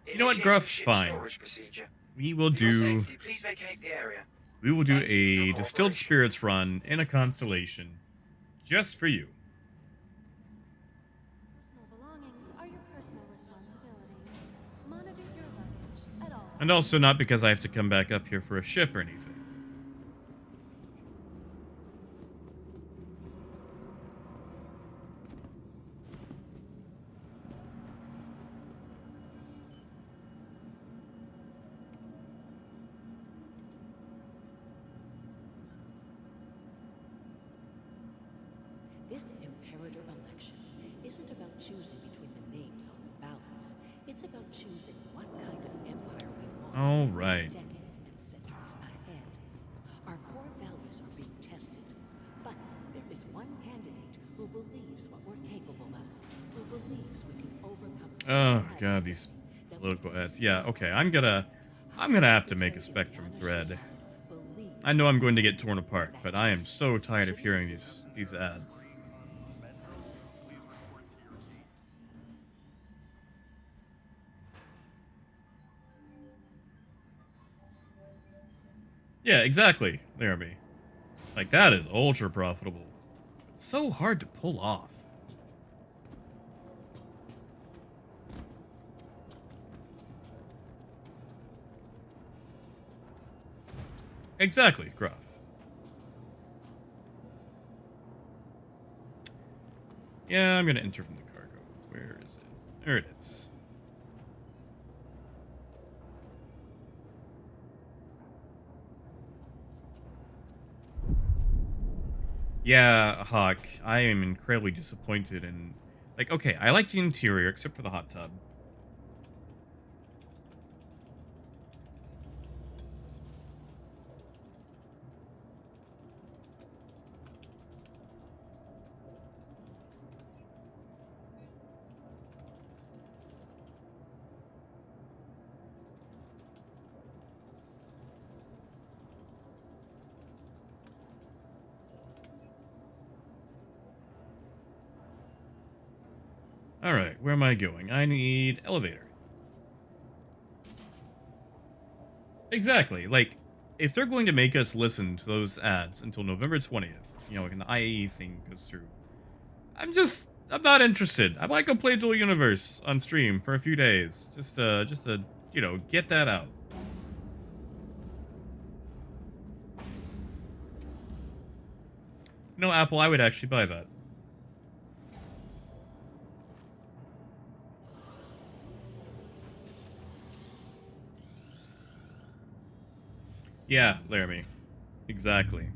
You know what, Initiating Gruff? ship Fine. storage procedure. We will For your do safety, please vacate the area. we will do Thank you for a your distilled cooperation. spirits run in a constellation just for you. Personal belongings are your personal responsibility. Monitor your luggage at all And also not because I have to come back up here for a ship or anything. This Imperator election isn't about choosing between the names on the ballots. It's about choosing what kind of empire we want. All right. Decades and centuries ahead. Our core values are being tested. But there is one candidate who believes what we're capable of. Who believes we can overcome. Oh god, these political ads. Yeah, okay. I'm gonna have to make a Spectrum thread. I know I'm going to get torn apart, but I am so tired of hearing these ads. Yeah, exactly, Laramie. Like, that is ultra profitable. It's so hard to pull off. Exactly, Gruff. Yeah, I'm gonna enter from the cargo. Where is it? There it is. Yeah, Hawk, I am incredibly disappointed in... Like, okay, I like the interior, except for the hot tub. Alright, where am I going? I need elevator. Exactly, like, if they're going to make us listen to those ads until November 20th, you know, when the IAE thing goes through, I'm not interested. I might go play Dual Universe on stream for a few days. Just to, you know, get that out. No, Apple, I would actually buy that. Yeah, Laramie. Exactly.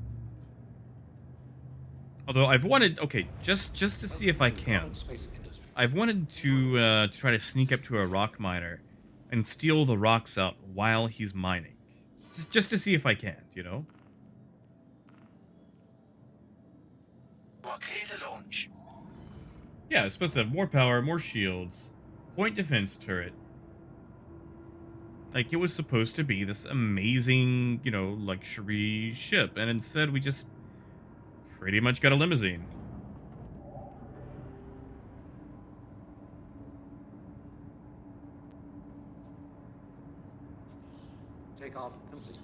Although I've wanted, okay, just to see if I can. I've wanted to try to sneak up to a rock miner and steal the rocks out while he's mining. Just to see if I can, you know? You are clear to launch. Yeah, it's supposed to have more power, more shields, point defense turret. Like, it was supposed to be this amazing, you know, luxury ship, and instead we just pretty much got a limousine. Takeoff complete.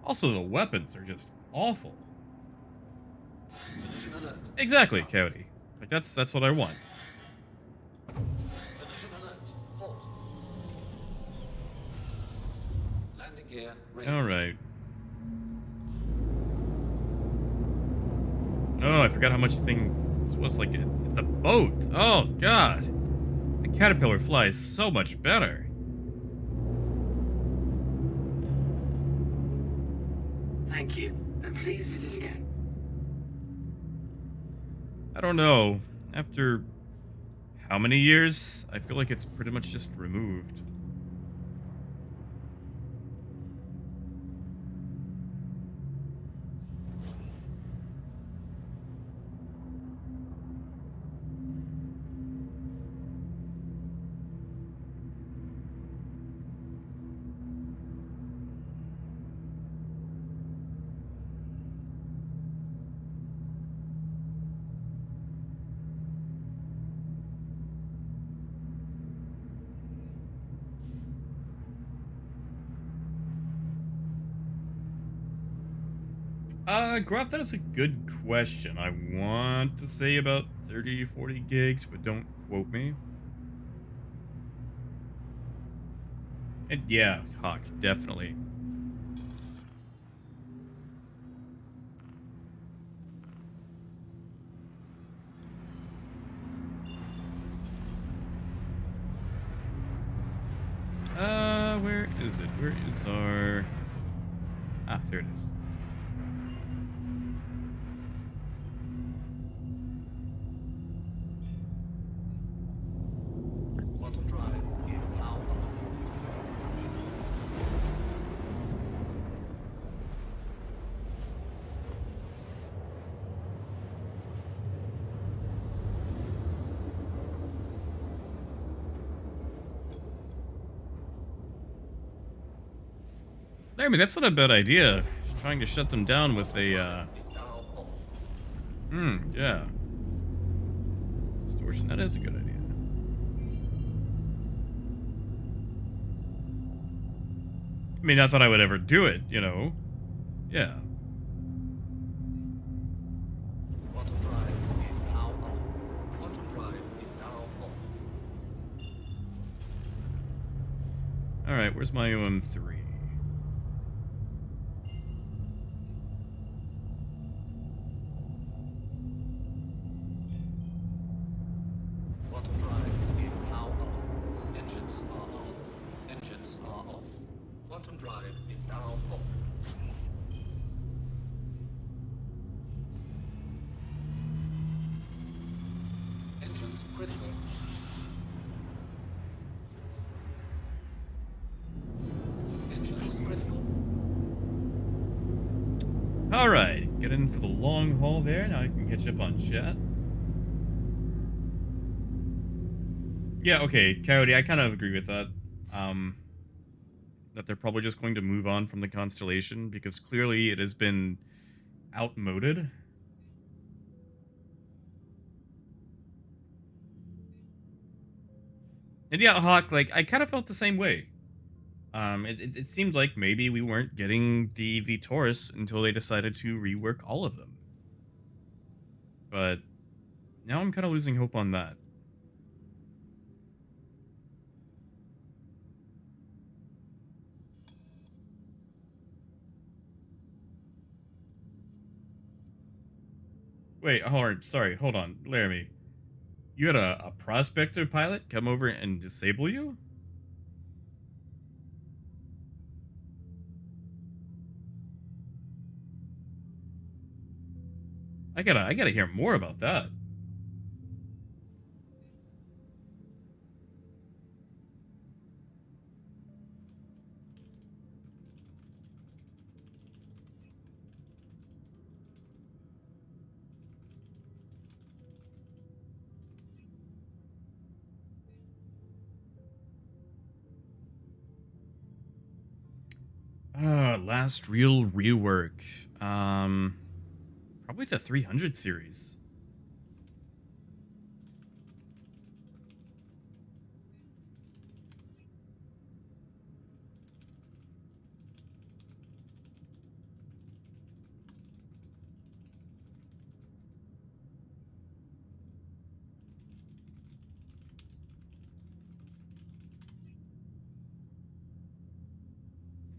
Also, the weapons are just awful. Collision alert. Exactly, Cody. Like, that's what I want. Collision alert. Halt. Landing gear ready. All right. Oh, I forgot how much this was like. It's a boat. Oh God, the caterpillar flies so much better. Thank you, and please visit again. I don't know. After how many years? I feel like it's pretty much just removed. Graph, that is a good question. I want to say about 30, 40 gigs, but don't quote me. And yeah, Hawk, definitely. Where is it? Where is our... Ah, there it is. Quantum drive is now on. I mean, that's not a bad idea. Just trying to shut them down with a, Is now off. yeah. Distortion, that is a good idea. I mean, not that I would ever do it, you know? Yeah. Quantum drive is now on. Quantum drive is now off. Alright, where's my OM3? Quantum drive is now on. Engines are on. Engines are off. Quantum drive is now off. Engines critical. Engines critical. Alright, get in for the long haul there. Now I can catch up on chat. Yeah, okay, Coyote, I kind of agree with that. That they're probably just going to move on from the constellation because clearly it has been outmoded. And yeah, Hawk, like, I kind of felt the same way. It seemed like maybe we weren't getting the Taurus until they decided to rework all of them. But now I'm kind of losing hope on that. Wait, sorry, hold on, Laramie. You had a prospector pilot come over and disable you? I gotta hear more about that. Last real rework. Probably the 300 series.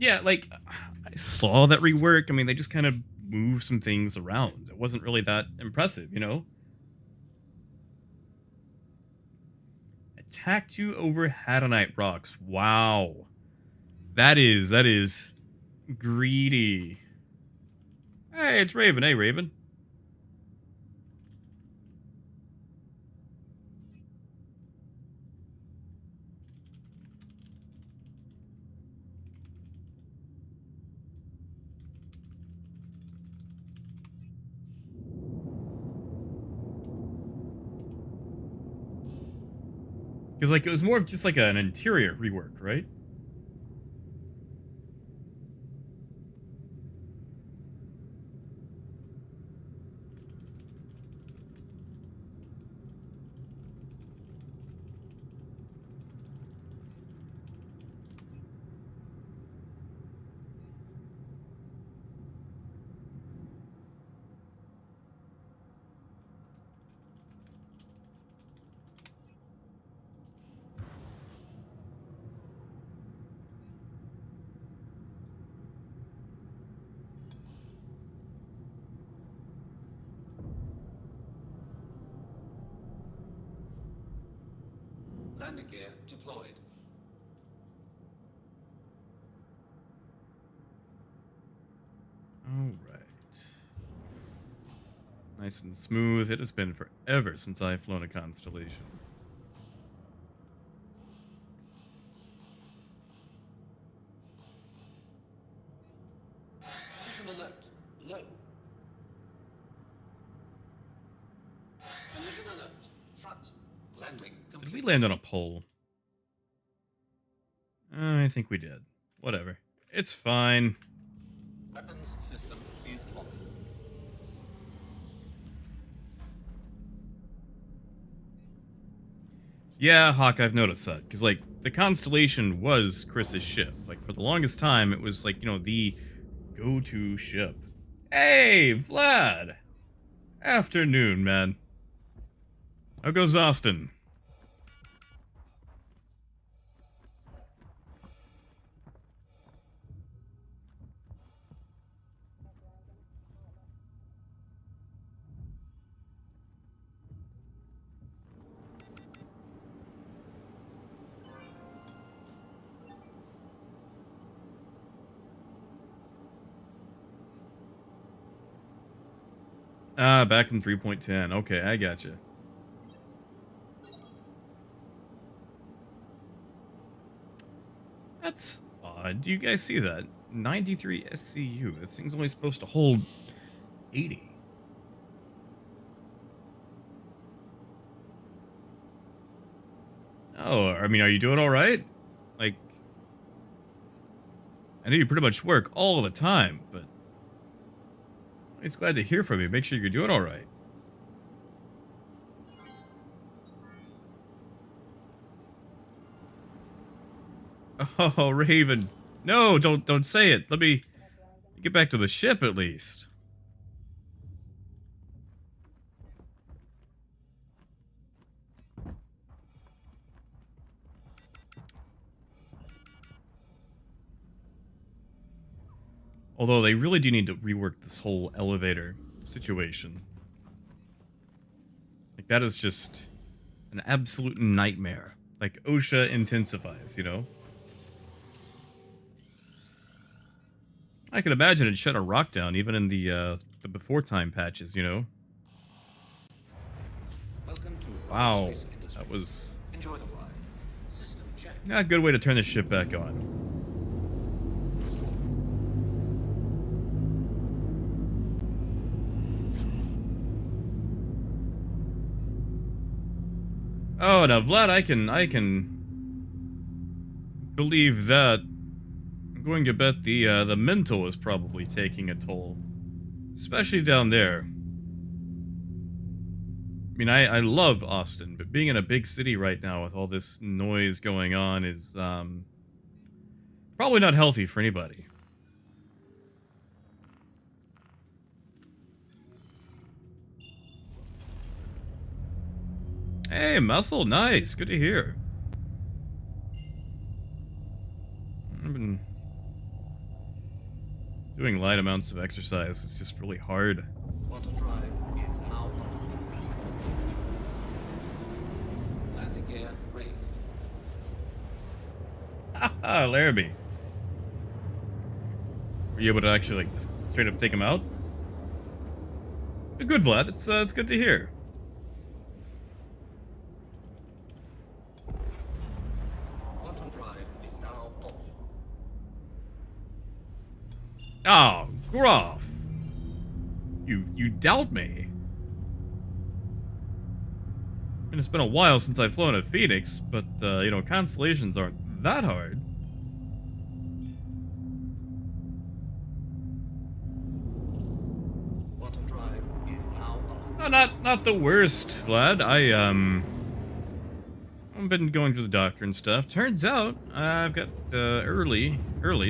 Yeah, like I saw that rework. I mean, they just kind of moved some things around. It wasn't really that impressive, you know? Attacked you over Hadonite rocks. Wow. That is greedy. Hey, it's Raven. Hey, Raven. Because like it was more of just like an interior rework, right? Landing gear deployed. All right. Nice and smooth. It has been forever since I've flown a constellation. Collision alert. Low. Collision alert. Front. Landing Did we complete. land on a pole? I think we did. Whatever. It's fine. Weapons system is on. Yeah, Hawk, I've noticed that. Because, like, the Constellation was Chris's ship. Like, for the longest time, it was, like, you know, the go-to ship. Hey, Vlad! Afternoon, man. How goes Austin? Ah, back in 3.10. Okay, I gotcha. That's odd. Do you guys see that? 93 SCU. This thing's only supposed to hold 80. Oh, I mean, are you doing all right? Like, I know you pretty much work all the time, but it's glad to hear from you. Make sure you're doing all right. Oh, Raven. No, don't say it. Let me get back to the ship at least. Although they really do need to rework this whole elevator situation. Like that is just an absolute nightmare. Like OSHA intensifies, you know? I can imagine it shut a rock down even in the before time patches, you know? Welcome to Wow. Space Industries. That was Enjoy the ride. System check. not a good way to turn the ship back on. Oh, now Vlad, I can believe that. I'm going to bet the mental is probably taking a toll, especially down there. I mean, I love Austin, but being in a big city right now with all this noise going on is probably not healthy for anybody. Hey, Muscle, nice, good to hear. I've been Doing light amounts of exercise is just really hard. Quantum drive is now on. Landing gear raised. Haha, Larrabee. Were you able to actually, like, just straight up take him out? Good, Vlad. It's good to hear. Quantum drive is now off. Oh, Groff. You doubt me. I mean, it's been a while since I've flown a Phoenix, but, you know, constellations aren't that hard. Quantum drive is now on. Oh, not the worst, Vlad. I've been going to the doctor and stuff. Turns out I've got early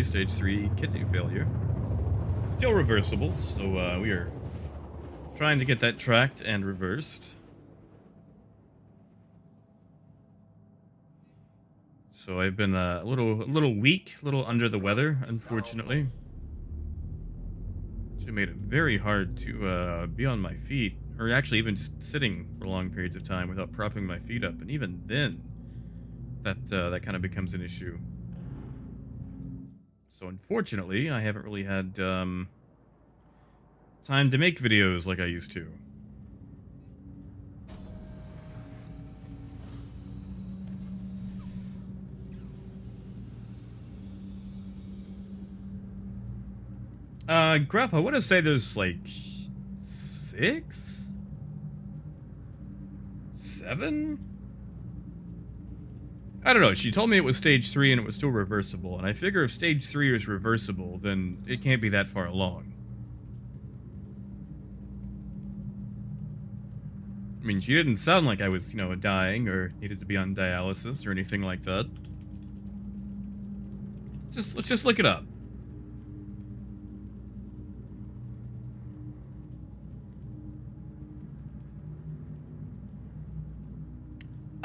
stage 3 kidney failure. Still reversible, so we are trying to get that tracked and reversed. So I've been a little weak, a little under the weather, unfortunately. It made it very hard to be on my feet, or actually even just sitting for long periods of time without propping my feet up. And even then, that kind of becomes an issue. So unfortunately, I haven't really had time to make videos like I used to. Graph, I want to say there's like 6? 7? I don't know. She told me it was stage 3 and it was still reversible. And I figure if stage 3 is reversible, then it can't be that far along. I mean, she didn't sound like I was, you know, dying or needed to be on dialysis or anything like that. Let's just look it up.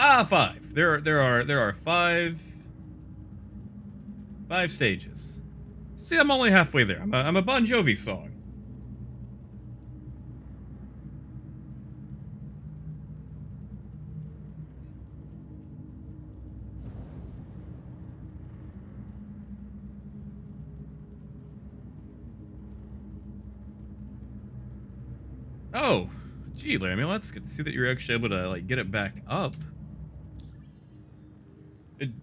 Ah, 5. There are 5 stages. See, I'm only halfway there. I'm a Bon Jovi song. Oh, gee, Larry, well, that's good to see that you're actually able to, like, get it back up.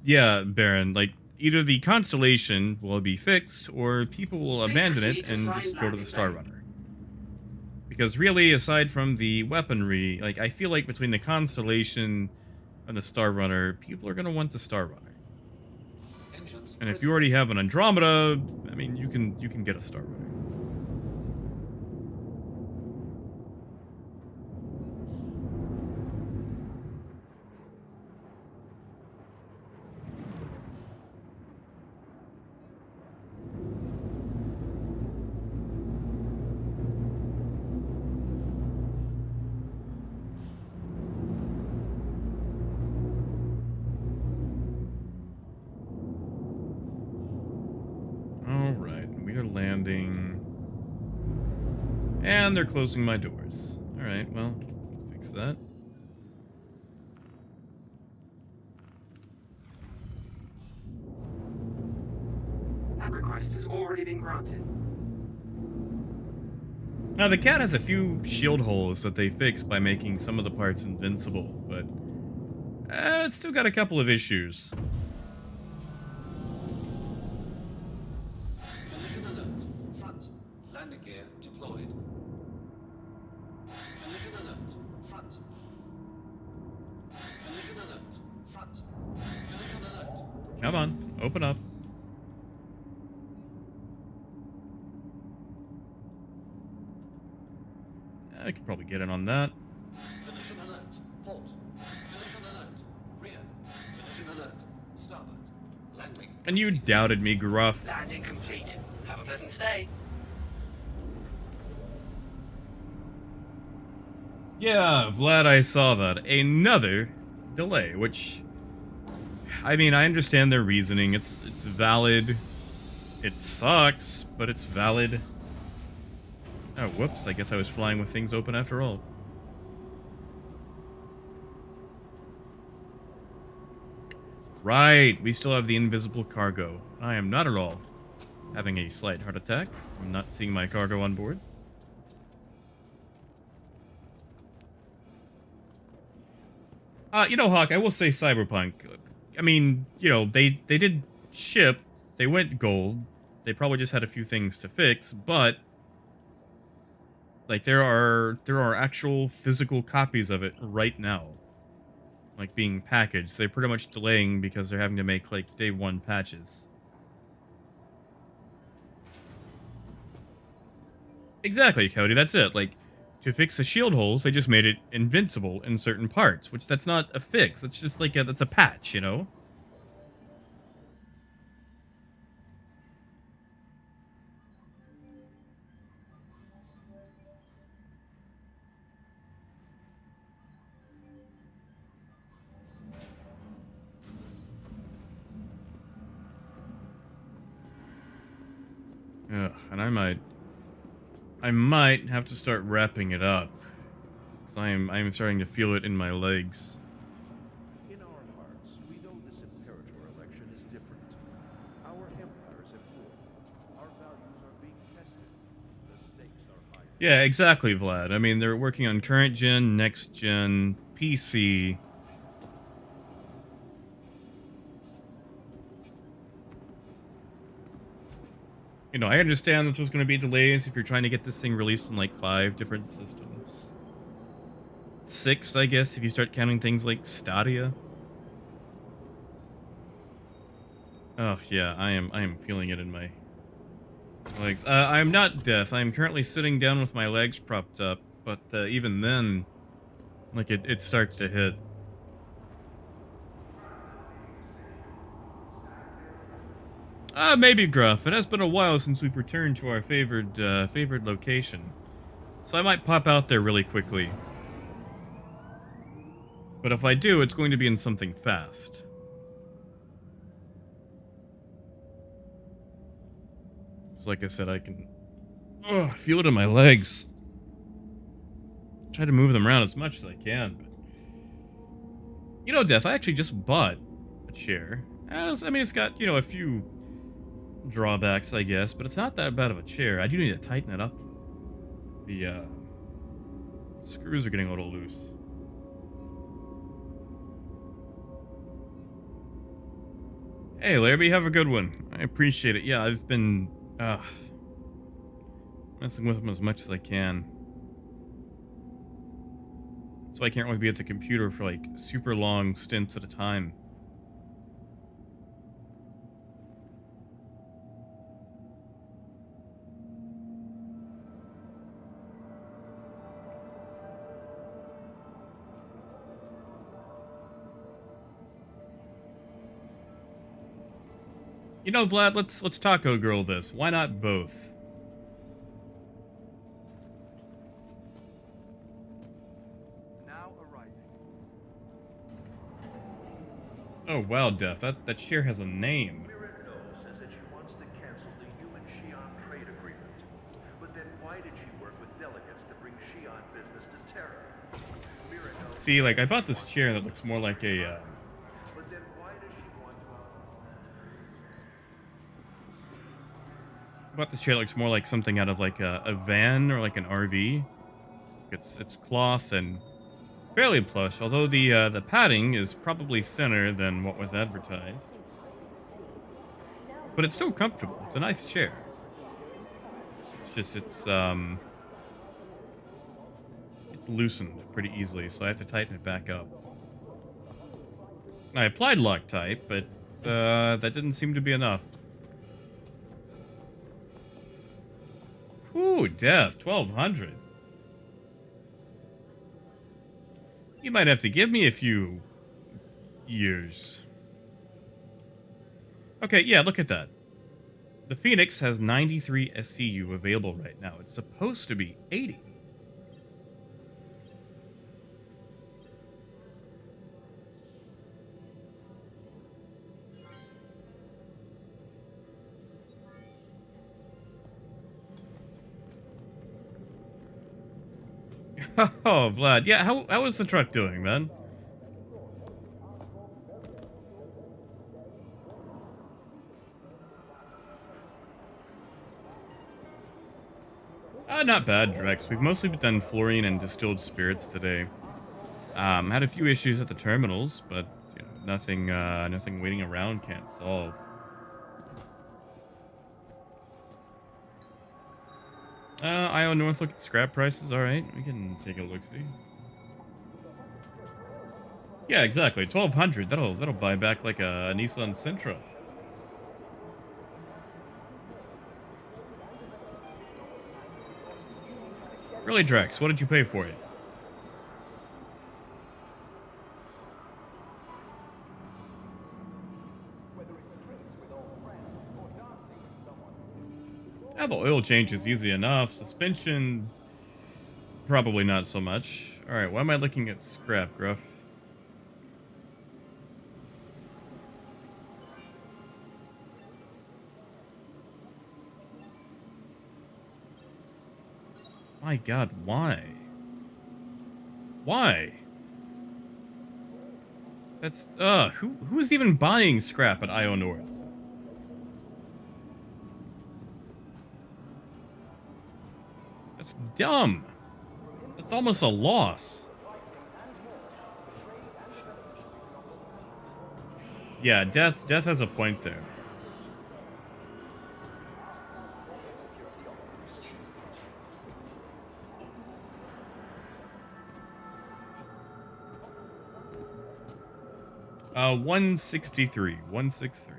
Yeah, Baron, like, either the constellation will be fixed, or people will abandon it and just go to the Star Runner. Because really, aside from the weaponry, like, I feel like between the constellation and the Star Runner, people are going to want the Star Runner. And if you already have an Andromeda, I mean, you can get a Star Runner. Alright, we are landing. And they're closing my doors. Alright, well, fix that. That request has already been granted. Now, the cat has a few shield holes that they fixed by making some of the parts invincible, but it's still got a couple of issues. Collision alert. Front. Landing gear deployed. Collision alert. Front. Collision alert. Front. Collision alert. Come on, open up. I could probably get in on that. Collision alert. Port. Collision alert. Rear. Collision alert. Starboard. Landing. And you doubted me, Gruff. Landing complete. Have a pleasant stay. Yeah, Vlad, I saw that. Another delay, which... I mean, I understand their reasoning. It's valid. It sucks, but it's valid. Oh, whoops. I guess I was flying with things open after all. Right. We still have the invisible cargo. I am not at all having a slight heart attack. I'm not seeing my cargo on board. Hawk, I will say Cyberpunk. I mean, they did ship. They went gold. They probably just had a few things to fix, but like there are actual physical copies of it right now, like being packaged. They're pretty much delaying because they're having to make like day one patches. Exactly, Cody. That's it. Like to fix the shield holes, they just made it invincible in certain parts, which that's not a fix. That's just like that's a patch, you know? Yeah, and I might have to start wrapping it up. 'Cause I'm starting to feel it in my legs. In our hearts, we know this Imperator election is different. Our empire is at war. Our values are being tested. The stakes are higher. Yeah, exactly, Vlad. I mean, they're working on current gen, next gen, PC. I understand that there's going to be delays if you're trying to get this thing released on like 5 different systems. 6, I guess, if you start counting things like Stadia. Oh yeah, I am feeling it in my legs. I am not deaf. I am currently sitting down with my legs propped up, but even then, like it starts to hit. Maybe Gruff. It has been a while since we've returned to our favored location, so I might pop out there really quickly. But if I do, it's going to be in something fast. 'Cause like I said, I can feel it in my legs. Try to move them around as much as I can. But Def, I actually just bought a chair. I mean, it's got a few drawbacks, I guess, but it's not that bad of a chair. I do need to tighten it up. The screws are getting a little loose. Hey, Larry, have a good one. I appreciate it. Yeah, I've been messing with them as much as I can. So I can't really be at the computer for like super long stints at a time. Vlad, let's Taco Girl this. Why not both? Now arriving. Oh wow, Death. That chair has a name. Mirando says that she wants to cancel the human-Xi'an trade agreement. But then why did she work with delegates to bring Xi'an business to Terra? Mirando See, like I bought this chair that looks more like a. But then why does she want to... I bought this chair that looks more like something out of like a van or like an RV. It's cloth and fairly plush, although the padding is probably thinner than what was advertised. But it's still comfortable. It's a nice chair. It's just it's loosened pretty easily, so I have to tighten it back up. I applied Loctite, but that didn't seem to be enough. Ooh, Death, 1200. You might have to give me a few years. Okay, yeah, look at that. The Phoenix has 93 SCU available right now. It's supposed to be 80. Oh, Vlad. Yeah, how is the truck doing, man? Not bad, Drex. We've mostly done fluorine and distilled spirits today. Had a few issues at the terminals, but you know, nothing waiting around can't solve. IO North look at scrap prices. All right, we can take a look. See. Yeah, exactly. 1,200. That'll buy back like a Nissan Sentra. Really, Drex? What did you pay for it? Yeah, the oil change is easy enough. Suspension, probably not so much. All right, why am I looking at scrap, Gruff? My God, why? Why? That's who's even buying scrap at IO North? That's dumb. That's almost a loss. Yeah, death has a point there. Uh, 163. 163.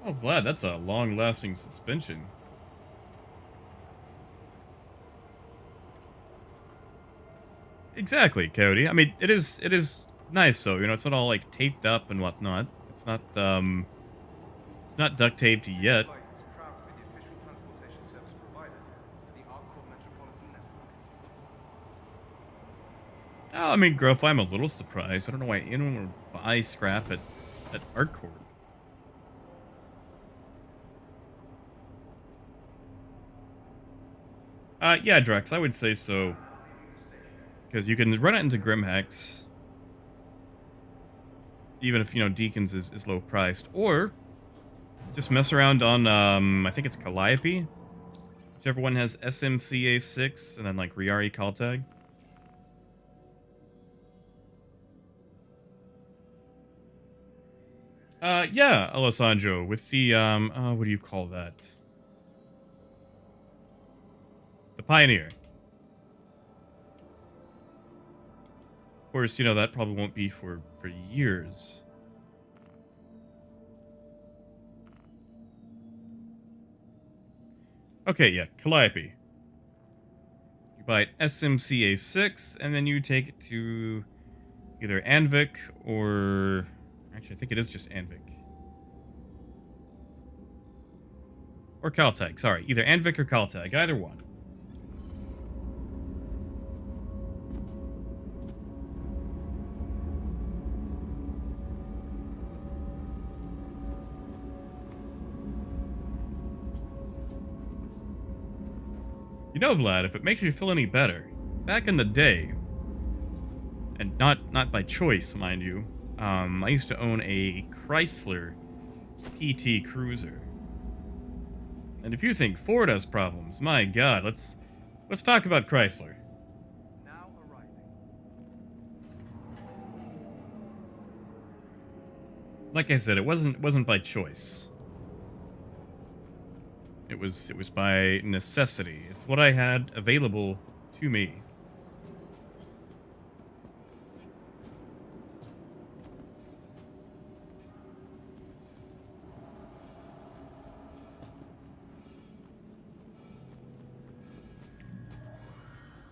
Oh, Vlad, that's a long-lasting suspension. Exactly, Cody. I mean, it is nice though. You know, it's not all like taped up and whatnot. It's not duct taped yet. Flight is proud to be the official transportation service provider for the Arcor Metropolitan Network. Oh, I mean, Gruff, I'm a little surprised. I don't know why anyone would buy scrap at Artcorp. Yeah, Drex, I would say so. Because you can run it into Grimhex, even if, you know, Deacons is low priced. Or just mess around on, I think it's Calliope. Whichever one has SMCA6 and then, like, Riari Caltag. Yeah, Alessandro, with the, what do you call that? The Pioneer. Of course, you know, that probably won't be for years. Okay, yeah, Calliope. You buy it SMCA6, and then you take it to either Anvik or... Actually, I think it is just Anvik. Or Caltag, sorry. Either Anvik or Caltag, either one. You know, Vlad, if it makes you feel any better, back in the day, and not by choice, mind you, I used to own a Chrysler PT Cruiser. And if you think Ford has problems, my God, let's talk about Chrysler. Now arriving. Like I said, it wasn't by choice. It was by necessity. It's what I had available to me.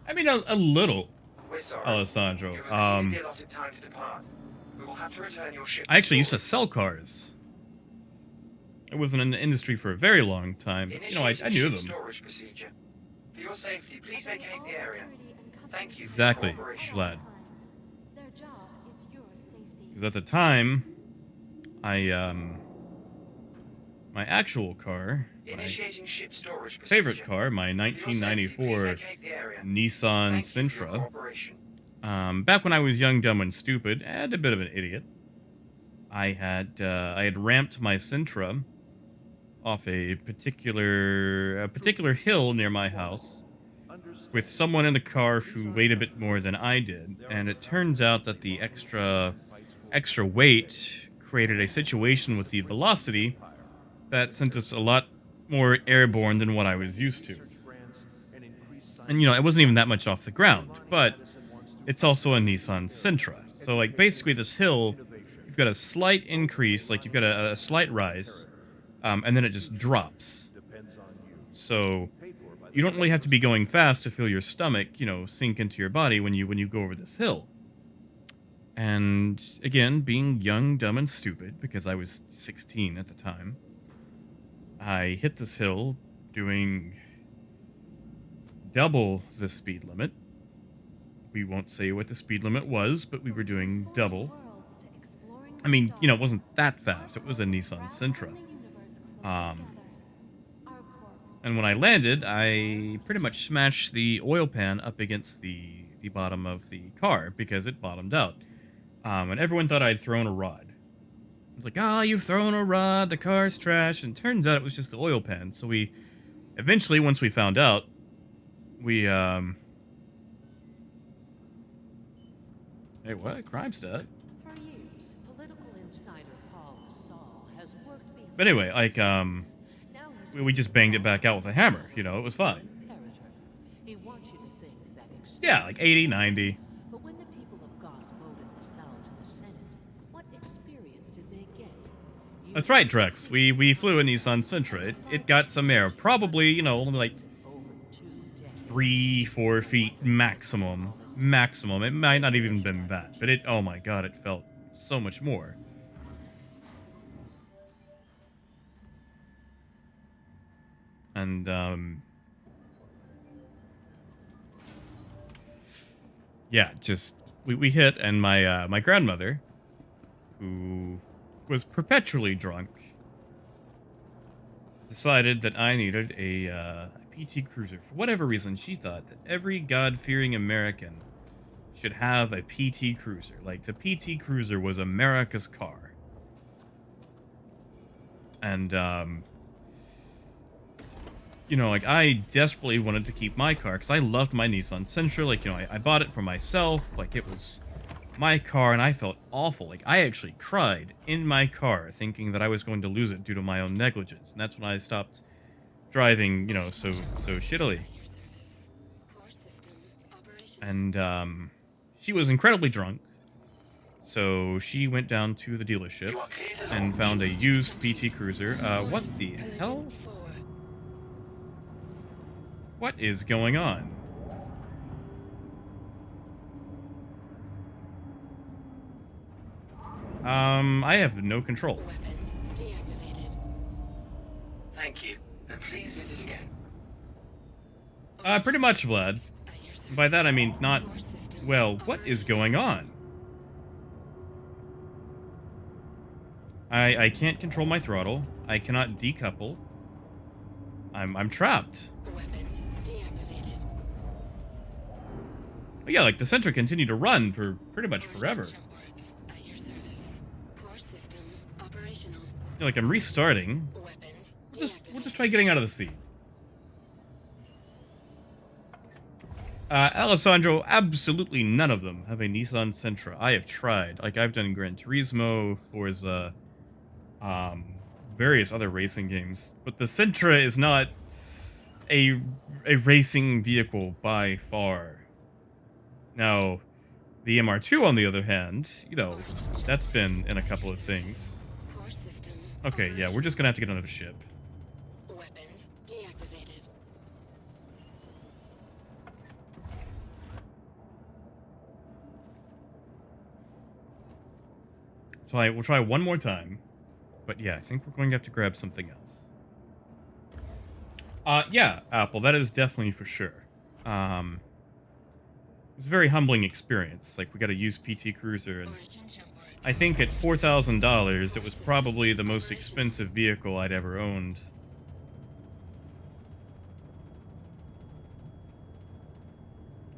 I mean, a little, We're sorry. Alessandro. You have exceeded the allotted time to depart. We will have to return your ship. I actually used to sell cars. It wasn't in the industry for a very long time. But, you know, I knew them. Storage procedure. For your safety, please vacate the area. Thank you for Exactly, your cooperation. Vlad. Their job is your safety. Because at the time, I my actual car, my Initiating ship storage favorite procedure. car, my For your safety, please 1994 vacate the area. Nissan Thank you for your Sentra. cooperation. Back when I was young, dumb, and stupid, and a bit of an idiot, I had ramped my Sentra off a particular hill near my house with Understand, someone in the car these who aren't weighed a just bit more than I words. did, There and are it turns out that thousands the involved in extra innocent fights for extra weekday weight pay. created a situation with the velocity Empire, that sent us a lot intervention, more airborne than what I was expanded used to. research grants, and increased And it scientific wasn't even that funding. much off the ground, Lonnie but Madison wants to it's also a upgrade Nissan the area. Sentra. So Education, basically this hill, innovation, you've got a slight increase, like you've got a slight culture, rise, heritage. and then it The just future drops. depends on you. So Paid for by the you don't really have to be taxpayers. going fast to feel your stomach, sink into your body when you go over this hill. And again, being young, dumb, and stupid, because I was 16 at the time, I hit this hill doing double the speed limit. We won't say what the speed limit was, but we were doing double. I mean, it wasn't that fast. It was a Nissan Sentra. Um, and when I landed, I pretty much smashed the oil pan up against the bottom of the car because it bottomed out. And everyone thought I'd thrown a rod. I was like, "Ah, you've thrown a rod. The car's trash." And turns out it was just the oil pan. So we eventually, once we found out, we hey, what? Crime stat? For years, political insider Paul Saul has worked behind But anyway, the like, scenes. Now he's we just banged it back out with a hammer. It was fine. comparator. He wants you to think that Yeah, like 80, 90. But when the people of Goss voted LaSalle to the Senate, what experience did they get? That's right, Drex. We flew a Nissan Sentra. It got some air. Probably, only like Over 2 decades. 3-4 feet maximum. Maximum. It might not even been that. But oh my god, it felt so much more. And yeah, just we hit, and my grandmother, who was perpetually drunk, decided that I needed a PT Cruiser. For whatever reason, she thought that every God-fearing American should have a PT Cruiser. Like, the PT Cruiser was America's car. And, like, I desperately wanted to keep my car, because I loved my Nissan Sentra. Like, I bought it for myself. Like, it was my car, and I felt awful. Like, I actually cried in my car, thinking that I was going to lose it due to my own negligence. And that's when I stopped driving, so shittily. And she was incredibly drunk, so she went down to the dealership You are clear to and launch. found a used PT Cruiser. What the hell? What is going on? I have no control. Weapons deactivated. Thank you, and please visit again. Pretty much, Vlad. By that I mean not. Well, what is going on? I can't control my throttle. I cannot decouple. I'm trapped. Weapons deactivated. But yeah, like the Sentra continued to run for pretty much forever. Jump works at your service. Core system operational. Like I'm restarting. Weapons We'll just try getting out of the seat. Alessandro, absolutely none of them have a Nissan Sentra. I have tried. Like, I've done Gran Turismo, Forza, various other racing games. But the Sentra is not a racing vehicle by far. Now, the MR2, on the other hand, that's been in a couple of things. Core system. Okay, yeah, we're just gonna have to get another ship. Weapons deactivated. So we'll try one more time. But yeah, I think we're going to have to grab something else. Yeah, Apple, that is definitely for sure. was a very humbling experience. Like, we got a used PT Cruiser, and I think at $4,000, it was probably the most expensive vehicle I'd ever owned.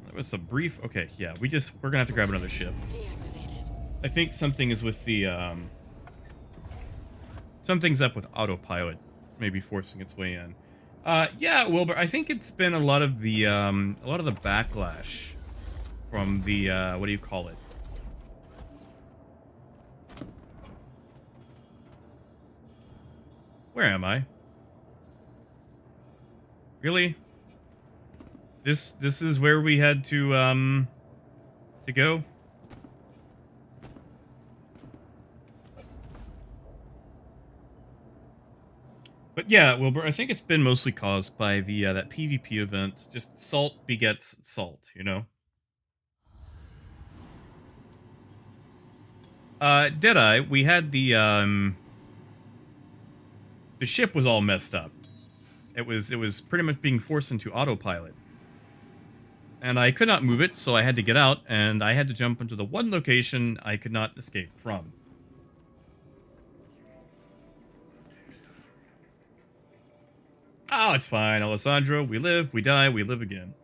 That was a brief. Okay, yeah, we're gonna have to grab another ship. I think something is with the something's up with autopilot, maybe forcing its way in. Yeah, Wilbur, I think it's been a lot of the backlash from the what do you call it? Where am I? Really? This is where we had to go? But yeah, Wilbur, I think it's been mostly caused by the that PvP event. Just salt begets salt, you know? Deadeye, we had the ship was all messed up. It was pretty much being forced into autopilot. And I could not move it, so I had to get out, and I had to jump into the one location I could not escape from. Oh, it's fine, Alessandro. We live, we die, we live again.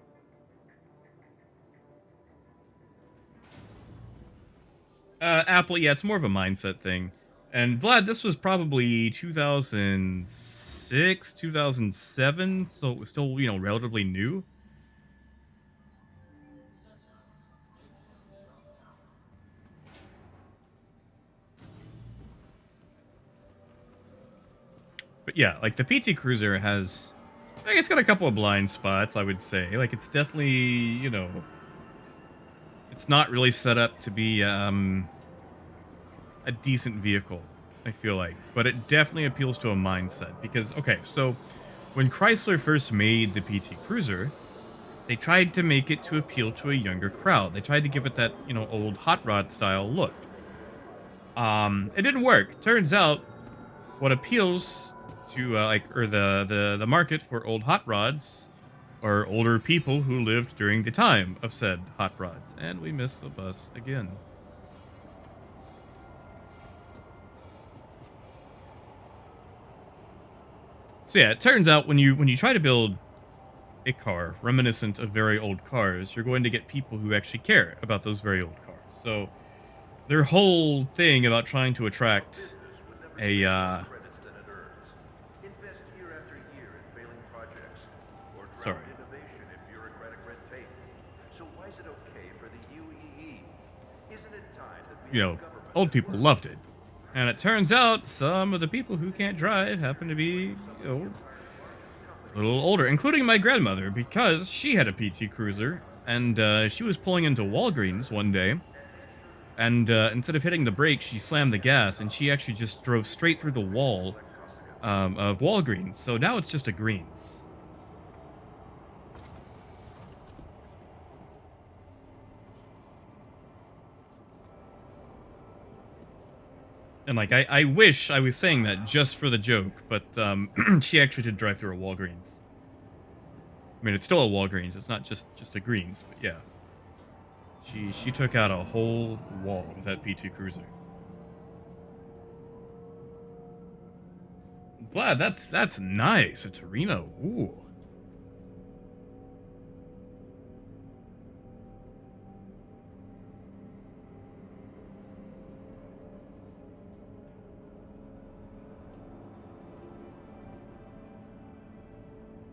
Apple, yeah, it's more of a mindset thing. And Vlad, this was probably 2006, 2007, so it was still, relatively new. But yeah, like the PT Cruiser has, like, it's got a couple of blind spots, I would say. Like, it's definitely, it's not really set up to be a decent vehicle, I feel like. But it definitely appeals to a mindset because, okay, so when Chrysler first made the PT Cruiser, they tried to make it to appeal to a younger crowd. They tried to give it that, old hot rod style look. It didn't work. Turns out what appeals to the market for old hot rods are older people who lived during the time of said hot rods. And we missed the bus again. So yeah, it turns out when you try to build a car reminiscent of very old cars, you're going to get people who actually care about those very old cars. So their whole thing about trying to attract a sorry. Old people loved it. And it turns out some of the people who can't drive happen to be, a little older, including my grandmother, because she had a PT Cruiser, and she was pulling into Walgreens one day, and instead of hitting the brakes, she slammed the gas, and she actually just drove straight through the wall of Walgreens. So now it's just a Greens. And, like, I wish I was saying that just for the joke, but she actually did drive through a Walgreens. I mean, it's still a Walgreens. It's not just a Greens, but yeah. She took out a whole wall with that P2 Cruiser. Vlad, that's nice. A Torino. Ooh.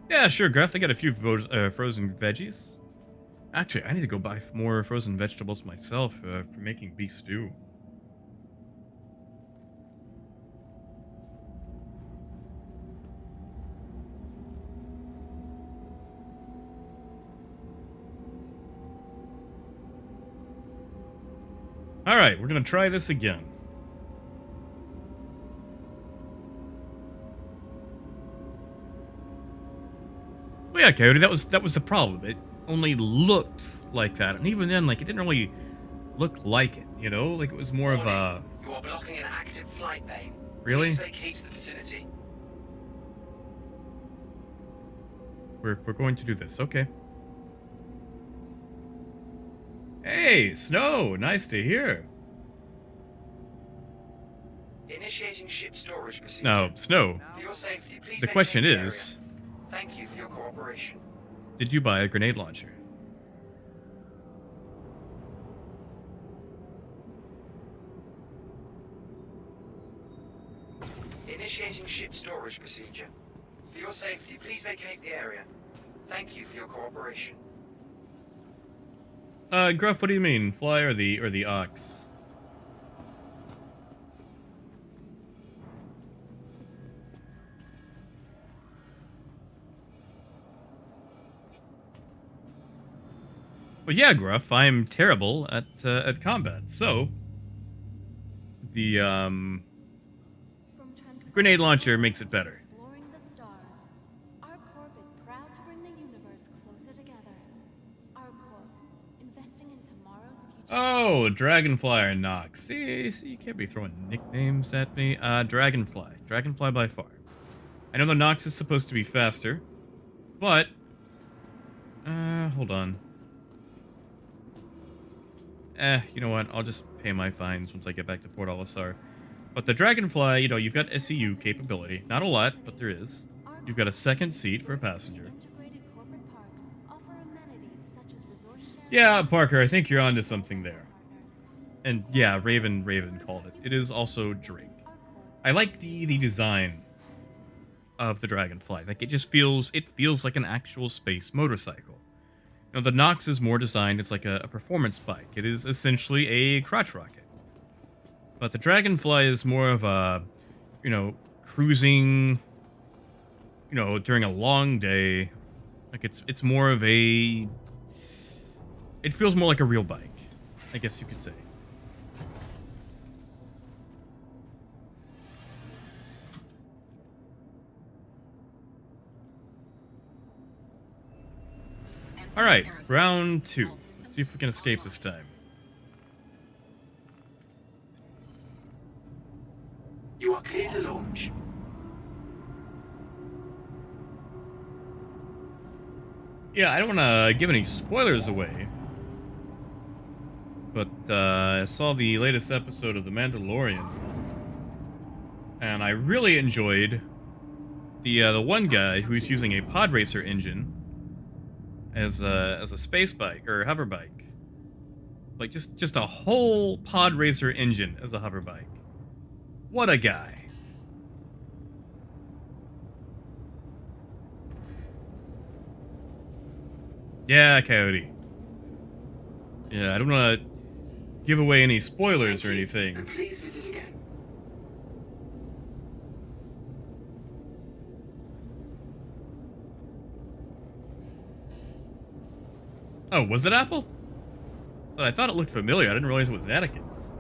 Yeah, sure, Graf. I got a few frozen veggies. Actually, I need to go buy more frozen vegetables myself for making beef stew. All right, we're gonna try this again. Well, yeah, Coyote, that was the problem. It only looked like that, and even then, like, it didn't really look like it. Like, it was more of a. You are blocking an active flight bay. Really? Please vacate the vicinity. We're going to do this, okay? Hey, Snow, nice to hear. Initiating ship storage procedure. Now, Snow, For your safety, please the vacate question the area. is, Thank you for your cooperation. did you buy a grenade launcher? Initiating ship storage procedure. For your safety, please vacate the area. Thank you for your cooperation. Gruff, what do you mean? Fly or the ox? Well, yeah, Gruff, I'm terrible at combat, so the From grenade launcher makes it better. exploring the stars, our corp is proud to bring the universe closer together. Our corp, investing in tomorrow's future. Oh, Dragonfly or Nox. See, you can't be throwing nicknames at me. Dragonfly. Dragonfly by far. I know the Nox is supposed to be faster, but hold on. You know what? I'll just pay my fines once I get back to Port Olisar. But the Dragonfly, you know, you've got SEU capability. Not a lot, but there is. You've got a second seat for a passenger. Integrated corporate parks offer amenities such as resource sharing. Yeah, Parker, I think you're onto something there. And yeah, Raven called it. It is also Drake. I like the design of the Dragonfly. Like it feels like an actual space motorcycle. You know, the Nox is more designed, it's like a performance bike. It is essentially a crotch rocket. But the Dragonfly is more of a, you know, cruising, you know, during a long day. Like it's more of a, it feels more like a real bike, I guess you could say. All right, round 2. Let's see if we can escape this time. You are clear to launch. Yeah, I don't want to give any spoilers away, but I saw the latest episode of The Mandalorian, and I really enjoyed the one guy who's using a pod racer engine as a space bike or hover bike, like just a whole pod racer engine as a hover bike. What a guy! Yeah, Coyote. Yeah, I don't want to give away any spoilers or anything. And please visit again. Oh, was it Apple? So I thought it looked familiar. I didn't realize it was Anakin's.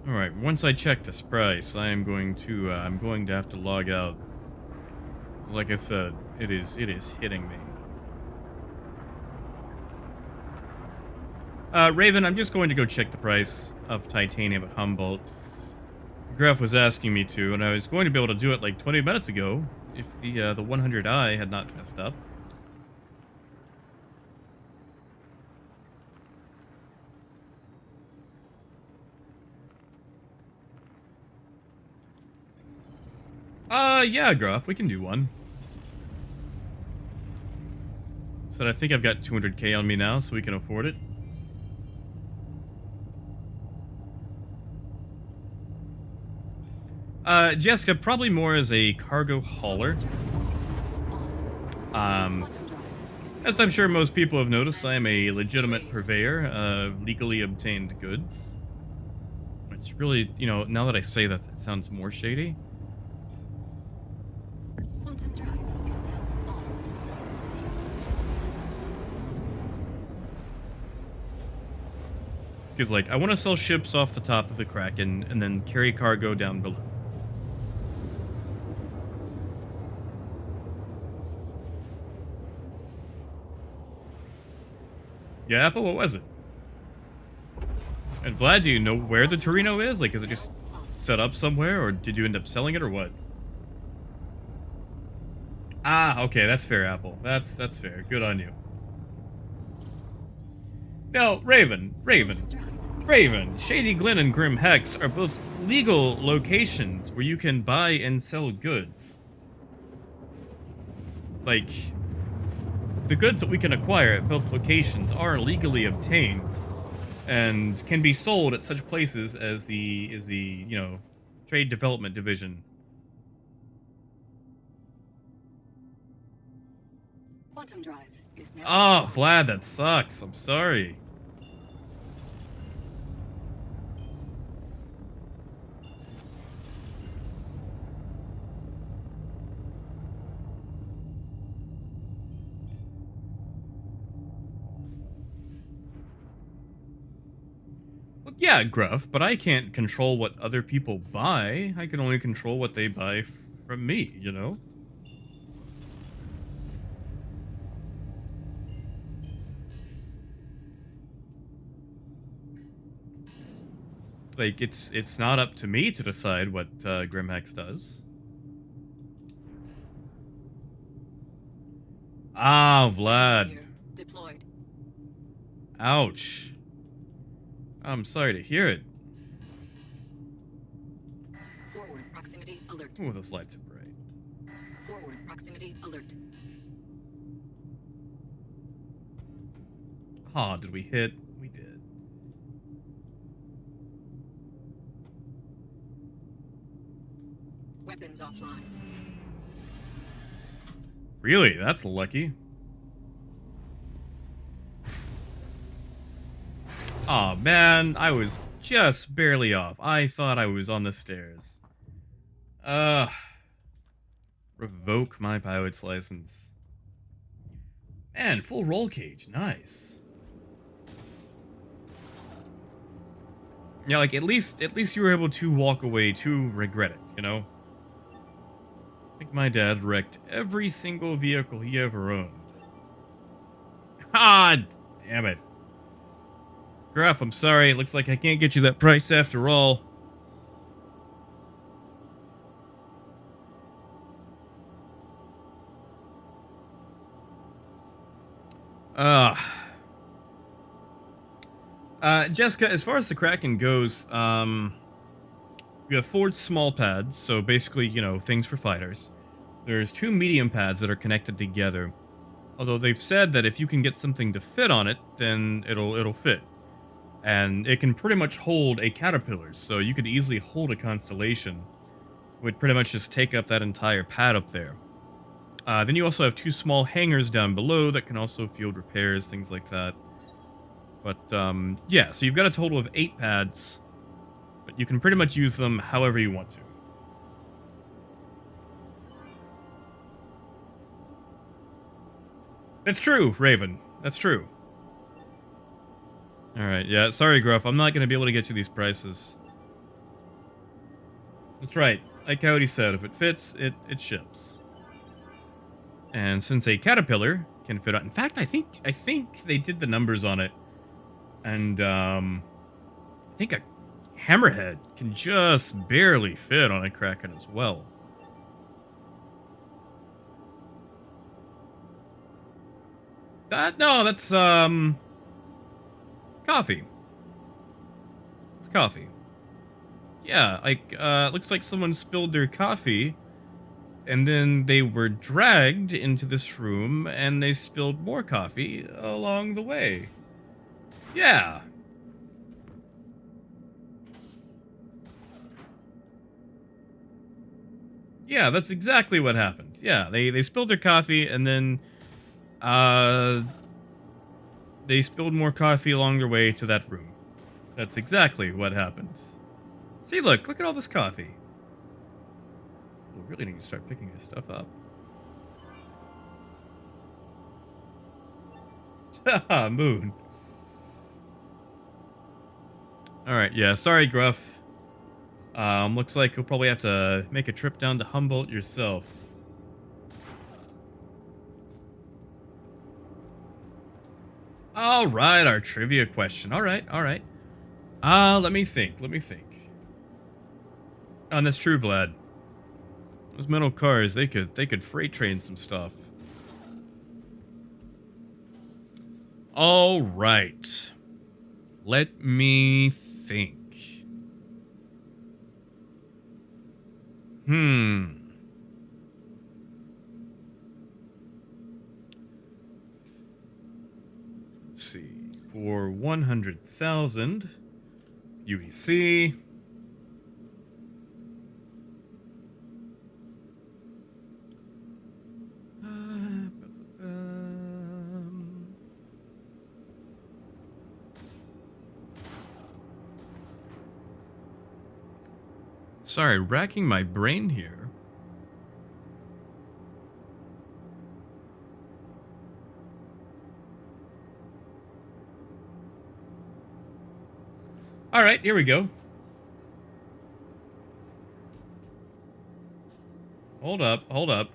All right. Once I check this price, I'm going to have to log out. 'Cause like I said, it is hitting me. Raven, I'm just going to go check the price of titanium at Humboldt. Gruff was asking me to, and I was going to be able to do it like 20 minutes ago if the 100i had not messed up. Yeah, Gruff, we can do one. So I think I've got 200k on me now, so we can afford it. Jessica, probably more as a cargo hauler. As I'm sure most people have noticed, I am a legitimate purveyor of legally obtained goods. Which really, you know, now that I say that, it sounds more shady. Quantum drive is now on. Because, like, I want to sell ships off the top of the Kraken and then carry cargo down below. Yeah, Apple, what was it? And Vlad, do you know where the Torino is? Like, is it just set up somewhere, or did you end up selling it, or what? Ah, okay, that's fair, Apple. That's fair. Good on you. Now, Raven, Shady Glen and Grim Hex are both legal locations where you can buy and sell goods. Like, the goods that we can acquire at both locations are legally obtained and can be sold at such places as the Trade Development Division. Quantum drive is now. Oh, Vlad, that sucks. I'm sorry. Well, yeah, Gruff, but I can't control what other people buy. I can only control what they buy from me, you know? Like, it's not up to me to decide what Grimhex does. Ah, Vlad. Here, deployed. Ouch. I'm sorry to hear it. Forward proximity alert. Ooh, those lights are bright. Forward proximity alert. Ah, did we hit? We did. Weapons offline. Really? That's lucky. Aw, man, I was just barely off. I thought I was on the stairs. Revoke my pilot's license. Man, full roll cage. Nice. Yeah, like, at least you were able to walk away to regret it, you know? I think my dad wrecked every single vehicle he ever owned. Ah, damn it. Gruff, I'm sorry. It looks like I can't get you that price after all. Jessica, as far as the Kraken goes, we have 4 small pads, so basically, you know, things for fighters. There's 2 medium pads that are connected together. Although they've said that if you can get something to fit on it, then it'll fit. And it can pretty much hold a caterpillar, so you could easily hold a constellation. It would pretty much just take up that entire pad up there. Then you also have 2 small hangars down below that can also field repairs, things like that. But, yeah, so you've got a total of 8 pads, but you can pretty much use them however you want to. That's true, Raven. That's true. Alright, yeah, sorry, Gruff. I'm not going to be able to get you these prices. That's right. Like Coyote said, if it fits, it ships. And since a caterpillar can fit on... In fact, I think they did the numbers on it. And, I think a hammerhead can just barely fit on a Kraken as well. No, that's, coffee. It's coffee. Yeah, like, looks like someone spilled their coffee, and then they were dragged into this room, and they spilled more coffee along the way. Yeah. Yeah, that's exactly what happened. Yeah, they spilled their coffee, and then, they spilled more coffee along their way to that room. That's exactly what happened. See, look at all this coffee. We really need to start picking this stuff up. Haha, Moon. Alright, yeah, sorry, Gruff. Looks like you'll probably have to make a trip down to Humboldt yourself. Alright, our trivia question. Alright. Let me think. Oh, that's true, Vlad. Those metal cars, they could freight train some stuff. All right. Let me think. Let's see. For 100,000 UEC. Sorry, racking my brain here. All right, here we go. Hold up, hold up.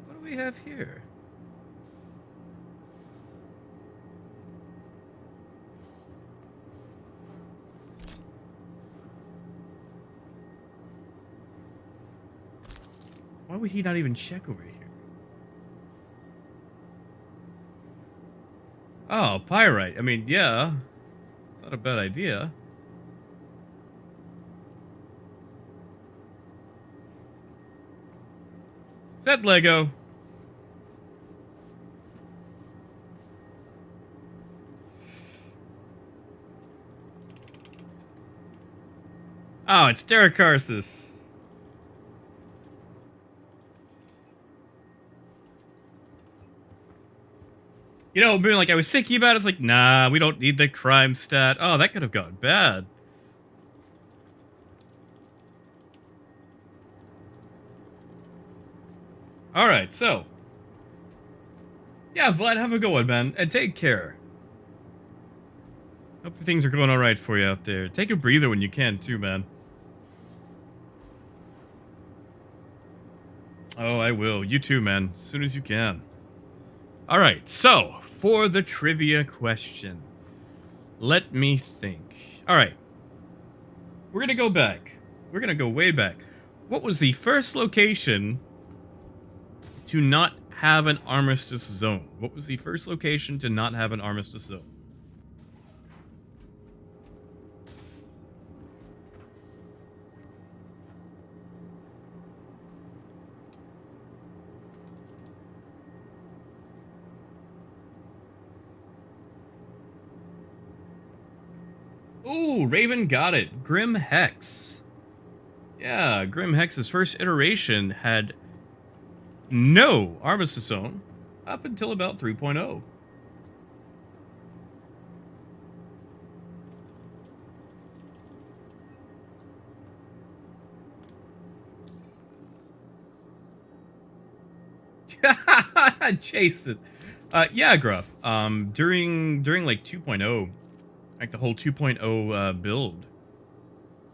What do we have here? Why would he not even check over here? Oh, pyrite. I mean, yeah. It's not a bad idea. Is that Lego? Oh, it's Dericarsis. You know, being like I was thinking about it, it's like, nah, we don't need the crime stat. Oh, that could have gone bad. Alright, so. Yeah, Vlad, have a good one, man. And take care. Hope things are going alright for you out there. Take a breather when you can, too, man. Oh, I will. You too, man. As soon as you can. Alright, so, for the trivia question. Let me think. Alright. We're gonna go back. We're gonna go way back. What was the first location to not have an armistice zone? What was the first location to not have an armistice zone? Ooh, Raven got it. Grim Hex. Yeah, Grim Hex's first iteration had no armistice zone up until about 3.0. Jason. Yeah, Gruff. During like 2.0, like the whole 2.0 build,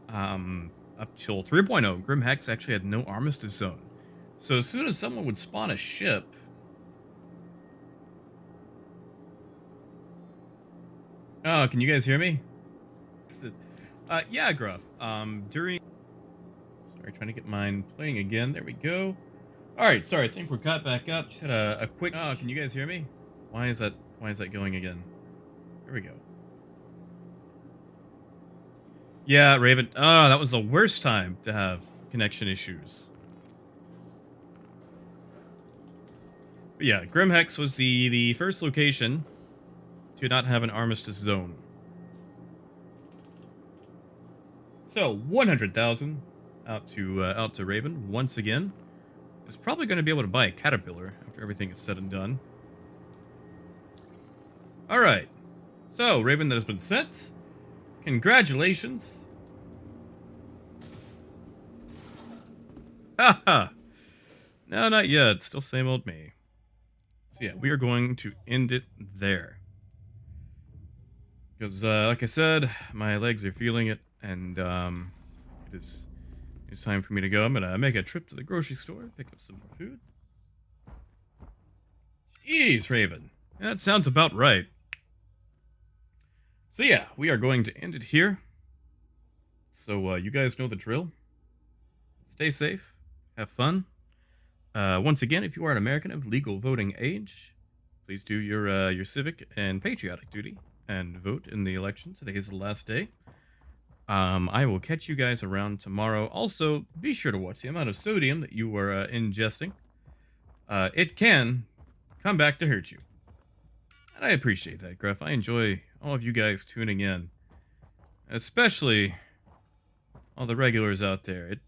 up till 3.0, Grim Hex actually had no armistice zone. So as soon as someone would spawn a ship, oh, can you guys hear me? Yeah, Gruff. Sorry, trying to get mine playing again. There we go. All right, sorry. I think we're caught back up. Just had a quick. Oh, can you guys hear me? Why is that going again? There we go. Yeah, Raven. Oh, that was the worst time to have connection issues. But yeah, Grim Hex was the first location to not have an armistice zone. So 100,000 out to Raven once again. Is probably going to be able to buy a caterpillar after everything is said and done. All right. So Raven, that has been sent. Congratulations. Haha. No, not yet. Still same old me. So yeah, we are going to end it there. Because, like I said, my legs are feeling it, and it is It's time for me to go. I'm gonna make a trip to the grocery store, pick up some more food. Jeez, Raven. That sounds about right. So yeah, we are going to end it here. So you guys know the drill. Stay safe. Have fun. Once again, if you are an American of legal voting age, please do your civic and patriotic duty and vote in the election. Today is the last day. I will catch you guys around tomorrow. Also, be sure to watch the amount of sodium that you are ingesting. It can come back to hurt you. And I appreciate that, Gruff. I enjoy all of you guys tuning in. Especially all the regulars out there. It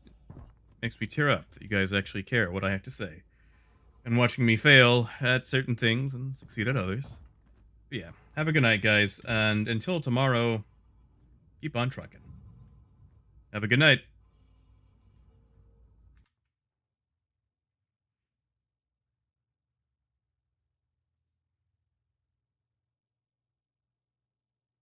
makes me tear up that you guys actually care what I have to say. And watching me fail at certain things and succeed at others. But yeah, have a good night, guys. And until tomorrow, keep on trucking. Have a good night.